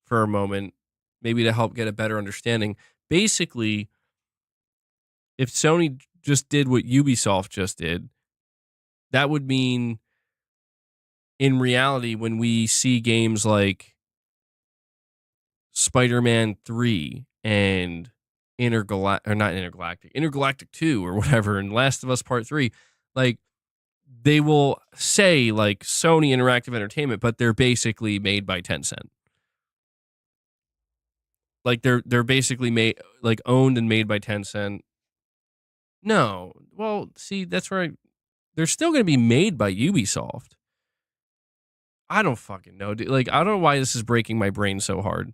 for a moment, maybe to help get a better understanding. Basically, if Sony just did what Ubisoft just did, that would mean in reality, when we see games like Spider-Man 3 and Intergalactic 2 or whatever, and Last of Us Part 3, like they will say like Sony Interactive Entertainment, but they're basically made by Tencent. Like they're basically made, like owned and made by Tencent. No, well, see, that's right. They're still going to be made by Ubisoft. I don't fucking know. Dude. Like I don't know why this is breaking my brain so hard.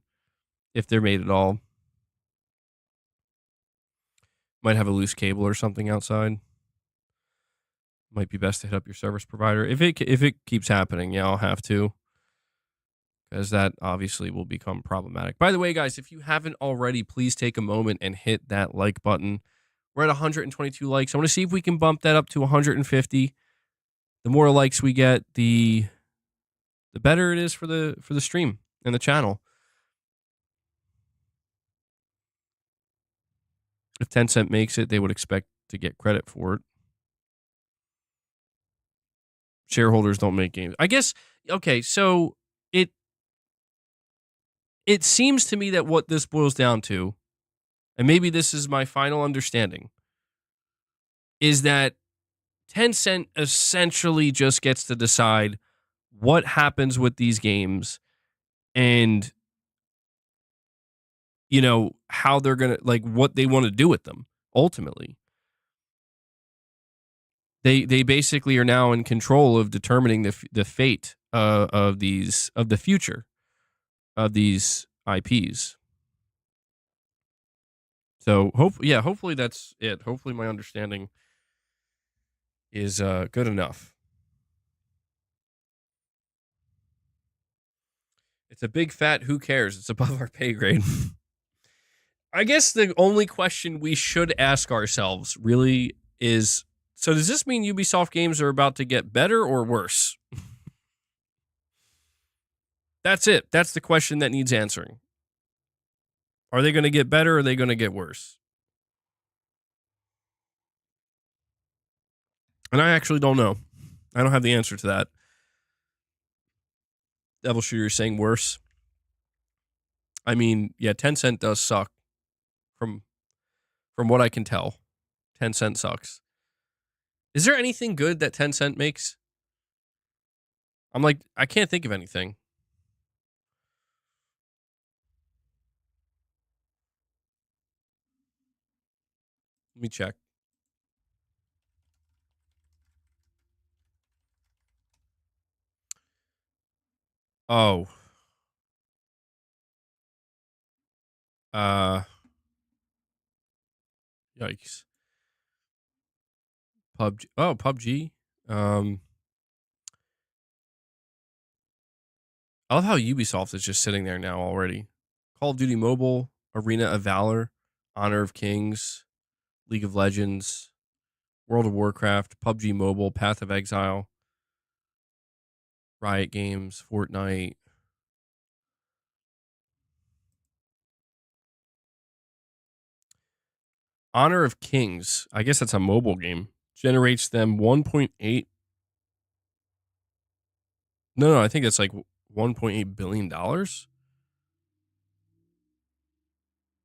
If they're made at all, might have a loose cable or something outside. Might be best to hit up your service provider. If it keeps happening, yeah, I'll have to, because that obviously will become problematic. By the way, guys, if you haven't already, please take a moment and hit that like button. We're at 122 likes. I want to see if we can bump that up to 150. The more likes we get, the better it is for the stream and the channel. If Tencent makes it, they would expect to get credit for it. Shareholders don't make games. I guess, okay, so it seems to me that what this boils down to, and maybe this is my final understanding, is that Tencent essentially just gets to decide what happens with these games and, you know, how they're going to, like, what they want to do with them, ultimately. They basically are now in control of determining the fate of the future of these IPs. So hopefully that's it. Hopefully my understanding is good enough. It's a big fat who cares? It's above our pay grade. I guess the only question we should ask ourselves really is, so does this mean Ubisoft games are about to get better or worse? That's it. That's the question that needs answering. Are they going to get better or are they going to get worse? And I actually don't know. I don't have the answer to that. Devil Shooter is saying worse. I mean, yeah, Tencent does suck. From what I can tell, Tencent sucks. Is there anything good that Tencent makes? I'm like, I can't think of anything. Let me check. Oh. Yikes. PUBG. Oh, PUBG. I love how Ubisoft is just sitting there now already. Call of Duty Mobile, Arena of Valor, Honor of Kings, League of Legends, World of Warcraft, PUBG Mobile, Path of Exile, Riot Games, Fortnite. Honor of Kings, I guess that's a mobile game, generates them 1.8. No, I think it's like $1.8 billion.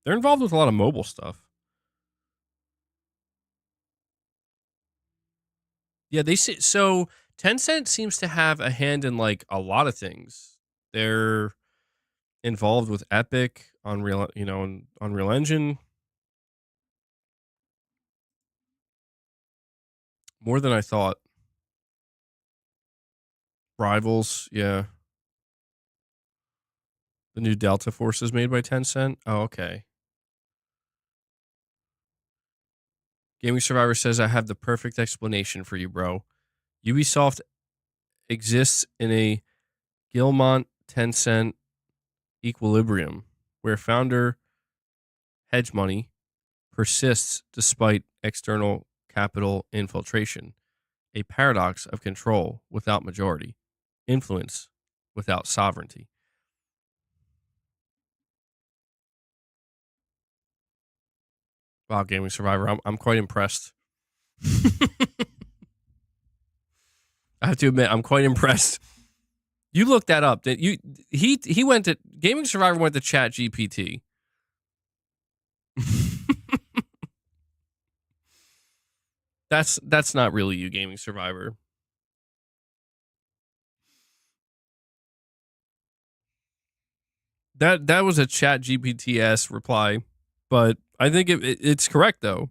They're involved with a lot of mobile stuff. Yeah, they say so. Tencent seems to have a hand in like a lot of things. They're involved with Epic, Unreal, and Unreal Engine more than I thought. Rivals, yeah. The new Delta Force is made by Tencent. Oh, okay. Gaming Survivor says I have the perfect explanation for you, bro. Ubisoft exists in a Gilmont Tencent equilibrium where founder hedge money persists despite external capital infiltration, a paradox of control without majority, influence without sovereignty. Wow, Gaming Survivor, I'm quite impressed. I have to admit, I'm quite impressed. You looked that up. Did you? He went to Gaming Survivor went to Chat GPT. That's not really you, Gaming Survivor. That was a Chat GPT-esque reply, but I think it's correct though.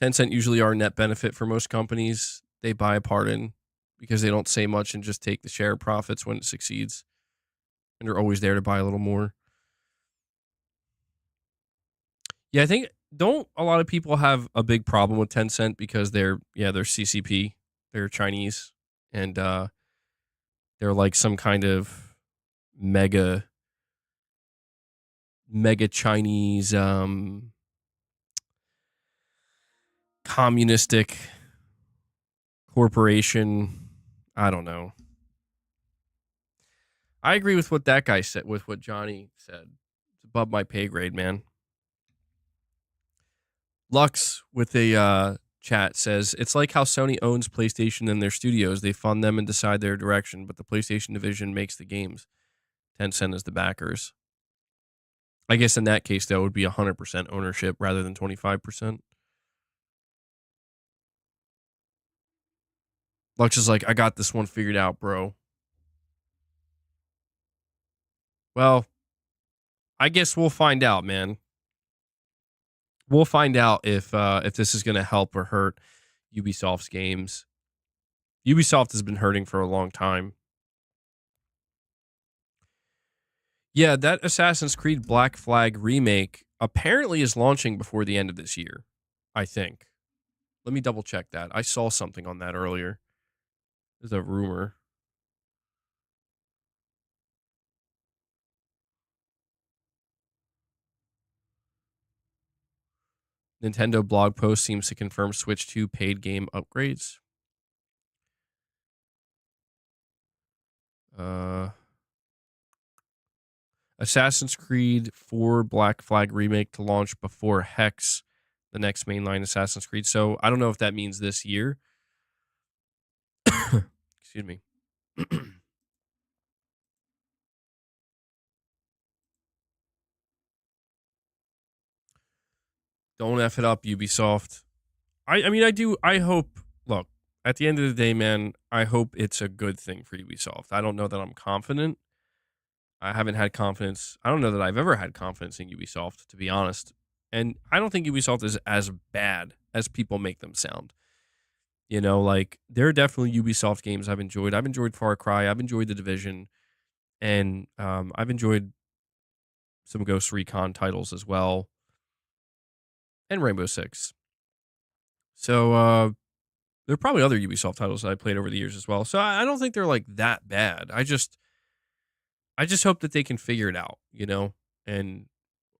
Tencent usually are a net benefit for most companies. They buy a part in because they don't say much and just take the share profits when it succeeds, and they're always there to buy a little more. Yeah, I think don't a lot of people have a big problem with Tencent because they're CCP, they're Chinese, and they're like some kind of mega Chinese communistic corporation. I don't know. I agree with what that guy said, with what Johnny said. It's above my pay grade, man. Lux with a chat says, it's like how Sony owns PlayStation and their studios. They fund them and decide their direction, but the PlayStation division makes the games. Tencent is the backers. I guess in that case, though, it would be 100% ownership rather than 25%. Lux is like, I got this one figured out, bro. Well, I guess we'll find out, man. We'll find out if this is going to help or hurt Ubisoft's games. Ubisoft has been hurting for a long time. Yeah, that Assassin's Creed Black Flag remake apparently is launching before the end of this year, I think. Let me double check that. I saw something on that earlier. There's a rumor. Nintendo blog post seems to confirm Switch 2 paid game upgrades. Assassin's Creed 4 Black Flag remake to launch before Hex, the next mainline Assassin's Creed. So I don't know if that means this year. Excuse me. Don't F it up, Ubisoft. I mean, I hope, look, at the end of the day, man, I hope it's a good thing for Ubisoft. I don't know that I'm confident. I haven't had confidence. I don't know that I've ever had confidence in Ubisoft, to be honest. And I don't think Ubisoft is as bad as people make them sound. You know, like, there are definitely Ubisoft games I've enjoyed. I've enjoyed Far Cry. I've enjoyed The Division. And I've enjoyed some Ghost Recon titles as well. And Rainbow Six. So, there are probably other Ubisoft titles that I played over the years as well. So I don't think they're like that bad. I just hope that they can figure it out, you know? And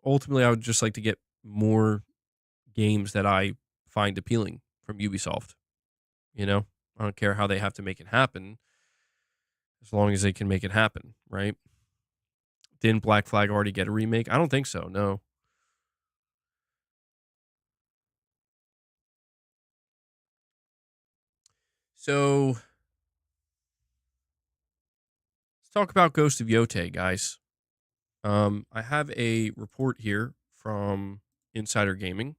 ultimately I would just like to get more games that I find appealing from Ubisoft. You know? I don't care how they have to make it happen, as long as they can make it happen, right? Didn't Black Flag already get a remake? I don't think so, no. So let's talk about Ghost of Yotei, guys. I have a report here from Insider Gaming.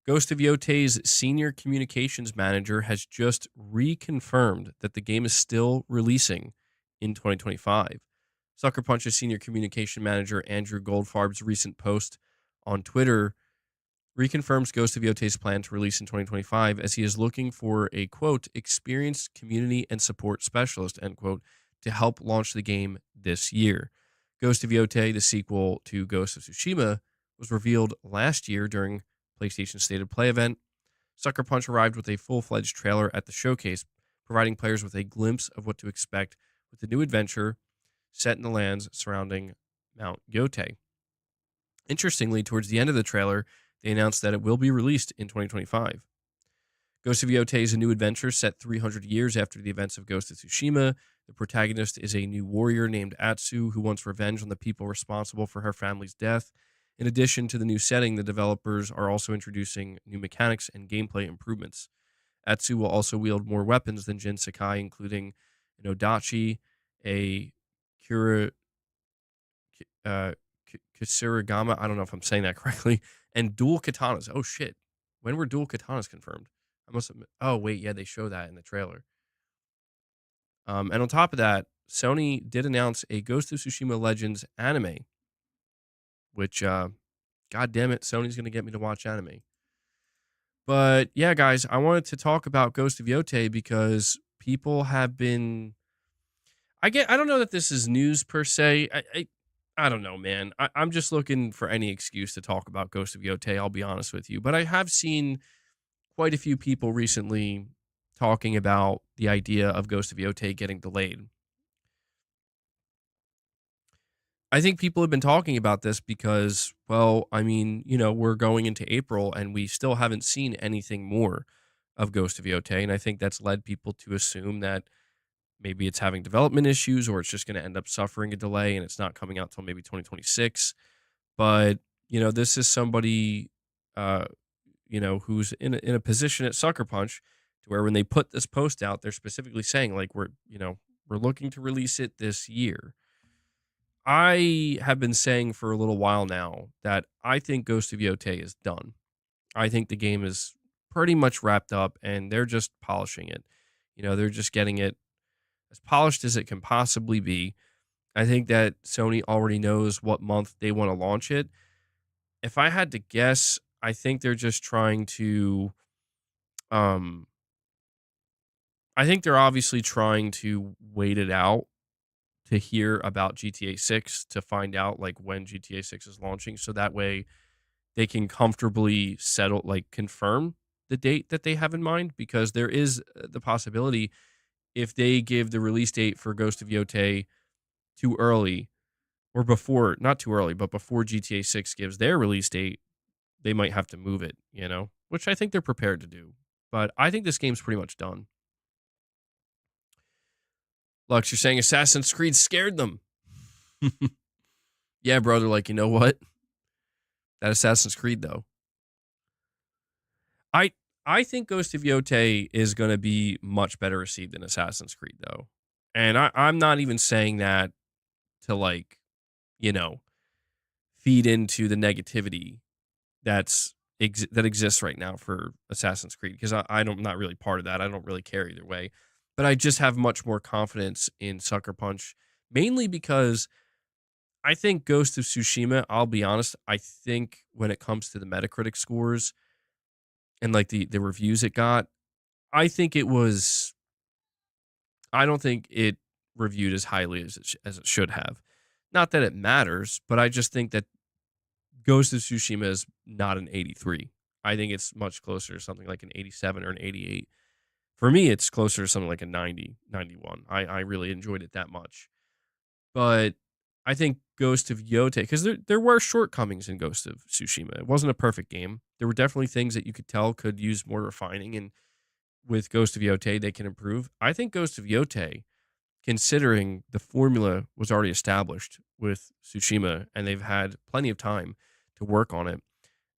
Ghost of Yotei's senior communications manager has just reconfirmed that the game is still releasing in 2025. Sucker Punch's senior communication manager Andrew Goldfarb's recent post on Twitter reconfirms Ghost of Yotei's plan to release in 2025 as he is looking for a, quote, experienced community and support specialist, end quote, to help launch the game this year. Ghost of Yotei, the sequel to Ghost of Tsushima, was revealed last year during PlayStation's State of Play event. Sucker Punch arrived with a full-fledged trailer at the showcase, providing players with a glimpse of what to expect with the new adventure set in the lands surrounding Mount Yotei. Interestingly, towards the end of the trailer, they announced that it will be released in 2025. Ghost of Yotei is a new adventure set 300 years after the events of Ghost of Tsushima. The protagonist is a new warrior named Atsu who wants revenge on the people responsible for her family's death. In addition to the new setting, the developers are also introducing new mechanics and gameplay improvements. Atsu will also wield more weapons than Jin Sakai, including an Odachi, a Kura, Kisarigama, I don't know if I'm saying that correctly, and dual katanas. Oh shit. When were dual katanas confirmed? I must have. Oh wait, yeah, they show that in the trailer. And on top of that, Sony did announce a Ghost of Tsushima Legends anime, which, god damn it, Sony's gonna get me to watch anime. But yeah, guys, I wanted to talk about Ghost of Yotei because people have been. I don't know that this is news per se. I don't know, man. I'm just looking for any excuse to talk about Ghost of Yotei. I'll be honest with you, but I have seen quite a few people recently talking about the idea of Ghost of Yotei getting delayed. I think people have been talking about this because, well, I mean, we're going into April and we still haven't seen anything more of Ghost of Yotei. And I think that's led people to assume that maybe it's having development issues or it's just going to end up suffering a delay and it's not coming out till maybe 2026. But, this is somebody, who's in a position at Sucker Punch to where when they put this post out, they're specifically saying, like, we're looking to release it this year. I have been saying for a little while now that I think Ghost of Yotei is done. I think the game is pretty much wrapped up and they're just polishing it. They're just getting it as polished as it can possibly be. I think that Sony already knows what month they want to launch it. If I had to guess, I think they're just trying to um I think they're obviously trying to wait it out to hear about GTA 6 to find out like when GTA 6 is launching so that way they can comfortably settle like confirm the date that they have in mind because there is the possibility if they give the release date for Ghost of Yotei too early or before, not too early, but before GTA 6 gives their release date, they might have to move it, which I think they're prepared to do. But I think this game's pretty much done. Lux, you're saying Assassin's Creed scared them. Yeah, brother, like, you know what? That Assassin's Creed, though. I think Ghost of Yotei is going to be much better received than Assassin's Creed, though. And I'm not even saying that to, like, feed into the negativity that exists right now for Assassin's Creed because I'm not really part of that. I don't really care either way. But I just have much more confidence in Sucker Punch, mainly because I think Ghost of Tsushima, I'll be honest, I think when it comes to the Metacritic scores and like the reviews it got, I don't think it reviewed as highly as it should have. Not that it matters, but I just think that Ghost of Tsushima is not an 83. I think it's much closer to something like an 87 or an 88. For me, it's closer to something like a 90, 91. I really enjoyed it that much. But I think Ghost of Yotei, because there were shortcomings in Ghost of Tsushima. It wasn't a perfect game. There were definitely things that you could tell could use more refining, and with Ghost of Yotei, they can improve. I think Ghost of Yotei, considering the formula was already established with Tsushima, and they've had plenty of time to work on it,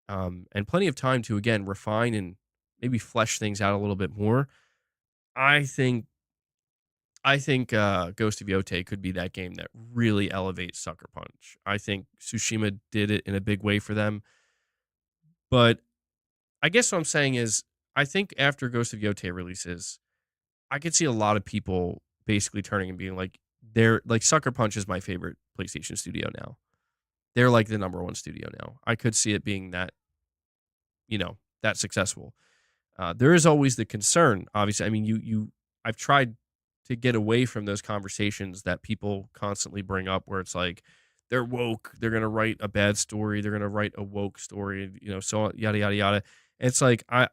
and plenty of time to, again, refine and maybe flesh things out a little bit more. I think Ghost of Yotei could be that game that really elevates Sucker Punch. I think Tsushima did it in a big way for them, but I guess what I'm saying is, I think after Ghost of Yotei releases, I could see a lot of people basically turning and being like, they're like Sucker Punch is my favorite PlayStation studio now. They're like the number one studio now. I could see it being that, that successful. There is always the concern, obviously. I mean, I've tried to get away from those conversations that people constantly bring up where it's like, they're woke, they're going to write a bad story, they're going to write a woke story, so on, yada, yada, yada. It's like, I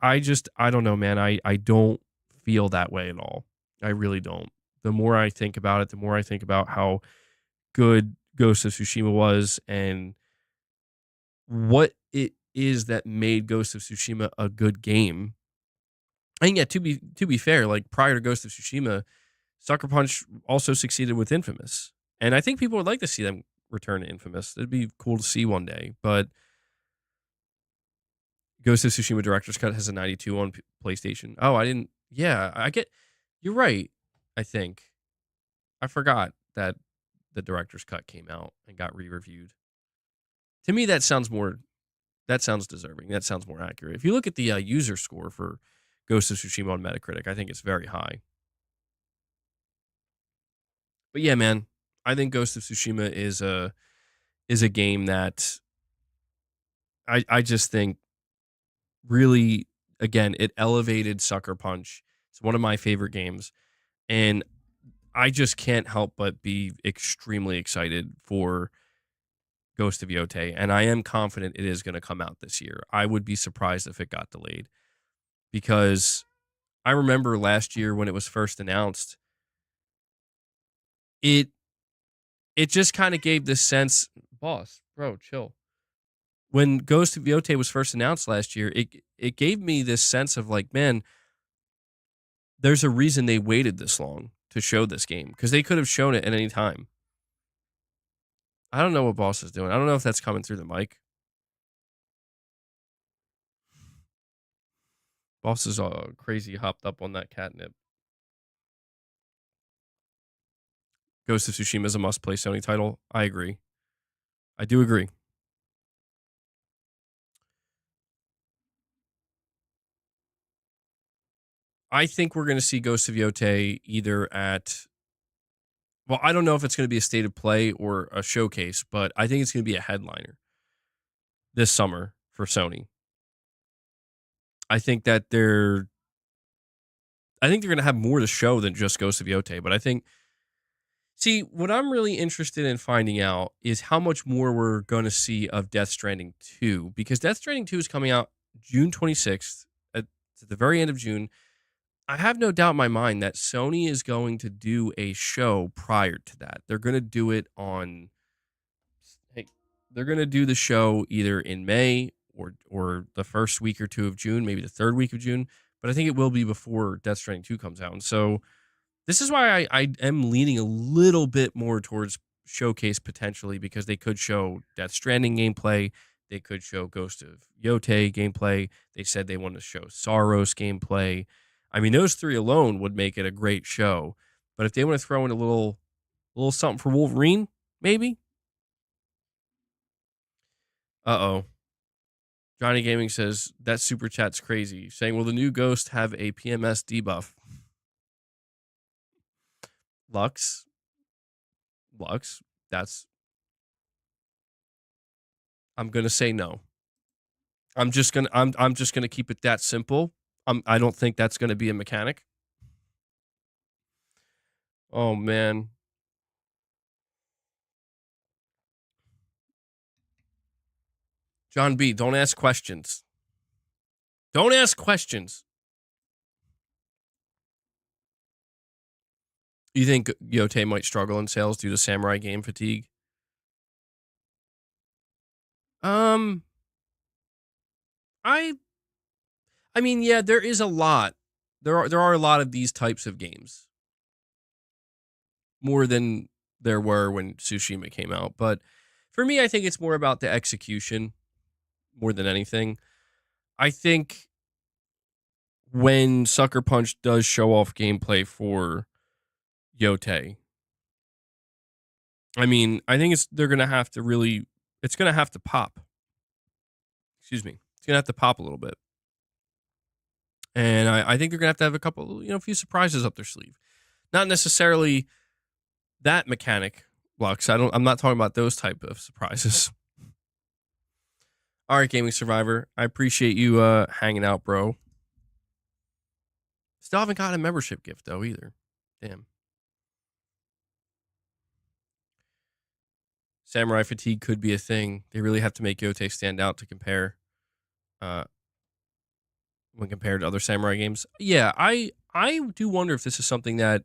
don't know, man. I don't feel that way at all. I really don't. The more I think about it, the more I think about how good Ghost of Tsushima was and what it is that made Ghost of Tsushima a good game. And yeah, to be fair, like prior to Ghost of Tsushima, Sucker Punch also succeeded with Infamous, and I think people would like to see them return to Infamous. It'd be cool to see one day. But Ghost of Tsushima Director's Cut has a 92 on PlayStation. Oh, I didn't. Yeah, I get. You're right. I think I forgot that the Director's Cut came out and got re-reviewed. To me, that sounds more. That sounds deserving. That sounds more accurate. If you look at the user score for Ghost of Tsushima on Metacritic, I think it's very high. But yeah, man, I think Ghost of Tsushima is a game that I just think really, again, it elevated Sucker Punch. It's one of my favorite games, and I just can't help but be extremely excited for Ghost of Yotei, and I am confident it is going to come out this year. I would be surprised if it got delayed because I remember last year when it was first announced, it it just kind of gave this sense, boss, bro, chill. When Ghost of Yotei was first announced last year, it gave me this sense of like, man, there's a reason they waited this long to show this game because they could have shown it at any time. I don't know what boss is doing. I don't know if that's coming through the mic. Boss is crazy hopped up on that catnip. Ghost of Tsushima is a must play Sony title. I agree. I do agree. I think we're going to see Ghost of Yotei either at, well, I don't know if it's going to be a state of play or a showcase, but I think it's going to be a headliner this summer for Sony. I think that they're going to have more to show than just Ghost of Yotei, but I think, see, what I'm really interested in finding out is how much more we're going to see of Death Stranding 2, because Death Stranding 2 is coming out June 26th at the very end of June. I have no doubt in my mind that Sony is going to do a show prior to that. They're going to do it on, hey, they're going to do the show either in May or the first week or two of June, maybe the third week of June. But I think it will be before Death Stranding 2 comes out. And so this is why I am leaning a little bit more towards showcase potentially, because they could show Death Stranding gameplay. They could show Ghost of Yotei gameplay. They said they want to show Saros gameplay. I mean, those three alone would make it a great show. But if they want to throw in a little something for Wolverine, maybe. Uh-oh. Johnny Gaming says, that super chat's crazy. Saying, will the new Ghost have a PMS debuff? Lux, that's, I'm going to say no. I'm just going to keep it that simple. I don't think that's going to be a mechanic. Oh man. John B, don't ask questions. Don't ask questions. You think Yotei might struggle in sales due to samurai game fatigue? I I mean, yeah, there is a lot. There are a lot of these types of games. More than there were when Tsushima came out, but for me I think it's more about the execution more than anything. I think when Sucker Punch does show off gameplay for Yotei, I mean, I think they're going to have to really, it's going to have to pop. Excuse me. It's going to have to pop a little bit. And I think they're gonna have a couple, a few surprises up their sleeve. Not necessarily that mechanic, Lux. I'm not talking about those type of surprises. All right, Gaming Survivor. I appreciate you hanging out, bro. Still haven't got a membership gift though either. Damn. Samurai fatigue could be a thing. They really have to make Yotei stand out to compare uh when compared to other samurai games. Yeah, I do wonder if this is something that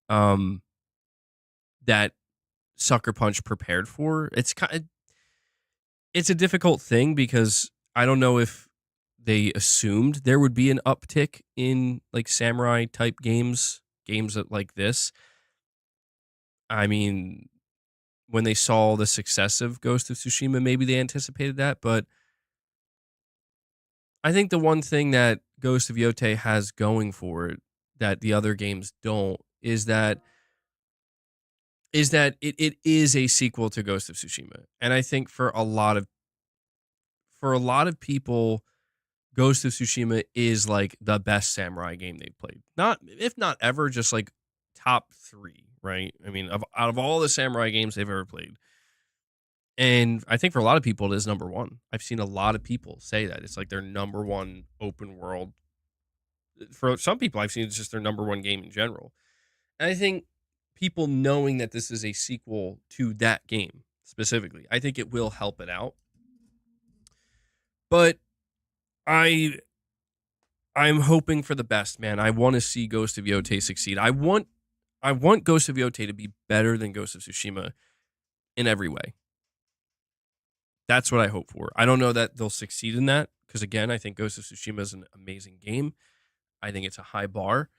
um that Sucker Punch prepared for. It's a difficult thing because I don't know if they assumed there would be an uptick in like samurai type games like this. I mean, when they saw the success of Ghost of Tsushima, maybe they anticipated that, but I think the one thing that Ghost of Yotei has going for it that the other games don't is that it is a sequel to Ghost of Tsushima. And I think for a lot of people, Ghost of Tsushima is like the best samurai game they've played. Not if not ever, just like top 3, right? I mean, out of all the samurai games they've ever played. And I think for a lot of people, it is number 1. I've seen a lot of people say that. It's like their number 1 open world. For some people, I've seen it's just their number 1 game in general. And I think people knowing that this is a sequel to that game specifically, I think it will help it out. But I'm hoping for the best, man. I want to see Ghost of Yotei succeed. I want Ghost of Yotei to be better than Ghost of Tsushima in every way. That's what I hope for. I don't know that they'll succeed in that because, again, I think Ghost of Tsushima is an amazing game. I think it's a high bar.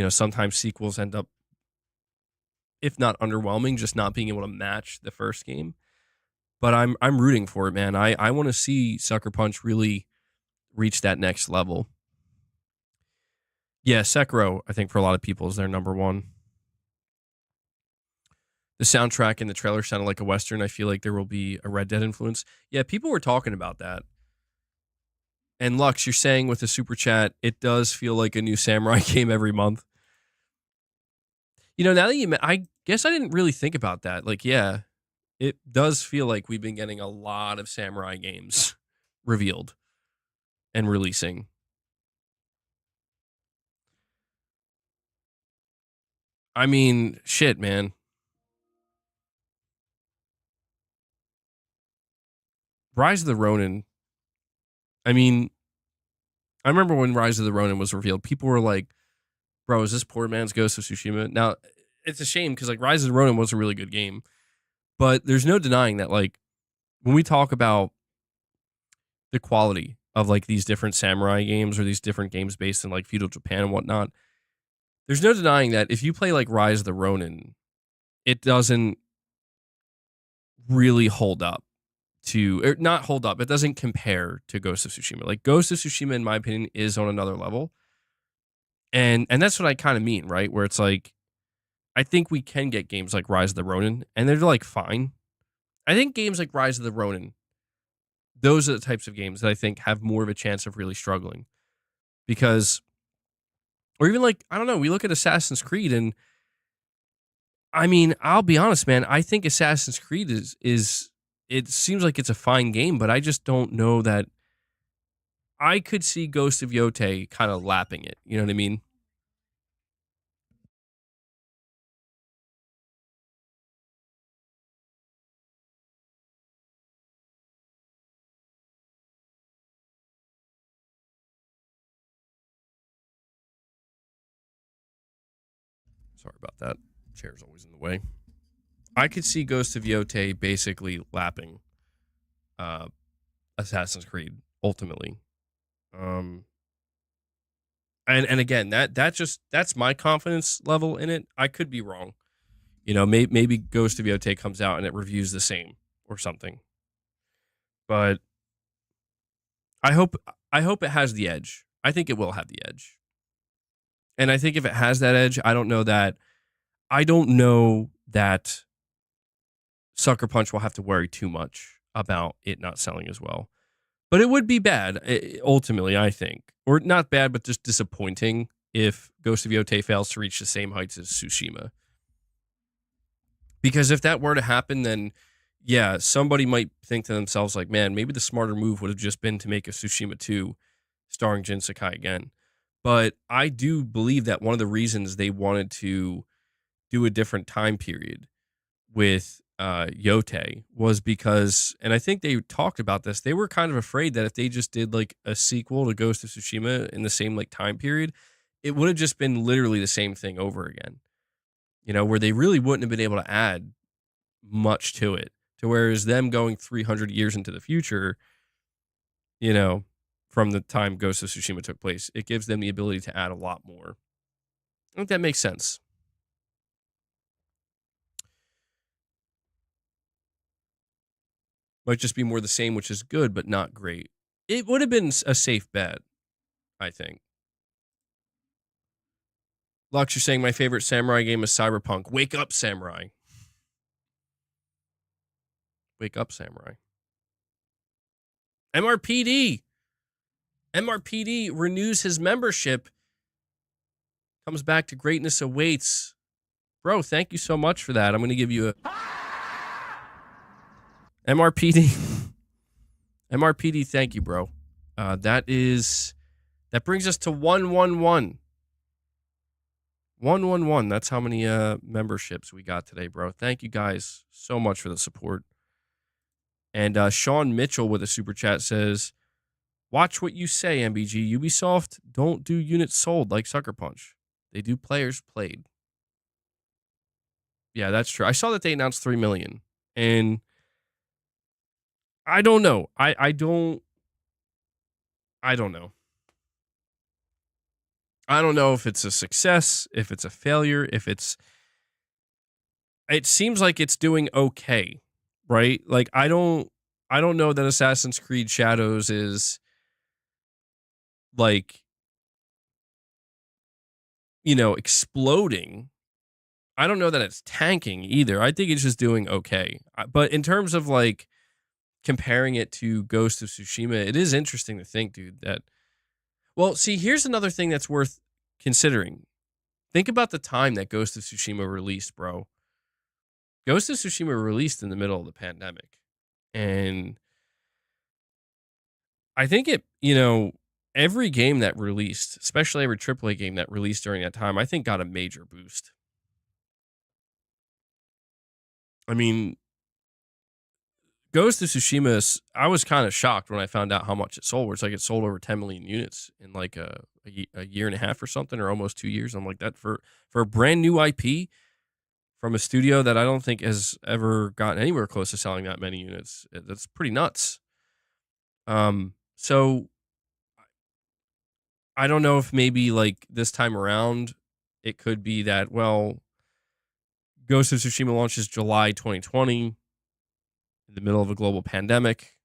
Sometimes sequels end up, if not underwhelming, just not being able to match the first game. But I'm rooting for it, man. I want to see Sucker Punch really reach that next level. Yeah, Sekiro, I think for a lot of people is their number 1. The soundtrack in the trailer sounded like a Western. I feel like there will be a Red Dead influence. Yeah, people were talking about that. And Lux, you're saying with the super chat, it does feel like a new samurai game every month. Now that I guess I didn't really think about that. Like, yeah, it does feel like we've been getting a lot of samurai games revealed and releasing. I mean, shit, man. Rise of the Ronin. I mean, I remember when Rise of the Ronin was revealed, people were like, bro, is this poor man's Ghost of Tsushima? Now, it's a shame because like Rise of the Ronin was a really good game. But there's no denying that like when we talk about the quality of like these different samurai games or these different games based in like feudal Japan and whatnot, there's no denying that if you play like Rise of the Ronin, it doesn't really hold up not hold up. It doesn't compare to Ghost of Tsushima. Like Ghost of Tsushima, in my opinion, is on another level. And that's what I kind of mean, right? Where it's like, I think we can get games like Rise of the Ronin, and they're like fine. I think games like Rise of the Ronin, those are the types of games that I think have more of a chance of really struggling. Because, or even like, I don't know, we look at Assassin's Creed and I mean, I'll be honest, man, I think Assassin's Creed is it seems like it's a fine game, but I just don't know that I could see Ghost of Yotei kind of lapping it. You know what I mean? Sorry about that. Chair's always in the way. I could see Ghost of Yotei basically lapping uh, Assassin's Creed ultimately. And again, that's my confidence level in it. I could be wrong. Maybe Ghost of Yotei comes out and it reviews the same or something. But I hope it has the edge. I think it will have the edge. And I think if it has that edge, I don't know that Sucker Punch will have to worry too much about it not selling as well. But it would be bad, ultimately, I think. Or not bad, but just disappointing if Ghost of Yotei fails to reach the same heights as Tsushima. Because if that were to happen, then yeah, somebody might think to themselves, like, man, maybe the smarter move would have just been to make a Tsushima 2 starring Jin Sakai again. But I do believe that one of the reasons they wanted to do a different time period with Yotei was because, and I think they talked about this, they were kind of afraid that if they just did like a sequel to Ghost of Tsushima in the same like time period, it would have just been literally the same thing over again. You know, where they really wouldn't have been able to add much to it. To whereas them going 300 years into the future, you know, from the time Ghost of Tsushima took place, it gives them the ability to add a lot more. I think that makes sense. Might just be more the same, which is good, but not great. It would have been a safe bet, I think. Lux, you're saying my favorite samurai game is Cyberpunk. Wake up, samurai. Wake up, samurai. MRPD. MRPD renews his membership. Comes back to greatness awaits. Bro, thank you so much for that. I'm going to give you a MRPD. MRPD, thank you, bro. That brings us to 111. 111. That's how many memberships we got today, bro. Thank you guys so much for the support. And Sean Mitchell with a super chat says, watch what you say, MBG. Ubisoft don't do units sold like Sucker Punch. They do players played. Yeah, that's true. I saw that they announced 3 million. And I don't know. I don't know. I don't know if it's a success, if it's a failure, it seems like it's doing okay, right? Like I don't know that Assassin's Creed Shadows is like, you know, exploding. I don't know that it's tanking either. I think it's just doing okay. But in terms of like comparing it to Ghost of Tsushima, it is interesting to think, dude, that, well, see, here's another thing that's worth considering. Think about the time that Ghost of Tsushima released, bro. Ghost of Tsushima released in the middle of the pandemic. And I think it, you know, every game that released, especially every AAA game that released during that time, I think got a major boost. I mean, Ghost of Tsushima, I was kind of shocked when I found out how much it sold. Where it's like it sold over 10 million units in like a year and a half or something, or almost 2 years. I'm like, that for a brand new IP from a studio that I don't think has ever gotten anywhere close to selling that many units. That's pretty nuts. So I don't know if maybe like this time around it could be that, well, Ghost of Tsushima launches July 2020 in the middle of a global pandemic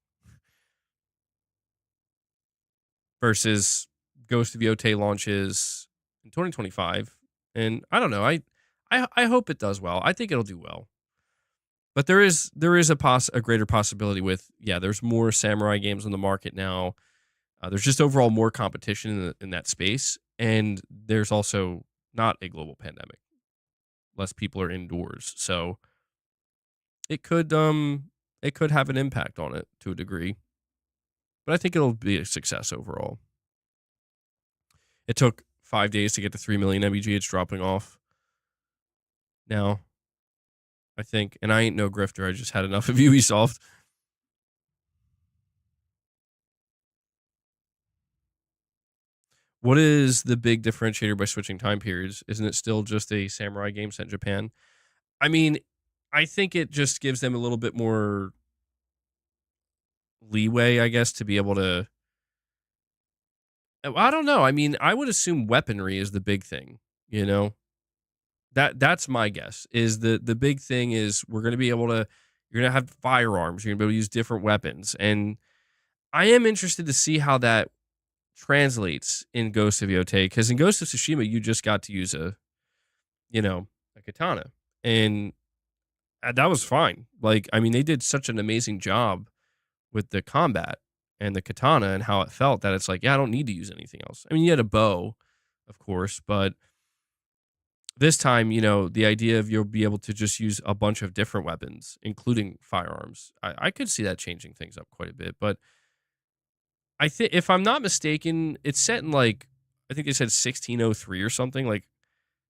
versus Ghost of Yotei launches in 2025. And I don't know. I hope it does well. I think it'll do well. But there is a greater possibility with, yeah, there's more samurai games on the market now. There's just overall more competition in that space. And there's also not a global pandemic. Less people are indoors. So it could have an impact on it to a degree. But I think it'll be a success overall. It took 5 days to get to 3 million MBG. It's dropping off now, I think. And I ain't no grifter. I just had enough of Ubisoft. What is the big differentiator by switching time periods? Isn't it still just a samurai game set in Japan? I mean, I think it just gives them a little bit more leeway, I guess, to be able to. I don't know. I mean, I would assume weaponry is the big thing, you know? That's my guess. Is the big thing is we're going to be able to, you're going to have firearms, you're going to be able to use different weapons. And I am interested to see how that translates in Ghost of Yotei, because in Ghost of Tsushima you just got to use a katana, and that was fine. Like, I mean, they did such an amazing job with the combat, and the katana and how it felt, that it's like, yeah, I don't need to use anything else. I mean, you had a bow, of course, but this time, the idea of you'll be able to just use a bunch of different weapons, including firearms. I could see that changing things up quite a bit. But I think, if I'm not mistaken, it's set in like, I think they said 1603 or something. Like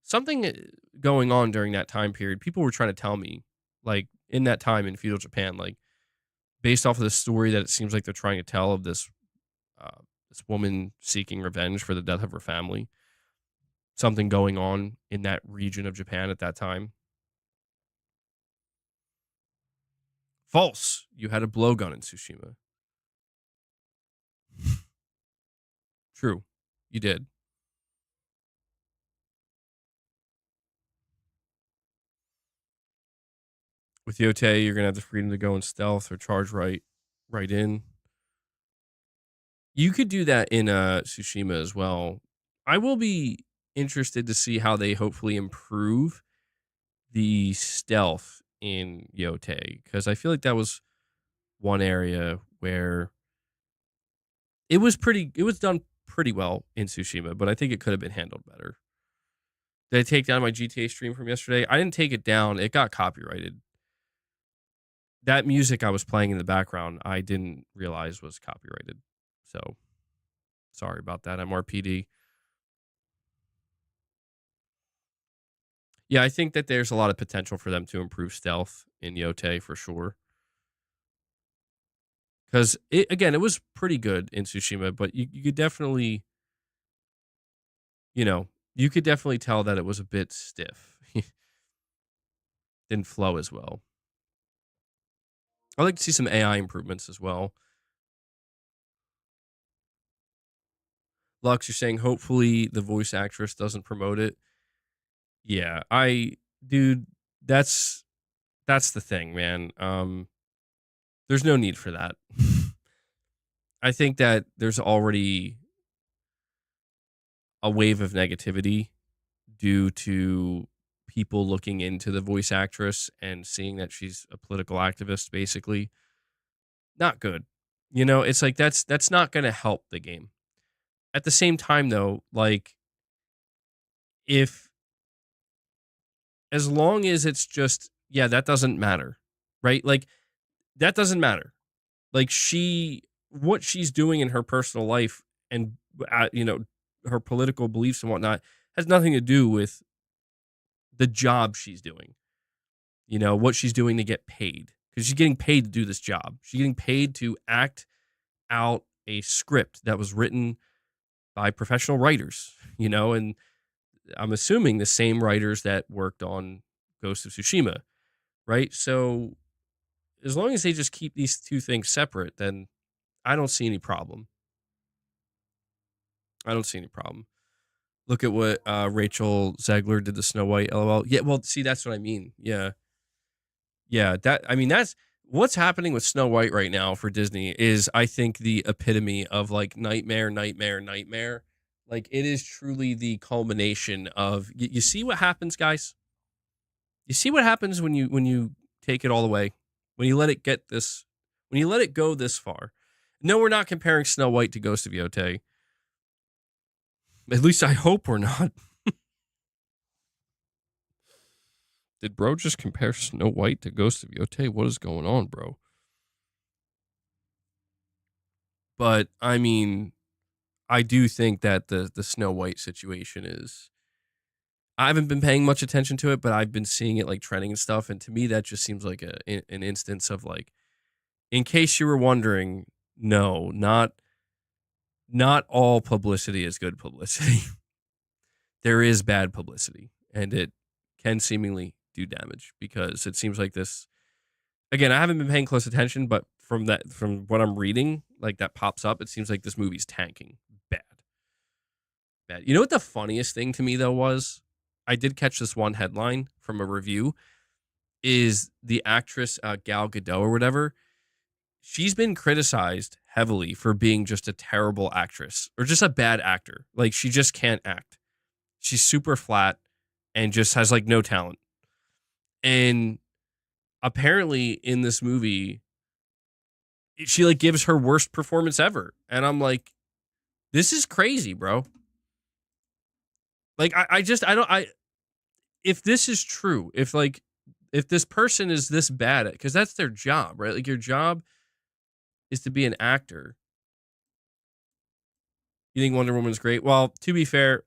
something going on during that time period. People were trying to tell me, like in that time in feudal Japan, like based off of the story that it seems like they're trying to tell of this woman seeking revenge for the death of her family. Something going on in that region of Japan at that time. False. You had a blowgun in Tsushima. True. You did. With Yotei, you're gonna have the freedom to go in stealth or charge right in. You could do that in Tsushima as well. I will be interested to see how they hopefully improve the stealth in Yotei, because I feel like that was one area where it was done pretty well in Tsushima, but I think it could have been handled better. Did I take down my GTA stream from yesterday? I didn't take it down. It got copyrighted. That music I was playing in the background, I didn't realize was copyrighted. So, sorry about that, MRPD. Yeah, I think that there's a lot of potential for them to improve stealth in Yotei for sure. Because, again, it was pretty good in Tsushima, but you could definitely, you could definitely tell that it was a bit stiff. Didn't flow as well. I'd like to see some AI improvements as well. Lux, you're saying hopefully the voice actress doesn't promote it. Yeah, dude, that's the thing, man. There's no need for that. I think that there's already a wave of negativity due to people looking into the voice actress and seeing that she's a political activist, basically. Not good. It's like that's not going to help the game. At the same time, though, like if as long as it's just, yeah, that doesn't matter, right? Like that doesn't matter. Like what she's doing in her personal life and her political beliefs and whatnot has nothing to do with the job she's doing. What she's doing to get paid, because she's getting paid to do this job. She's getting paid to act out a script that was written by professional writers. And I'm assuming the same writers that worked on Ghost of Tsushima, right? So as long as they just keep these two things separate, then I don't see any problem. I don't see any problem. Look at what Rachel Zegler did to Snow White. LOL. Yeah, well, see, that's what I mean. Yeah, that's what's happening with Snow White right now for Disney. Is I think the epitome of like nightmare, nightmare, nightmare. Like it is truly the culmination of you see what happens, guys. You see what happens when you take it all away, when you let it when you let it go this far. No, we're not comparing Snow White to Ghost of Yotei. At least I hope we're not. Did bro just compare Snow White to Ghost of Yotei? What is going on, bro? But I mean, I do think that the Snow White situation is. I haven't been paying much attention to it, but I've been seeing it like trending and stuff, and to me that just seems like an instance of like, in case you were wondering, no, not all publicity is good publicity. There is bad publicity, and it can seemingly do damage, because it seems like this. Again, I haven't been paying close attention, but from what I'm reading, like that pops up, it seems like this movie's tanking bad. You know what the funniest thing to me though was? I did catch this one headline from a review. Is the actress Gal Gadot or whatever? She's been criticized heavily for being just a terrible actress or just a bad actor. Like she just can't act. She's super flat and just has like no talent. And apparently in this movie, she like gives her worst performance ever. And I'm like, this is crazy, bro. Like, if this is true, if this person is this bad at, because that's their job, right? Like, your job is to be an actor. You think Wonder Woman's great? Well, to be fair,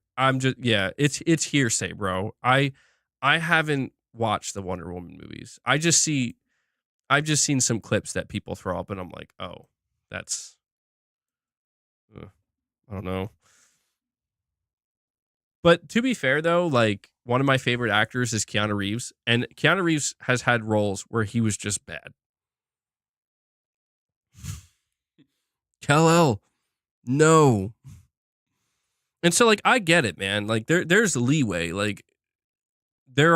yeah, it's hearsay, bro. I haven't watched the Wonder Woman movies. I've just seen some clips that people throw up, and I'm like, oh, that's, I don't know. But to be fair, though, like, one of my favorite actors is Keanu Reeves, and Keanu Reeves has had roles where he was just bad. Kal-El, no. And so, like, I get it, man. Like, there's leeway. Like, there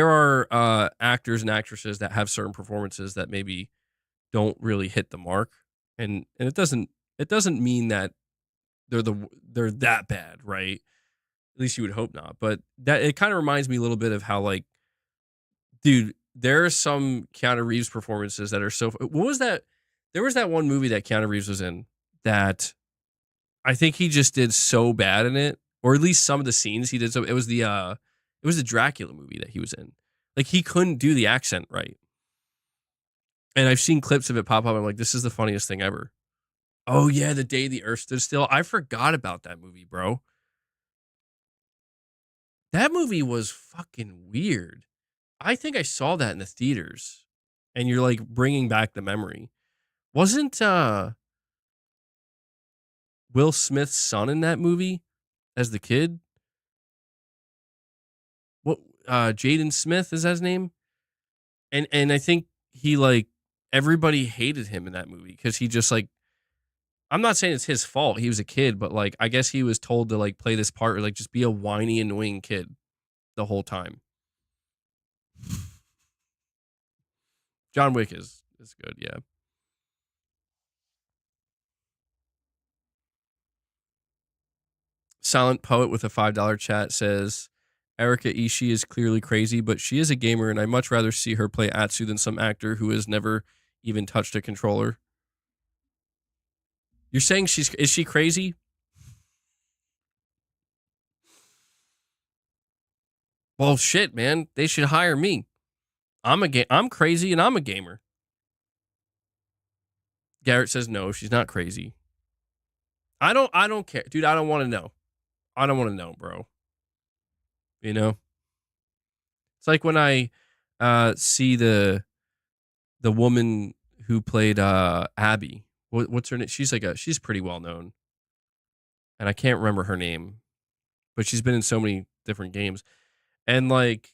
are actors and actresses that have certain performances that maybe don't really hit the mark, and it doesn't mean that they're that bad, right? At least you would hope not. But that it kind of reminds me a little bit of how, like, dude, there are some Keanu Reeves performances that are so. What was that? There was that one movie that Keanu Reeves was in that I think he just did so bad in it, or at least some of the scenes he did. So it was the Dracula movie that he was in. Like, he couldn't do the accent right. And I've seen clips of it pop up. I'm like, this is the funniest thing ever. Oh yeah, The Day the Earth Stood Still. I forgot about that movie, bro. That movie was fucking weird. I think I saw that in the theaters. And you're like bringing back the memory. Wasn't Will Smith's son in that movie as the kid? What Jaden Smith, is that his name? And I think he, like, everybody hated him in that movie because he just, like, I'm not saying it's his fault. He was a kid, but, like, I guess he was told to, like, play this part or, like, just be a whiny, annoying kid the whole time. John Wick is good, yeah. Silent Poet with a $5 chat says, Erika Ishii is clearly crazy, but she is a gamer, and I'd much rather see her play Atsu than some actor who has never even touched a controller. You're saying is she crazy? Well, shit, man. They should hire me. I'm crazy and I'm a gamer. Garrett says no, she's not crazy. I don't care. Dude, I don't want to know. I don't want to know, bro. You know? It's like when I see the woman who played Abby. What's her name? She's pretty well known. And I can't remember her name, but she's been in so many different games. And, like,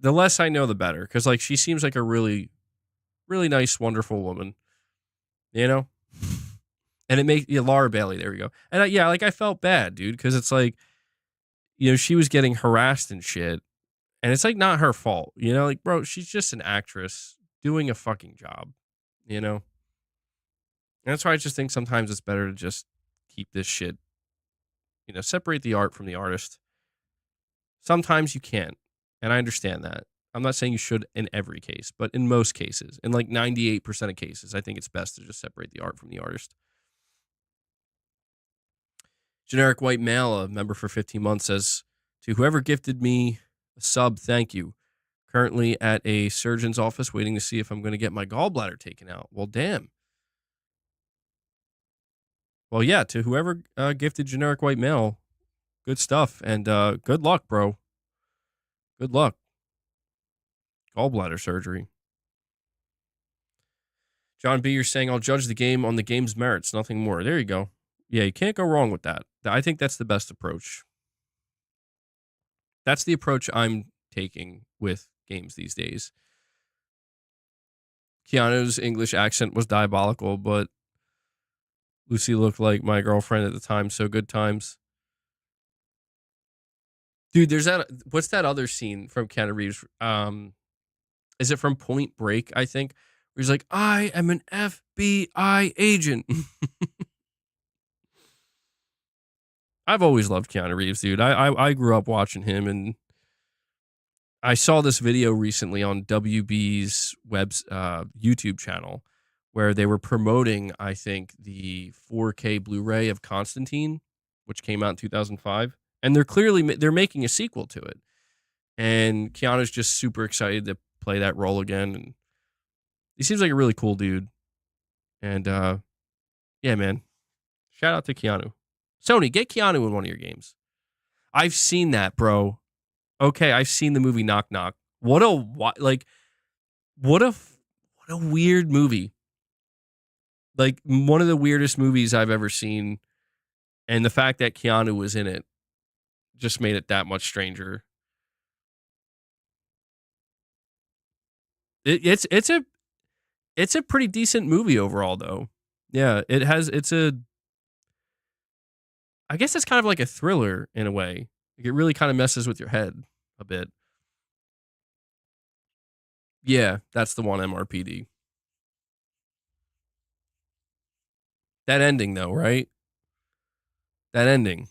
the less I know, the better. Because, like, she seems like a really, really nice, wonderful woman. You know? And it makes, yeah, Laura Bailey, there we go. And I felt bad, dude, because it's like, she was getting harassed and shit. And it's like not her fault. Like, bro, she's just an actress doing a fucking job, you know? And that's why I just think sometimes it's better to just keep this shit, separate the art from the artist. Sometimes you can't. And I understand that. I'm not saying you should in every case, but in most cases, in like 98% of cases, I think it's best to just separate the art from the artist. Generic White Male, a member for 15 months, says, to whoever gifted me a sub, thank you. Currently at a surgeon's office waiting to see if I'm going to get my gallbladder taken out. Well, damn. Well, yeah, to whoever gifted Generic White Male, good stuff. And good luck, bro. Good luck. Gallbladder surgery. John B., you're saying I'll judge the game on the game's merits, nothing more. There you go. Yeah, you can't go wrong with that. I think that's the best approach. That's the approach I'm taking with games these days. Keanu's English accent was diabolical, but Lucy looked like my girlfriend at the time, so good times. Dude, what's that other scene from Keanu Reeves? Is it from Point Break, I think? Where he's like, I am an FBI agent. I've always loved Keanu Reeves, dude. I grew up watching him, and I saw this video recently on WB's YouTube channel where they were promoting, I think, the 4K Blu-ray of Constantine, which came out in 2005, and they're making a sequel to it. And Keanu's just super excited to play that role again, and he seems like a really cool dude. And yeah, man, shout out to Keanu. Sony, get Keanu in one of your games. I've seen that, bro. Okay, I've seen the movie Knock Knock. What a weird movie. Like one of the weirdest movies I've ever seen, and the fact that Keanu was in it just made it that much stranger. It's a pretty decent movie overall, though. Yeah, I guess it's kind of like a thriller in a way. Like it really kind of messes with your head a bit. Yeah, that's the one, MRPD. That ending though, right? That ending.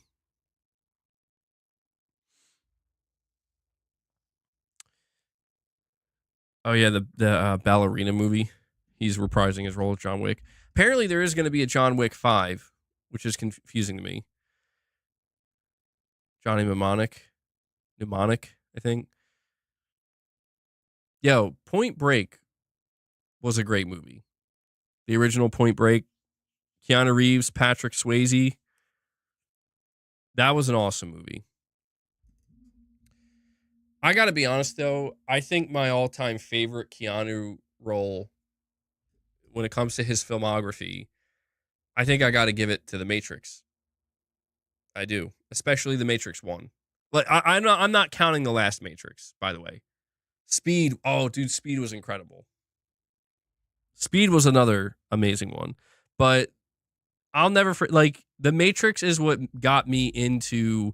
Oh yeah, the ballerina movie. He's reprising his role as John Wick. Apparently, there is going to be a John Wick 5, which is confusing to me. Johnny Mnemonic, I think. Yo, Point Break was a great movie. The original Point Break, Keanu Reeves, Patrick Swayze. That was an awesome movie. I got to be honest, though. I think my all-time favorite Keanu role when it comes to his filmography, I think I got to give it to The Matrix. I do, especially The Matrix 1. Like I'm not counting the last Matrix, by the way. Speed, oh dude, Speed was incredible. Speed was another amazing one. But I'll never like The Matrix is what got me into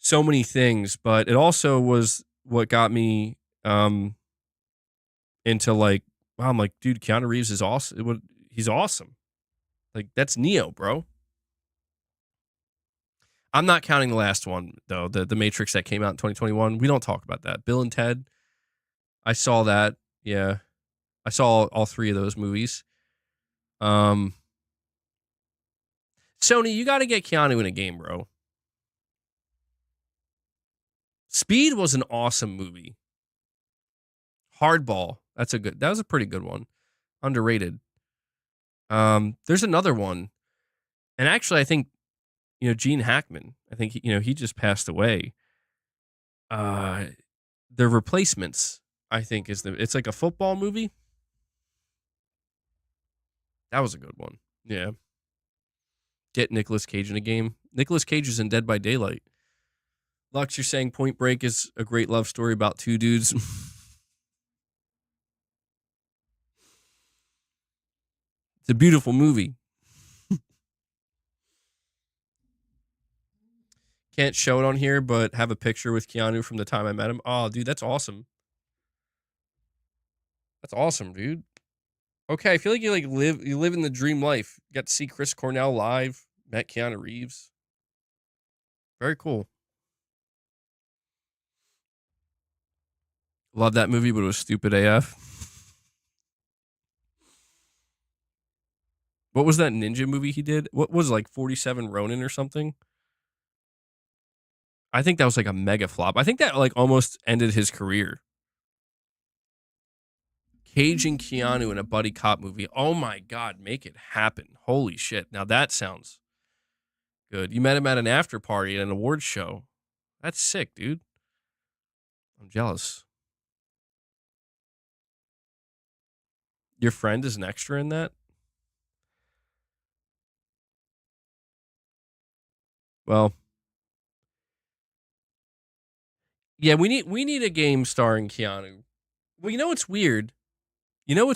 so many things, but it also was what got me into like, wow, I'm like, dude, Keanu Reeves is awesome. He's awesome. Like that's Neo, bro. I'm not counting the last one though, the Matrix that came out in 2021. We don't talk about that. Bill and Ted. I saw that. Yeah. I saw all three of those movies. Sony, you got to get Keanu in a game, bro. Speed was an awesome movie. Hardball. That was a pretty good one. Underrated. There's another one. And actually, I think, Gene Hackman, I think, he just passed away. The Replacements, I think, it's like a football movie. That was a good one. Yeah. Get Nicolas Cage in a game. Nicolas Cage is in Dead by Daylight. Lux, you're saying Point Break is a great love story about two dudes. It's a beautiful movie. Can't show it on here, but have a picture with Keanu from the time I met him. Oh, dude, that's awesome. That's awesome, dude. Okay, I feel like you live in the dream life. You got to see Chris Cornell live, met Keanu Reeves. Very cool. Love that movie, but it was stupid AF. What was that ninja movie he did? What was it, like 47 Ronin or something? I think that was like a mega flop. I think that like almost ended his career. Cage and Keanu in a buddy cop movie. Oh my God, make it happen. Holy shit. Now that sounds good. You met him at an after party at an awards show. That's sick, dude. I'm jealous. Your friend is an extra in that? Well, yeah, we need a game starring Keanu. Well, you know what's weird? Well,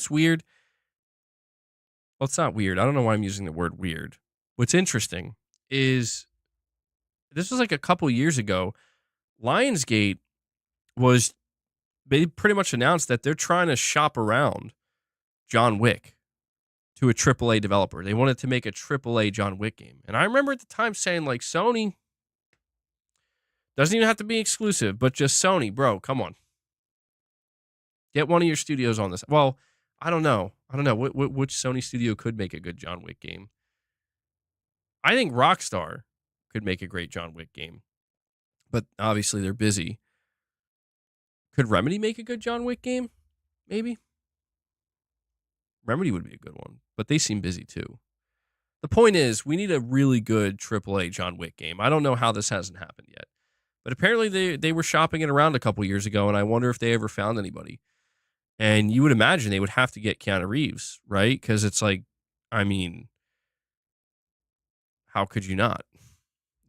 it's not weird. I don't know why I'm using the word weird. What's interesting is this was like a couple years ago. Lionsgate they pretty much announced that they're trying to shop around John Wick to a AAA developer. They wanted to make a AAA John Wick game. And I remember at the time saying, like, Sony, Doesn't even have to be exclusive, but just Sony, bro. Come on. Get one of your studios on this. Well, I don't know. Which Sony studio could make a good John Wick game? I think Rockstar could make a great John Wick game, but obviously they're busy. Could Remedy make a good John Wick game? Maybe. Remedy would be a good one, but they seem busy too. The point is, we need a really good AAA John Wick game. I don't know how this hasn't happened yet, but apparently they were shopping it around a couple years ago, and I wonder if they ever found anybody. And you would imagine they would have to get Keanu Reeves, right? Because it's like, I mean, how could you not?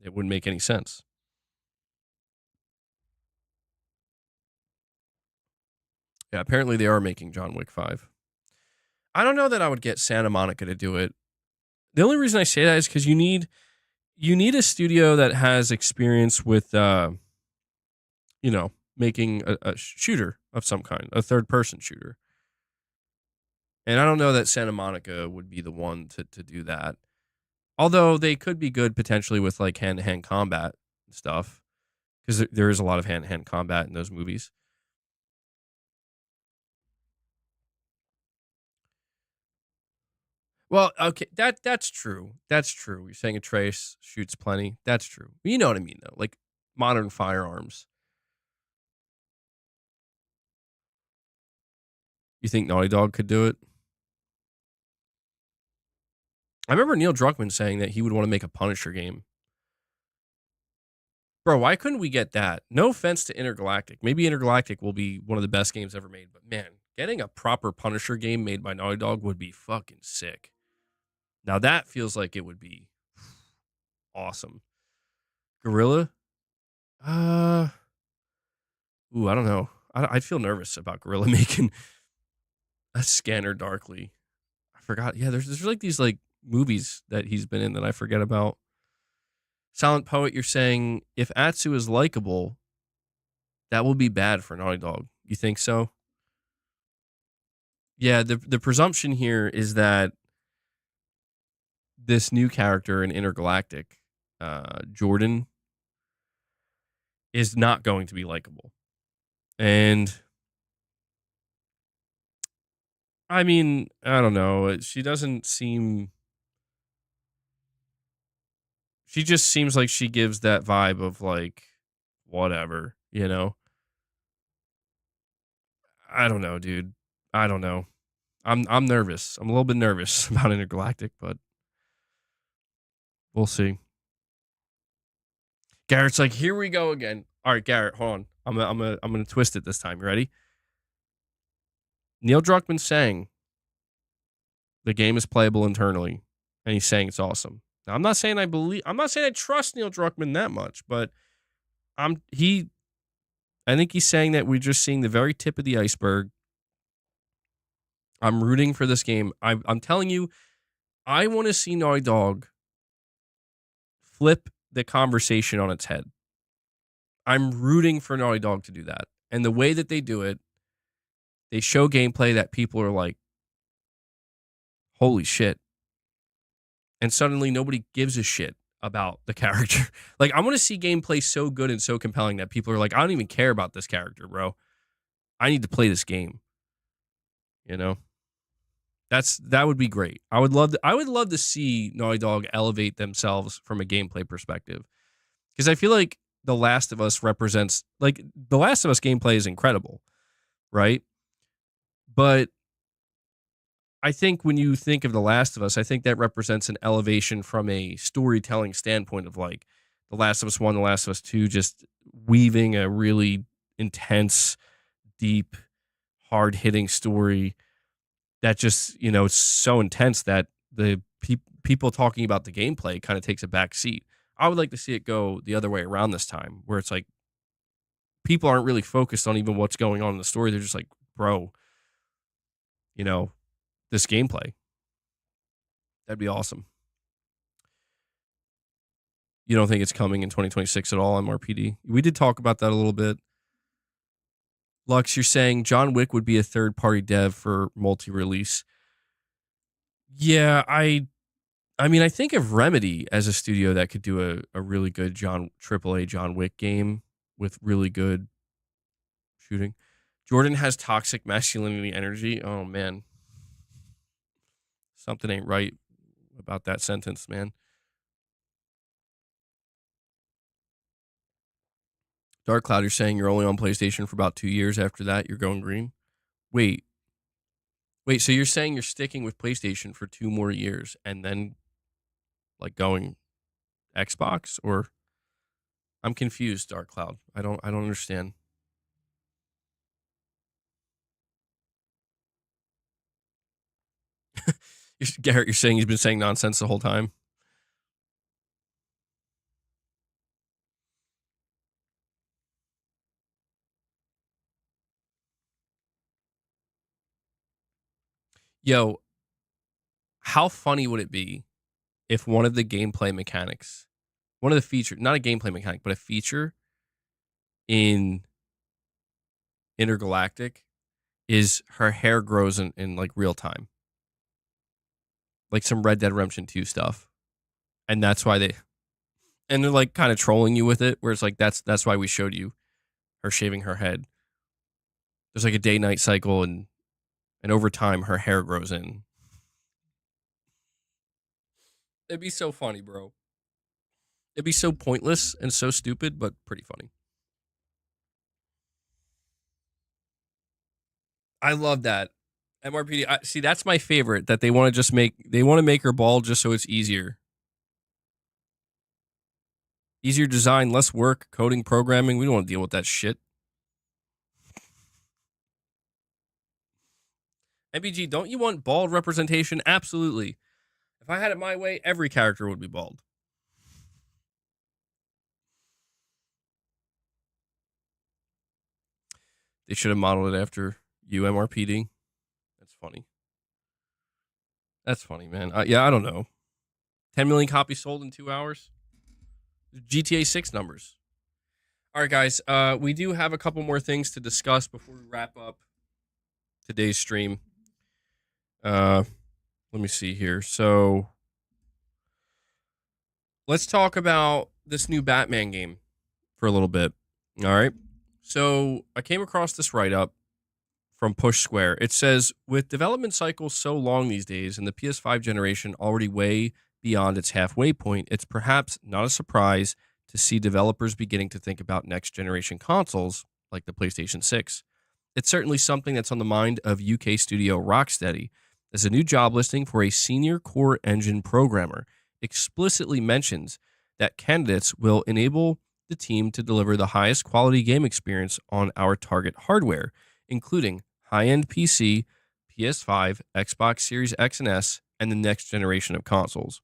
It wouldn't make any sense. Yeah, apparently they are making John Wick 5. I don't know that I would get Santa Monica to do it. The only reason I say that is because you need a studio that has experience with, making a shooter of some kind, a third-person shooter. And I don't know that Santa Monica would be the one to do that. Although they could be good potentially with like hand-to-hand combat stuff, because there is a lot of hand-to-hand combat in those movies. Well, okay, that's true. That's true. You're saying Atreus shoots plenty. That's true. You know what I mean, though. Like modern firearms. You think Naughty Dog could do it? I remember Neil Druckmann saying that he would want to make a Punisher game. Bro, why couldn't we get that? No offense to Intergalactic. Maybe Intergalactic will be one of the best games ever made, but man, getting a proper Punisher game made by Naughty Dog would be fucking sick. Now that feels like it would be awesome. Gorilla? I don't know. I'd feel nervous about Gorilla making a Scanner Darkly. I forgot. Yeah, there's like these like movies that he's been in that I forget about. Silent Poet, you're saying if Atsu is likable, that will be bad for Naughty Dog. You think so? Yeah, the presumption here is that this new character in Intergalactic, Jordan, is not going to be likable. And I mean, I don't know. She doesn't seem. She just seems like she gives that vibe of like, whatever, you know? I don't know, dude. I don't know. I'm nervous. I'm a little bit nervous about Intergalactic, but we'll see. Garrett's like, here we go again. All right, Garrett, hold on. I'm gonna twist it this time. You ready? Neil Druckmann saying the game is playable internally, and he's saying it's awesome. Now, I'm not saying I trust Neil Druckmann that much, but I think he's saying that we're just seeing the very tip of the iceberg. I'm rooting for this game. I'm telling you, I want to see Naughty Dog flip the conversation on its head. I'm rooting for Naughty Dog to do that. And the way that they do it, they show gameplay that people are like, holy shit. And suddenly nobody gives a shit about the character. Like, I want to see gameplay so good and so compelling that people are like, I don't even care about this character, bro. I need to play this game. You know? That would be great. I would love to see Naughty Dog elevate themselves from a gameplay perspective. Because I feel like The Last of Us represents, like, The Last of Us gameplay is incredible, right? But I think when you think of The Last of Us, I think that represents an elevation from a storytelling standpoint of like The Last of Us 1, The Last of Us 2, just weaving a really intense, deep, hard-hitting story that just, it's so intense that the people talking about the gameplay kind of takes a back seat. I would like to see it go the other way around this time, where it's like people aren't really focused on even what's going on in the story. They're just like, bro, this gameplay. That'd be awesome. You don't think it's coming in 2026 at all on MRPD? We did talk about that a little bit. Lux, you're saying John Wick would be a third-party dev for multi-release. Yeah, I I mean, I think of Remedy as a studio that could do a really good AAA John Wick game with really good shooting. Jordan has toxic masculinity energy. Oh man, something ain't right about that sentence, man. Dark Cloud, you're saying you're only on PlayStation for about 2 years. After that, you're going green. Wait, wait. So you're saying you're sticking with PlayStation for 2 more years and then like going Xbox? Or I'm confused, Dark Cloud. I don't understand. Garrett, you're saying he's been saying nonsense the whole time. Yo, how funny would it be if one of the gameplay mechanics, one of the features, not a gameplay mechanic, but a feature in Intergalactic is her hair grows in like real time, like some Red Dead Redemption 2 stuff. And that's why they're like kind of trolling you with it, where it's like, that's why we showed you her shaving her head. There's like a day night cycle, and over time her hair grows in. It'd be so funny, bro. It'd be so pointless and so stupid, but pretty funny. I love that. MRPD. See, that's my favorite. That they want to just they want to make her bald just so it's easier. Easier design, less work, coding, programming. We don't want to deal with that shit. MBG, don't you want bald representation? Absolutely. If I had it my way, every character would be bald. They should have modeled it after UMRPD. That's funny. That's funny, man. Yeah, I don't know. 10 million copies sold in 2 hours. GTA 6 numbers. All right, guys. We do have a couple more things to discuss before we wrap up today's stream. Let me see here. So let's talk about this new Batman game for a little bit. All right. So I came across this write-up from Push Square. It says, with development cycles so long these days and the PS5 generation already way beyond its halfway point, it's perhaps not a surprise to see developers beginning to think about next generation consoles like the PlayStation 6. It's certainly something that's on the mind of UK studio Rocksteady, as a new job listing for a senior core engine programmer explicitly mentions that candidates will enable the team to deliver the highest quality game experience on our target hardware, including high-end PC, PS5, Xbox Series X and S, and the next generation of consoles.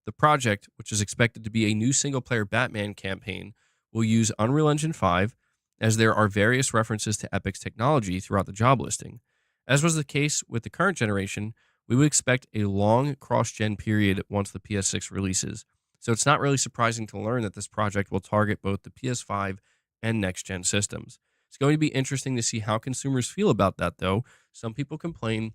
The project, which is expected to be a new single-player Batman campaign, will use Unreal Engine 5, as there are various references to Epic's technology throughout the job listing. As was the case with the current generation, we would expect a long cross-gen period once the PS6 releases. So it's not really surprising to learn that this project will target both the PS5 and next-gen systems. It's going to be interesting to see how consumers feel about that, though. Some people complain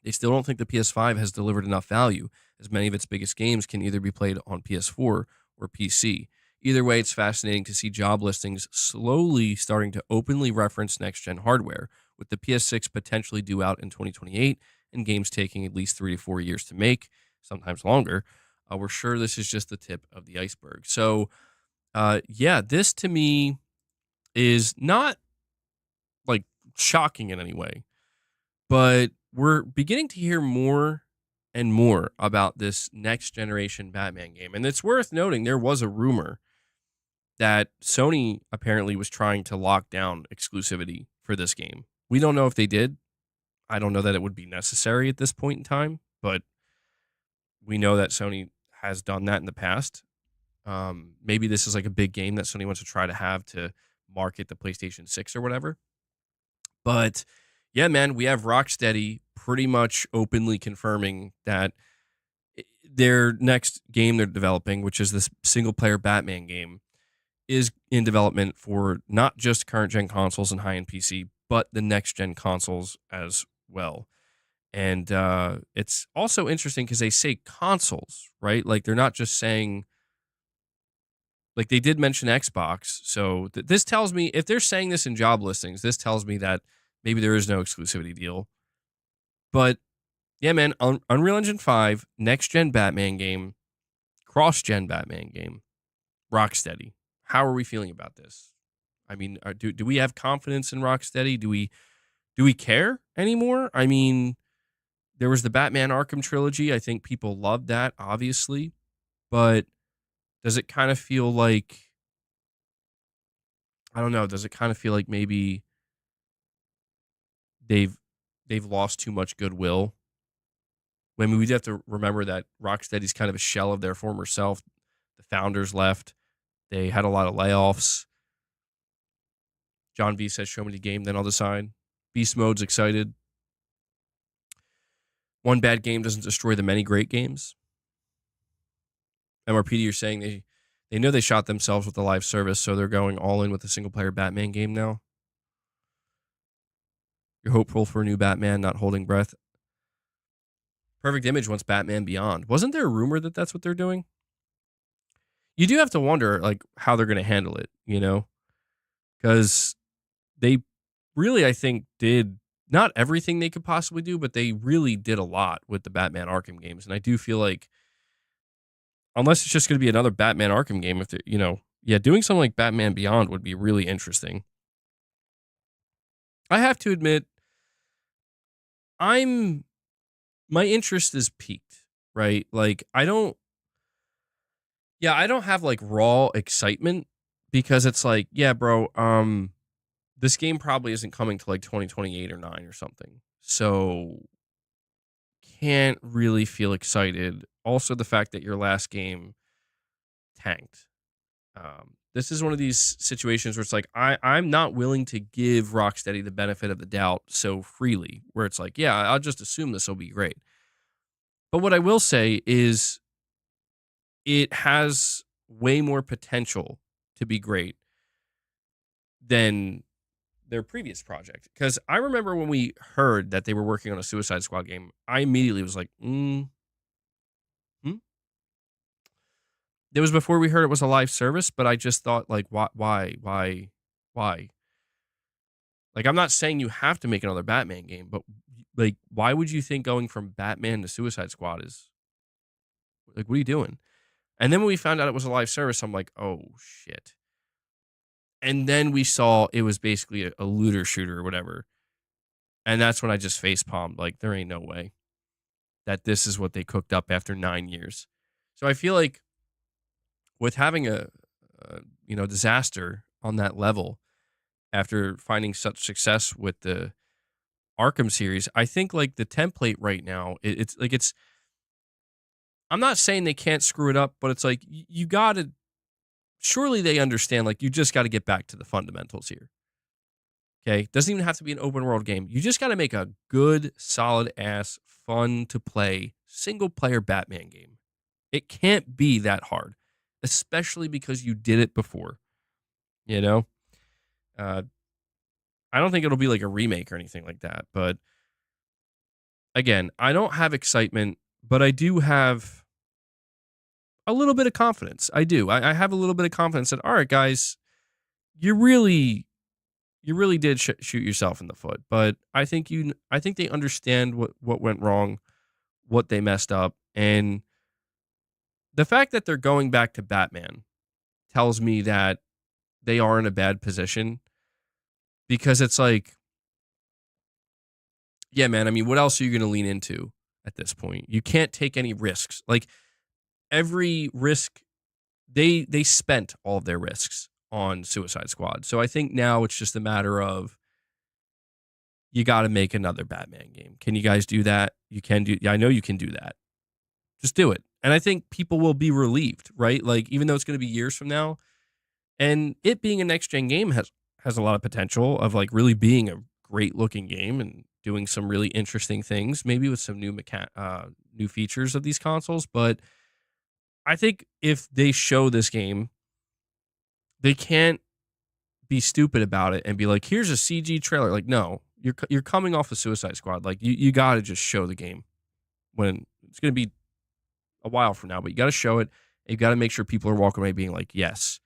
they still don't think the PS5 has delivered enough value, as many of its biggest games can either be played on PS4 or PC. Either way, it's fascinating to see job listings slowly starting to openly reference next-gen hardware, with the PS6 potentially due out in 2028 and games taking at least 3 to 4 years to make, sometimes longer. We're sure this is just the tip of the iceberg. So, yeah, this to me is not like shocking in any way, but we're beginning to hear more and more about this next generation Batman game. And it's worth noting there was a rumor that Sony apparently was trying to lock down exclusivity for this game. We don't know if they did. I don't know that it would be necessary at this point in time, but we know that Sony has done that in the past. Maybe this is like a big game that Sony wants to try to have to market the PlayStation 6 or whatever. But yeah, man, we have Rocksteady pretty much openly confirming that their next game they're developing, which is this single player Batman game, is in development for not just current gen consoles and high end PC, but the next gen consoles as well. And it's also interesting because they say consoles, right? Like they're not just saying, like they did mention Xbox. So this tells me, if they're saying this in job listings, this tells me that maybe there is no exclusivity deal. But yeah, man, Unreal Engine 5, next gen Batman game, cross gen Batman game, Rocksteady. How are we feeling about this? I mean, do we have confidence in Rocksteady? Do we care anymore? I mean, there was the Batman Arkham trilogy. I think people loved that, obviously, but does it kind of feel like, I don't know, does it kind of feel like maybe they've they've lost too much goodwill? I mean, we have to remember that Rocksteady's kind of a shell of their former self. The founders left. They had a lot of layoffs. John V says, "Show me the game, then I'll decide." Beast Mode's excited. One bad game doesn't destroy the many great games. MRPD, you're saying they know they shot themselves with the live service, so they're going all in with a single player Batman game now. You're hopeful for a new Batman, not holding breath. Perfect Image wants Batman Beyond. Wasn't there a rumor that that's what they're doing? You do have to wonder, like, how they're going to handle it, you know? Because they really, I think, did not everything they could possibly do, but they really did a lot with the Batman Arkham games. And I do feel like, unless it's just going to be another Batman Arkham game, if they're, doing something like Batman Beyond would be really interesting. I have to admit, my interest is peaked, right? Like, I don't have like raw excitement because it's like, yeah, bro, this game probably isn't coming to like 2028 or 9 or something. So can't really feel excited. Also, the fact that your last game tanked. This is one of these situations where it's like, I'm not willing to give Rocksteady the benefit of the doubt so freely, where it's like, yeah, I'll just assume this will be great. But what I will say is it has way more potential to be great than their previous project. Because I remember when we heard that they were working on a Suicide Squad game, I immediately was like, It was before we heard it was a live service, but I just thought, like, why? Like, I'm not saying you have to make another Batman game, but like, why would you think going from Batman to Suicide Squad is like, what are you doing? And then when we found out it was a live service, I'm like, oh shit. And then we saw it was basically a looter shooter or whatever. And that's when I just face palmed. Like, there ain't no way that this is what they cooked up after 9 years. So I feel like with having a disaster on that level after finding such success with the Arkham series, I think like the template right now, it's I'm not saying they can't screw it up, but it's like you got to, surely they understand, like, you just got to get back to the fundamentals here. Okay? Doesn't even have to be an open world game. You just got to make a good, solid ass, fun to play single player Batman game. It can't be that hard, especially because you did it before. You know? I don't think it'll be like a remake or anything like that, but again, I don't have excitement, but I do have a little bit of confidence. I do. I have a little bit of confidence that, all right, guys, you really did shoot yourself in the foot. But I think they understand what went wrong, what they messed up, and the fact that they're going back to Batman tells me that they are in a bad position, because it's like, yeah, man, I mean, what else are you going to lean into at this point? You can't take any risks. Like, every risk, they spent all of their risks on Suicide Squad. So I think now it's just a matter of, you got to make another Batman game. Can you guys do that? You can do. Yeah, I know you can do that. Just do it. And I think people will be relieved, right? Like, even though it's going to be years from now, and it being a next gen game has a lot of potential of like really being a great looking game and doing some really interesting things, maybe with some new features of these consoles. But I think if they show this game, they can't be stupid about it and be like, here's a CG trailer. Like, no, you're coming off a Suicide Squad. Like you got to just show the game when it's going to be a while from now, but you got to show it. You got to make sure people are walking away being like, yes,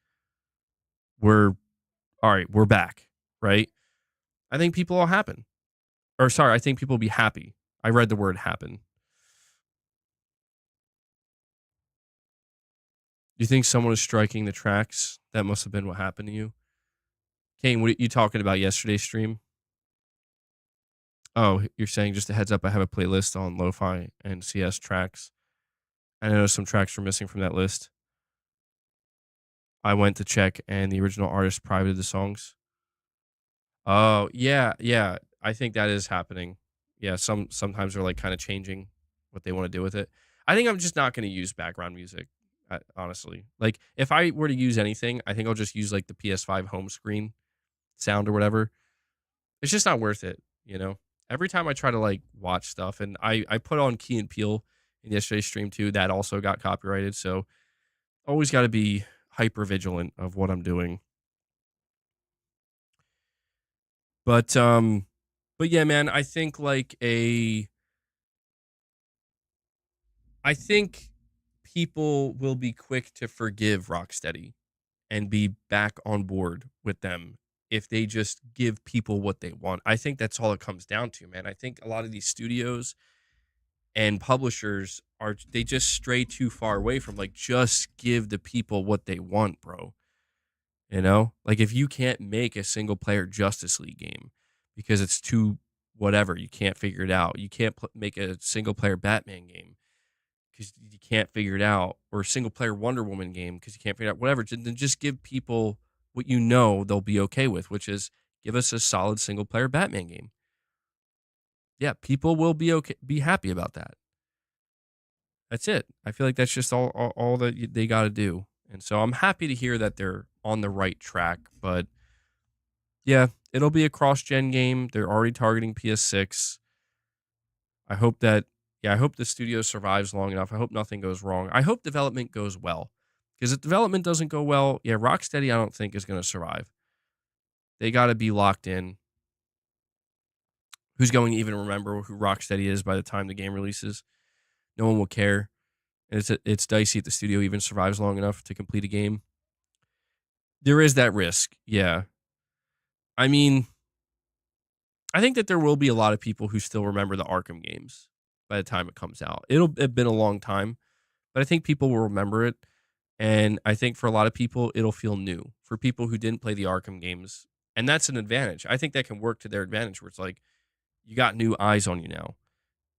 we're all right. We're back. Right. I think people will happen. Or sorry, I think people will be happy. I read the word happen. You think someone is striking the tracks? That must have been what happened to you. Kane, what are you talking about yesterday's stream? Oh, you're saying just a heads up, I have a playlist on lo-fi and CS tracks. I know some tracks were missing from that list. I went to check and the original artist privated the songs. Oh, yeah, yeah. I think that is happening. Yeah, sometimes they're like kind of changing what they want to do with it. I think I'm just not going to use background music, honestly. Like if I were to use anything, I think I'll just use like the PS5 home screen sound or whatever. It's just not worth it, you know. Every time I try to like watch stuff, and I put on Key and Peele in yesterday's stream too, that also got copyrighted. So always got to be hyper vigilant of what I'm doing. But yeah, man, I think people will be quick to forgive Rocksteady and be back on board with them if they just give people what they want. I think that's all it comes down to, man. I think a lot of these studios and publishers they just stray too far away from like just give the people what they want, bro. You know? Like if you can't make a single player Justice League game because it's too whatever, you can't figure it out. You can't make a single player Batman game because you can't figure it out, or a single player Wonder Woman game because you can't figure it out, whatever. Then just give people what you know they'll be okay with, which is give us a solid single player Batman game. Yeah, people will be happy about that. That's it. I feel like that's just all that they got to do. And so I'm happy to hear that they're on the right track. But yeah, it'll be a cross-gen game. They're already targeting PS6. I hope the studio survives long enough. I hope nothing goes wrong. I hope development goes well. Because if development doesn't go well, yeah, Rocksteady I don't think is going to survive. They got to be locked in. Who's going to even remember who Rocksteady is by the time the game releases? No one will care. It's dicey if the studio even survives long enough to complete a game. There is that risk, yeah. I mean, I think that there will be a lot of people who still remember the Arkham games by the time it comes out. It'll have been a long time, but I think people will remember it. And I think for a lot of people, it'll feel new. For people who didn't play the Arkham games, and that's an advantage. I think that can work to their advantage where it's like, you got new eyes on you now.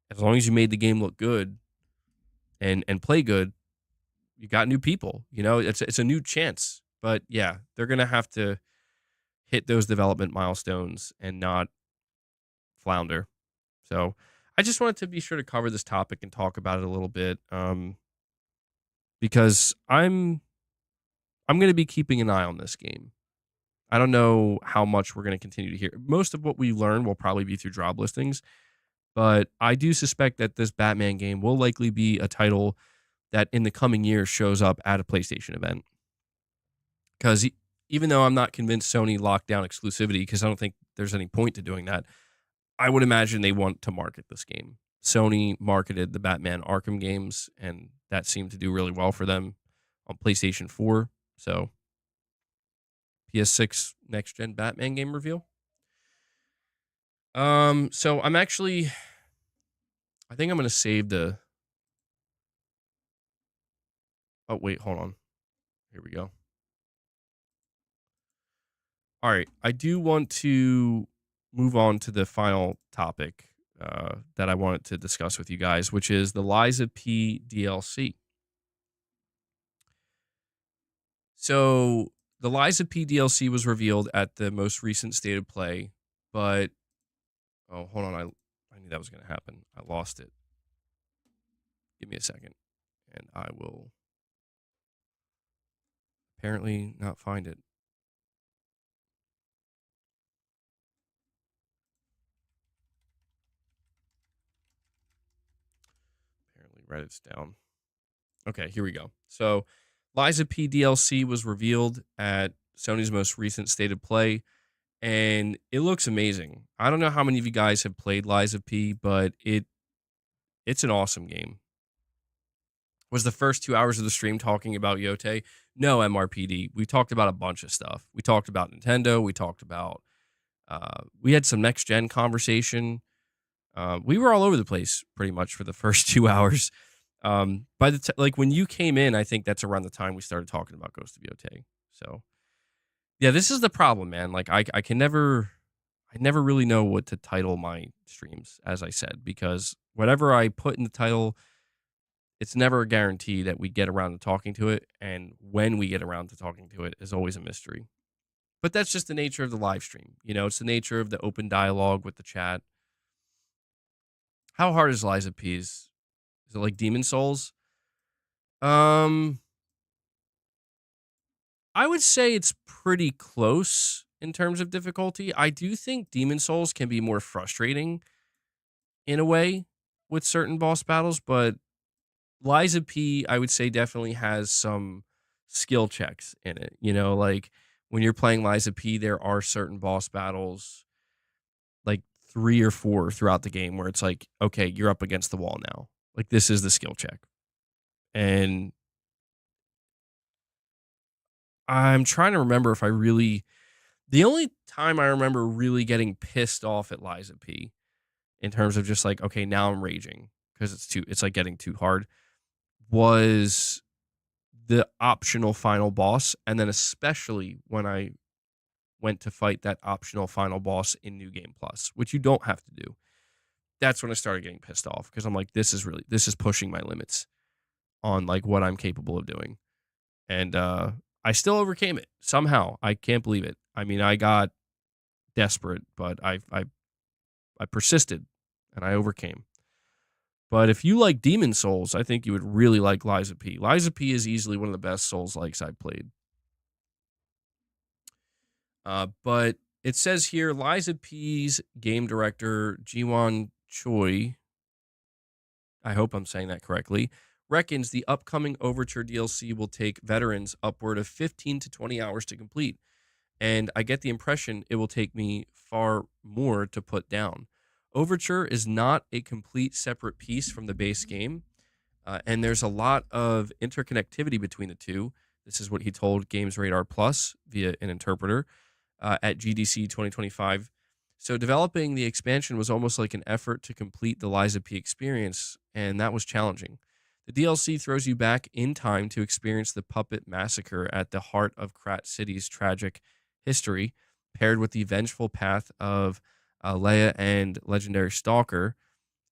As long as you made the game look good and play good, you got new people. You know, it's a new chance. But yeah, they're gonna have to hit those development milestones and not flounder. So I just wanted to be sure to cover this topic and talk about it a little bit, because I'm going to be keeping an eye on this game. I don't know how much we're going to continue to hear. Most of what we learn will probably be through job listings, but I do suspect that this Batman game will likely be a title that in the coming years shows up at a PlayStation event. Because even though I'm not convinced Sony locked down exclusivity, because I don't think there's any point to doing that, I would imagine they want to market this game. Sony marketed the Batman Arkham games, and that seemed to do really well for them on PlayStation 4. So, PS6 next-gen Batman game reveal. So I think I'm going to save the... Oh, wait, hold on. Here we go. All right, I do want to move on to the final topic that I wanted to discuss with you guys, which is the Liza P DLC. So the Liza P DLC was revealed at the most recent State of Play, but oh, hold on, I knew that was going to happen. I lost it. Give me a second, and I will apparently not find it. Apparently Reddit's down. Okay, here we go. So Liza P DLC was revealed at Sony's most recent State of Play. and it looks amazing. I don't know how many of you guys have played Lies of P, but it's an awesome game. Was the first 2 hours of the stream talking about Yotei? No, MRPD. We talked about a bunch of stuff. We talked about Nintendo. We talked about we had some next gen conversation. We were all over the place pretty much for the first 2 hours. By the like when you came in, I think that's around the time we started talking about Ghost of Yotei. So yeah, this is the problem, man. Like I never really know what to title my streams, as I said, because whatever I put in the title, it's never a guarantee that we get around to talking to it, and when we get around to talking to it is always a mystery. But that's just the nature of the live stream. You know, it's the nature of the open dialogue with the chat. How hard is Liza P's? Is it like Demon Souls? Um, I would say it's pretty close in terms of difficulty. I do think Demon Souls can be more frustrating in a way with certain boss battles, but Liza P, I would say, definitely has some skill checks in it. You know, like when you're playing Liza P, there are certain boss battles, like 3 or 4 throughout the game, where it's like, okay, you're up against the wall now. Like this is the skill check. And I'm trying to remember if I really, the only time I remember really getting pissed off at Liza P in terms of just like, okay, now I'm raging because it's like getting too hard, was the optional final boss. And then especially when I went to fight that optional final boss in New Game Plus, which you don't have to do. That's when I started getting pissed off because I'm like, this is pushing my limits on like what I'm capable of doing. And I still overcame it somehow. I can't believe it. I mean, I got desperate, but I persisted and I overcame. But if you like Demon Souls, I think you would really like Liza P. Liza P is easily one of the best Souls likes I've played. But it says here Liza P's game director Jiwon Choi, I hope I'm saying that correctly, reckons the upcoming Overture DLC will take veterans upward of 15 to 20 hours to complete. And I get the impression it will take me far more to put down. Overture is not a complete separate piece from the base game, and there's a lot of interconnectivity between the two. This is what he told Games Radar Plus via an interpreter at GDC 2025. So developing the expansion was almost like an effort to complete the Liza P experience, and that was challenging. The DLC throws you back in time to experience the puppet massacre at the heart of Krat City's tragic history, paired with the vengeful path of Leia and legendary Stalker.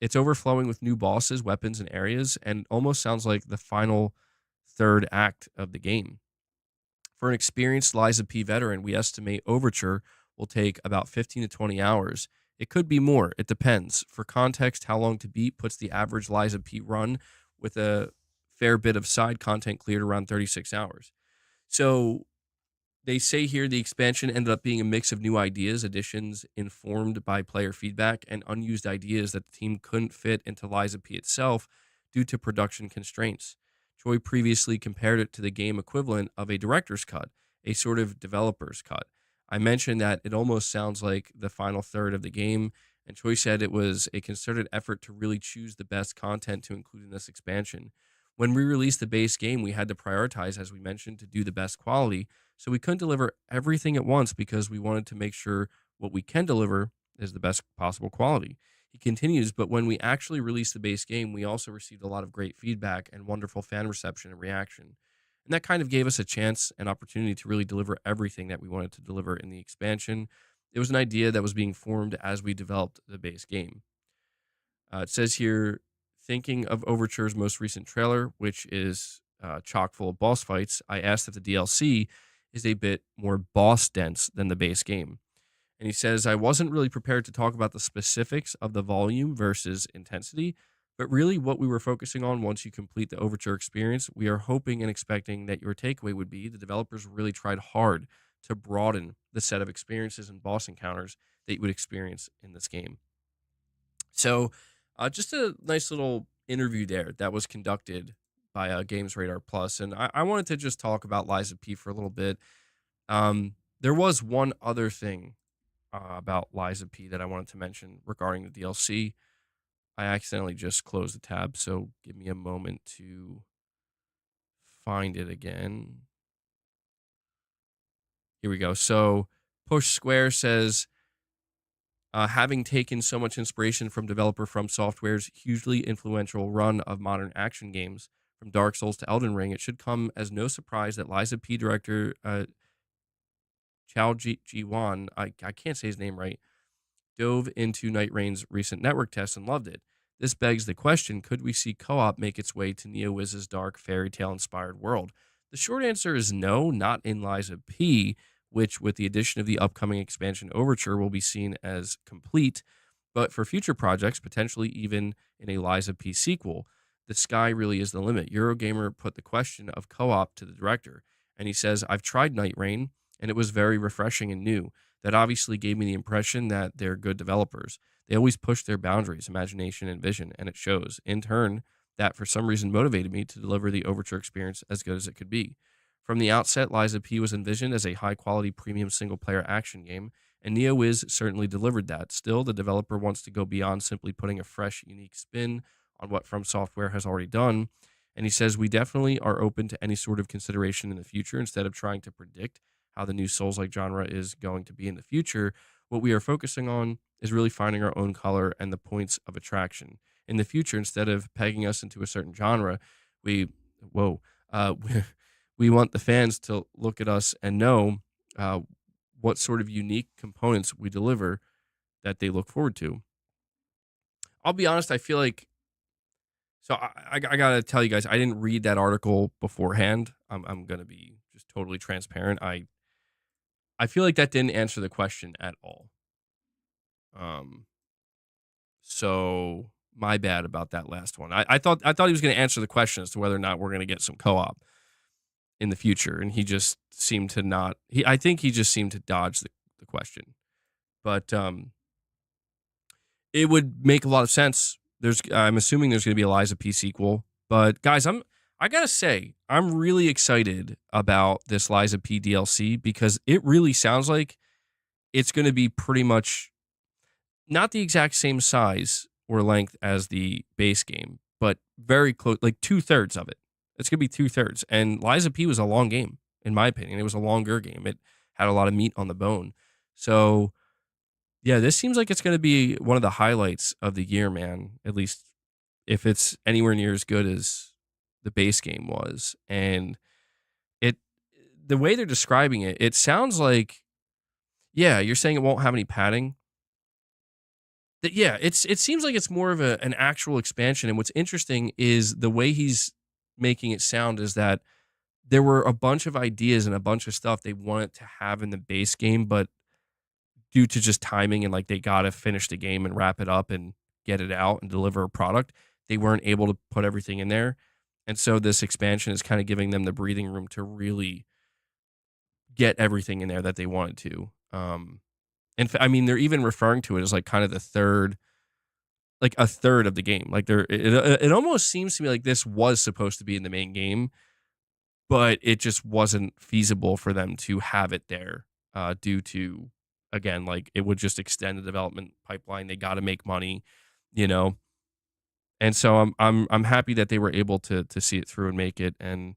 It's overflowing with new bosses, weapons, and areas, and almost sounds like the final third act of the game. For an experienced Liza P veteran, we estimate Overture will take about 15 to 20 hours. It could be more. It depends. For context, How Long to Beat puts the average Liza P run with a fair bit of side content cleared around 36 hours. So they say here the expansion ended up being a mix of new ideas, additions informed by player feedback, and unused ideas that the team couldn't fit into Liza P itself due to production constraints. Choi previously compared it to the game equivalent of a director's cut, a sort of developer's cut. I mentioned that it almost sounds like the final third of the game, and Choi said it was a concerted effort to really choose the best content to include in this expansion. When we released the base game, we had to prioritize, as we mentioned, to do the best quality, so we couldn't deliver everything at once because we wanted to make sure what we can deliver is the best possible quality. He continues, but when we actually released the base game, we also received a lot of great feedback and wonderful fan reception and reaction. And that kind of gave us a chance and opportunity to really deliver everything that we wanted to deliver in the expansion. It was an idea that was being formed as we developed the base game. It says here, thinking of Overture's most recent trailer, which is chock full of boss fights, I asked if the DLC is a bit more boss dense than the base game. And he says, I wasn't really prepared to talk about the specifics of the volume versus intensity, but really what we were focusing on once you complete the Overture experience, we are hoping and expecting that your takeaway would be the developers really tried hard to broaden the set of experiences and boss encounters that you would experience in this game. So, just a nice little interview there that was conducted by Games Radar Plus, and I wanted to just talk about Liza P for a little bit. There was one other thing about Liza P that I wanted to mention regarding the DLC. I accidentally just closed the tab, so give me a moment to find it again. Here we go. So Push Square says, having taken so much inspiration from developer From Software's hugely influential run of modern action games, from Dark Souls to Elden Ring, it should come as no surprise that Liza P director Chao Ji Wan, I can't say his name right, dove into Night Rain's recent network tests and loved it. This begs the question, could we see co-op make its way to NeoWiz's dark fairy tale inspired world? The short answer is no, not in Liza P, which with the addition of the upcoming expansion Overture will be seen as complete, but for future projects, potentially even in a Liza P sequel. The sky really is the limit. Eurogamer put the question of co-op to the director, and he says, I've tried Night Rain, and it was very refreshing and new. That obviously gave me the impression that they're good developers. They always push their boundaries, imagination, and vision, and it shows. In turn, that for some reason motivated me to deliver the Overture experience as good as it could be. From the outset, Liza P was envisioned as a high-quality premium single-player action game, and NeoWiz certainly delivered that. Still, the developer wants to go beyond simply putting a fresh, unique spin on what From Software has already done, and he says, we definitely are open to any sort of consideration in the future instead of trying to predict how the new Souls-like genre is going to be in the future. What we are focusing on is really finding our own color and the points of attraction. In the future, instead of pegging us into a certain genre, we, whoa, we want the fans to look at us and know what sort of unique components we deliver that they look forward to. I'll be honest, I feel like, so I gotta tell you guys, I didn't read that article beforehand. I'm gonna be just totally transparent. I feel like that didn't answer the question at all. Um, so my bad about that last one. I thought he was going to answer the question as to whether or not we're going to get some co-op in the future, and he just seemed to not. I think he just seemed to dodge the question. But it would make a lot of sense. I'm assuming there's going to be a Liza P sequel. But guys, I gotta say, I'm really excited about this Liza P DLC because it really sounds like it's going to be pretty much not the exact same size or length as the base game, but very close, like 2/3 of it. It's going to be 2/3. And Liza P was a long game, in my opinion. It was a longer game. It had a lot of meat on the bone. So, yeah, this seems like it's going to be one of the highlights of the year, man. At least if it's anywhere near as good as the base game was. And it, the way they're describing it, it sounds like, yeah, you're saying it won't have any padding. Yeah, it seems like it's more of an actual expansion. And what's interesting is the way he's making it sound is that there were a bunch of ideas and a bunch of stuff they wanted to have in the base game, but due to just timing and like they got to finish the game and wrap it up and get it out and deliver a product, they weren't able to put everything in there. And so this expansion is kind of giving them the breathing room to really get everything in there that they wanted to. I mean, they're even referring to it as like kind of the third, like a third of the game. Like it almost seems to me like this was supposed to be in the main game, but it just wasn't feasible for them to have it there due to, again, like it would just extend the development pipeline. They got to make money, you know. And so I'm happy that they were able to see it through and make it. And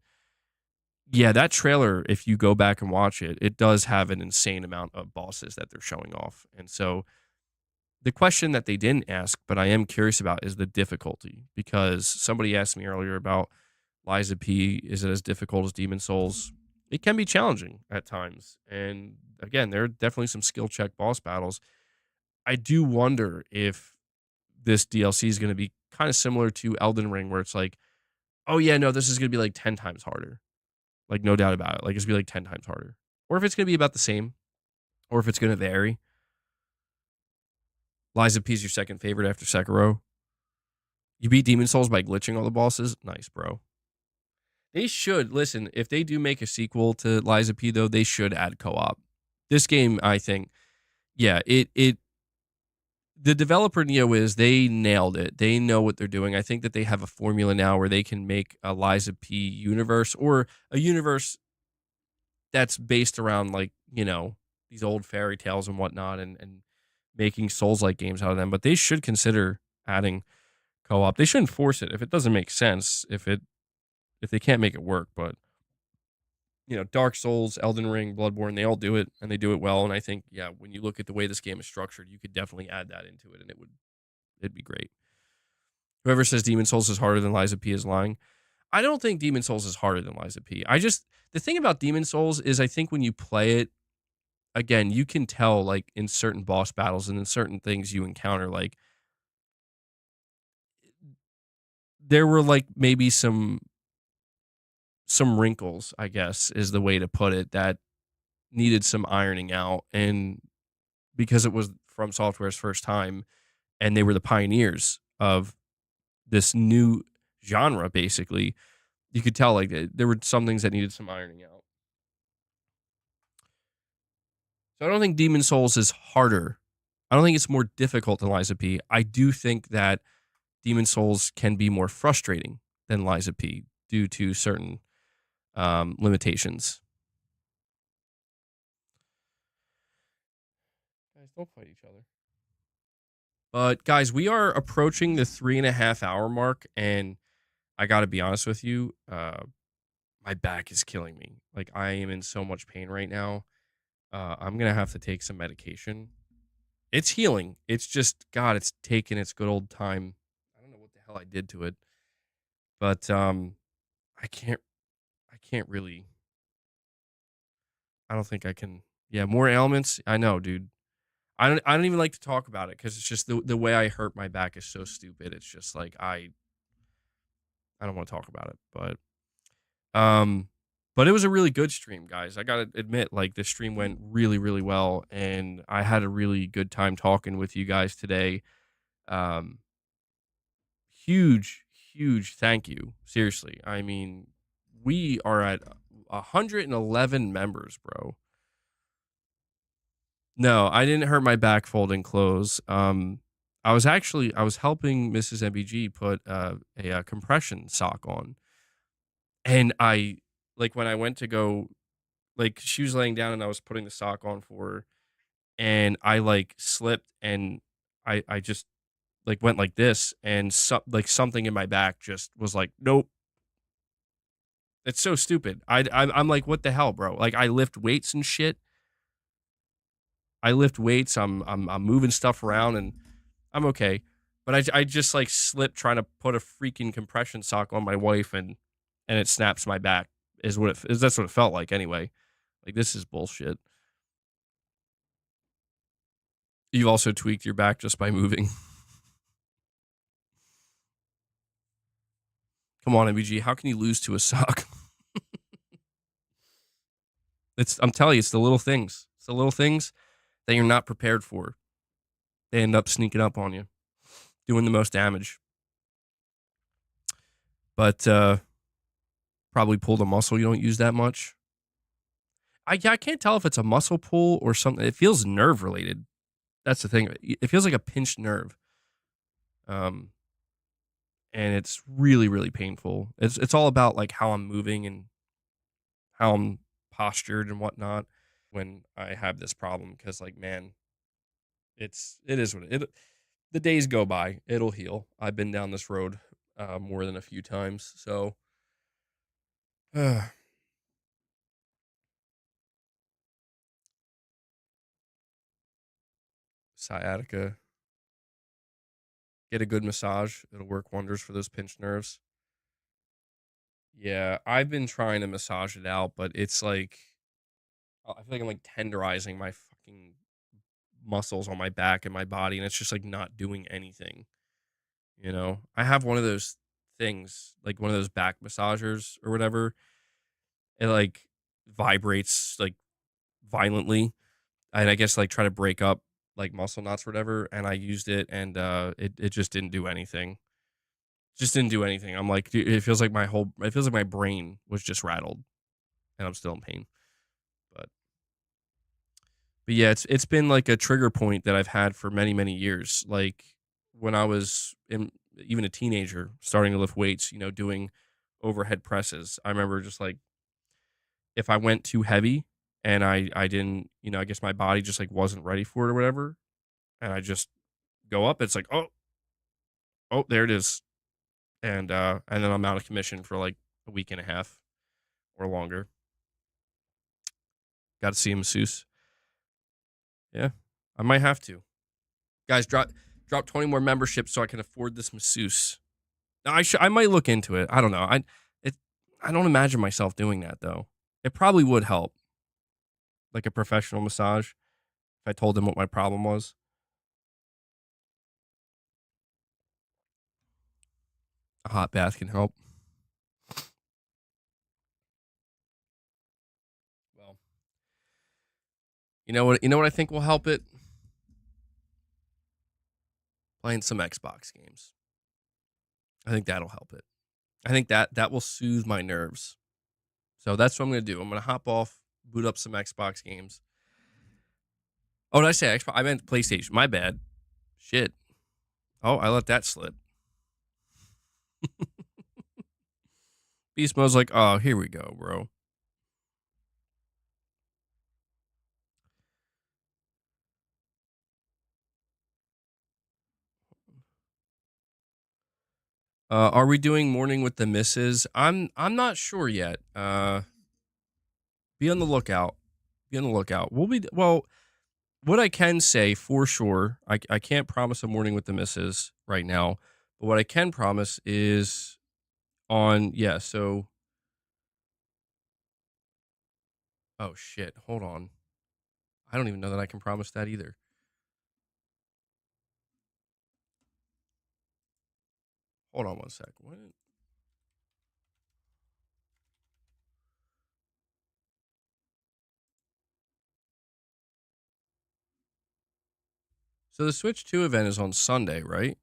yeah, that trailer, if you go back and watch it, it does have an insane amount of bosses that they're showing off. And so the question that they didn't ask, but I am curious about, is the difficulty. Because somebody asked me earlier about Liza P, is it as difficult as Demon Souls? It can be challenging at times. And again, there are definitely some skill check boss battles. I do wonder if this DLC is going to be kind of similar to Elden Ring, where it's like, oh yeah, no, this is going to be like 10 times harder. Like, no doubt about it. Like, it's going to be like 10 times harder. Or if it's going to be about the same. Or if it's going to vary. Liza P is your second favorite after Sekiro. You beat Demon Souls by glitching all the bosses? Nice, bro. They should, listen, if they do make a sequel to Liza P, though, they should add co-op. This game, I think, yeah, the developer NeoWiz, they nailed it. They know what they're doing. I think that they have a formula now where they can make a Liza P universe, or a universe that's based around, like, you know, these old fairy tales and whatnot, and making Souls like games out of them. But they should consider adding co-op. They shouldn't force it if it doesn't make sense. If they can't make it work, but Dark Souls, Elden Ring, Bloodborne, they all do it and they do it well. And I think, yeah, when you look at the way this game is structured, you could definitely add that into it, and it'd be great. Whoever says Demon Souls is harder than Lies of P is lying. I don't think Demon Souls is harder than Lies of P. The thing about Demon Souls is I think when you play it, again, you can tell like in certain boss battles and in certain things you encounter, like there were like maybe some wrinkles, I guess is the way to put it, that needed some ironing out. And because it was From Software's first time and they were the pioneers of this new genre, basically, you could tell like there were some things that needed some ironing out. So I don't think Demon Souls is harder. I don't think it's more difficult than Lies of P. I do think that Demon Souls can be more frustrating than Lies of P due to certain limitations. Guys, don't fight each other. But guys, we are approaching the 3.5 hour mark, and I got to be honest with you, my back is killing me. Like I am in so much pain right now. I'm gonna have to take some medication. It's healing. It's just God. It's taken its good old time. I don't know what the hell I did to it, but I can't. I can't really. I don't think I can. Yeah, more ailments. I know, dude. I don't even like to talk about it because it's just the way I hurt my back is so stupid. It's just like I don't want to talk about it, um, but it was a really good stream, guys. I gotta admit, like the stream went really, really well, and I had a really good time talking with you guys today. Um, huge, huge thank you. Seriously, I mean, we are at 111 members, bro. No, I didn't hurt my back folding clothes. I was helping Mrs. MBG put a compression sock on, and I like when I went to go, like she was laying down and I was putting the sock on for her, and I like slipped and I just like went like this, and something in my back just was like, nope. It's so stupid. I'm like, what the hell, bro? Like I lift weights and shit. I lift weights. I'm moving stuff around and I'm okay. But I just like slipped trying to put a freaking compression sock on my wife, and it snaps my back is what it is. That's what it felt like anyway. Like this is bullshit. You've also tweaked your back just by moving. Come on, MBG. How can you lose to a sock? I'm telling you, it's the little things. It's the little things that you're not prepared for. They end up sneaking up on you, doing the most damage. But probably pulled a muscle you don't use that much. I can't tell if it's a muscle pull or something. It feels nerve related. That's the thing. It feels like a pinched nerve. And it's really, really painful. It's all about like how I'm moving and how I'm postured and whatnot when I have this problem. Because like, man, it is what the days go by. It'll heal. I've been down this road more than a few times. So, sciatica. Get a good massage. It'll work wonders for those pinched nerves. Yeah, I've been trying to massage it out, but it's like I feel like I'm like tenderizing my fucking muscles on my back and my body, and it's just like not doing anything. I have one of those things, like one of those back massagers or whatever. It like vibrates like violently, and I guess like try to break up like muscle knots or whatever. And I used it, and it just didn't do anything. Just didn't do anything. I'm like, dude, it feels like my brain was just rattled, and I'm still in pain. But yeah, it's been like a trigger point that I've had for many, many years. Like when I was even a teenager, starting to lift weights, doing overhead presses. I remember just like if I went too heavy, and I didn't, I guess my body just like wasn't ready for it or whatever, and I just go up. It's like, oh, there it is, and then I'm out of commission for like a week and a half or longer. Got to see a masseuse. Yeah, I might have to. Guys, drop 20 more memberships so I can afford this masseuse. I might look into it. I don't know. It I don't imagine myself doing that though. It probably would help, like a professional massage, if I told them what my problem was. A hot bath can help. Well, you know what I think will help it? Playing some Xbox games. I think that'll help it. I think that will soothe my nerves. So that's what I'm gonna do. I'm gonna hop off, boot up some Xbox games. Oh, did I say Xbox? I meant PlayStation. My bad. Shit. Oh, I let that slip. Beast Mode's like, oh, here we go, bro. Are we doing Morning with the Misses? I'm not sure yet. Be on the lookout. Be on the lookout. Well. What I can say for sure, I can't promise a Morning with the Misses right now, but what I can promise is so oh shit, hold on. I don't even know that I can promise that either. Hold on one sec. What? So the Switch 2 event is on Sunday, right?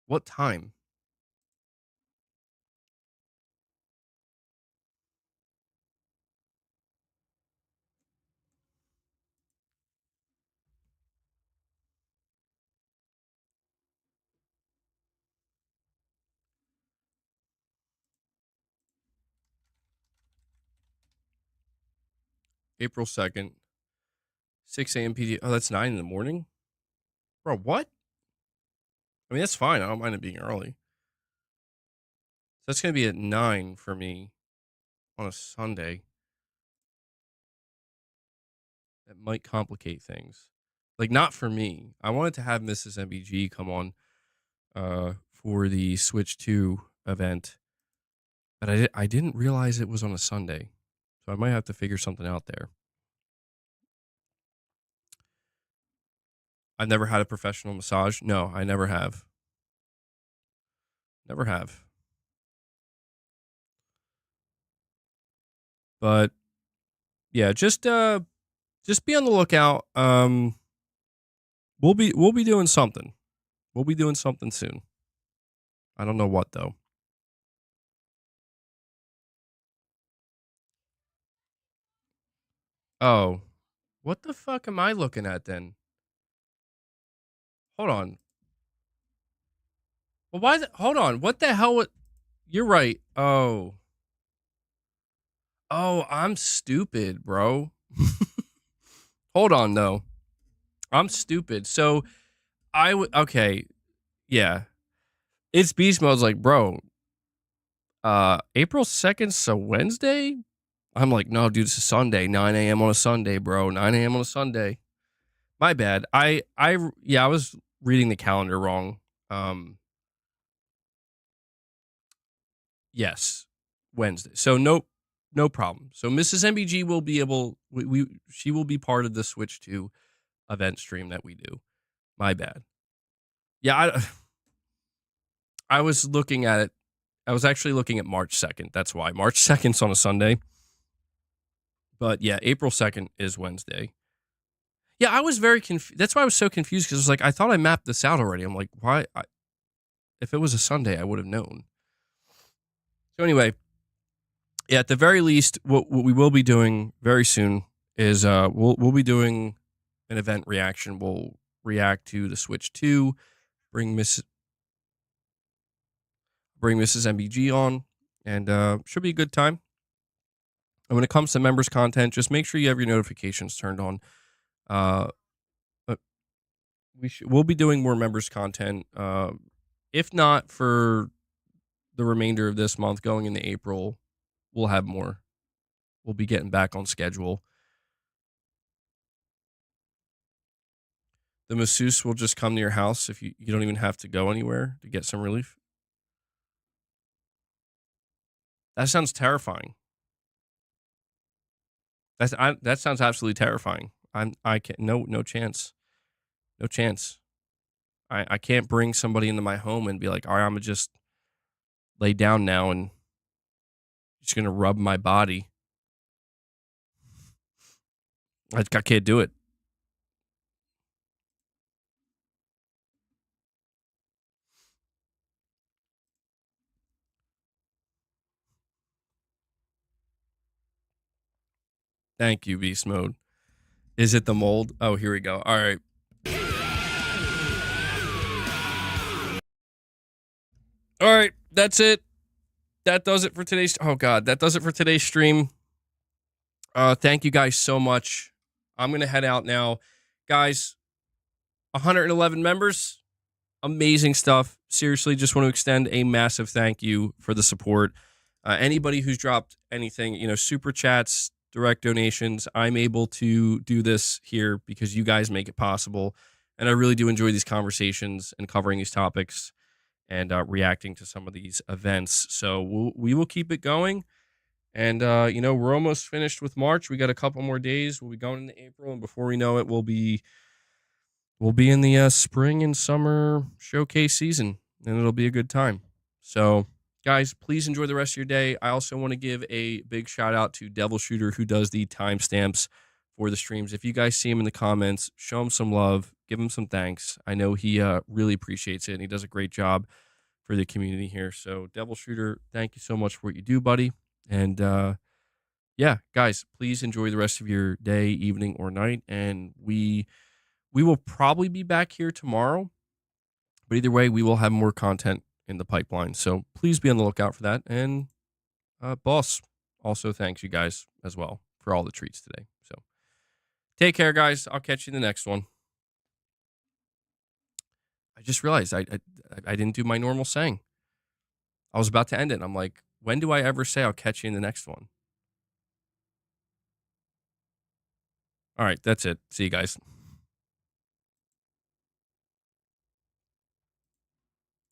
What time? April 2nd, 6 a.m. PD. Oh, that's 9 in the morning? Bro, what? I mean, that's fine. I don't mind it being early. So that's going to be at 9 for me on a Sunday. That might complicate things. Like, not for me. I wanted to have Mrs. MBG come on for the Switch 2 event, but I didn't realize it was on a Sunday. So I might have to figure something out there. I've never had a professional massage. No, I never have. Never have. But yeah, just be on the lookout. We'll be doing something. We'll be doing something soon. I don't know what though. Oh, what the fuck am I looking at then? Hold on. Well, hold on. What the hell? You're right. Oh, I'm stupid, bro. Hold on, though. I'm stupid. So okay, yeah. It's Beast Mode's like, bro. April 2nd, so Wednesday. I'm like, no, dude, it's a Sunday. 9 a.m. on a Sunday, bro. 9 a.m. on a Sunday. My bad. I was reading the calendar wrong. Yes, Wednesday. So no problem. So Mrs. MBG will be able. She will be part of the Switch 2 event stream that we do. My bad. Yeah, I was looking at it. I was actually looking at March 2nd. That's why March 2nd's on a Sunday. But yeah, April 2nd is Wednesday. Yeah, I was very confused. That's why I was so confused because I was like, I thought I mapped this out already. I'm like, why? If it was a Sunday, I would have known. So anyway, yeah, at the very least, what we will be doing very soon is we'll be doing an event reaction. We'll react to the Switch 2, bring Mrs. MBG on, and should be a good time. And when it comes to members content, just make sure you have your notifications turned on. But we'll be doing more members content. If not for the remainder of this month, going into April, we'll have more. We'll be getting back on schedule. The masseuse will just come to your house if you don't even have to go anywhere to get some relief. That sounds terrifying. That sounds absolutely terrifying. I can't, no chance. No chance. I can't bring somebody into my home and be like, all right, I'm gonna just lay down now and just gonna rub my body. I can't do it. Thank you, Beast Mode. Is it the mold? Oh, here we go. All right. All right, that's it. That does it for today's. Oh God, that does it for today's stream. Thank you guys so much. I'm gonna head out now, guys. 111 members, amazing stuff. Seriously, just want to extend a massive thank you for the support. Anybody who's dropped anything, super chats, direct donations, I'm able to do this here because you guys make it possible, and I really do enjoy these conversations and covering these topics and reacting to some of these events. So we will keep it going. And, we're almost finished with March. We got a couple more days. We'll be going into April. And before we know it, we'll be in the spring and summer showcase season. And it'll be a good time. So, guys, please enjoy the rest of your day. I also want to give a big shout out to Devil Shooter, who does the timestamps for the streams. If you guys see him in the comments, show him some love. Give him some thanks. I know he really appreciates it, and he does a great job for the community here. So, Devil Shooter, thank you so much for what you do, buddy. And yeah, guys, please enjoy the rest of your day, evening, or night. And we will probably be back here tomorrow. But either way, we will have more content in the pipeline. So please be on the lookout for that. And boss, also thanks you guys as well for all the treats today. So take care, guys. I'll catch you in the next one. I just realized I didn't do my normal saying. I was about to end it. And I'm like, when do I ever say I'll catch you in the next one? All right, that's it. See you guys.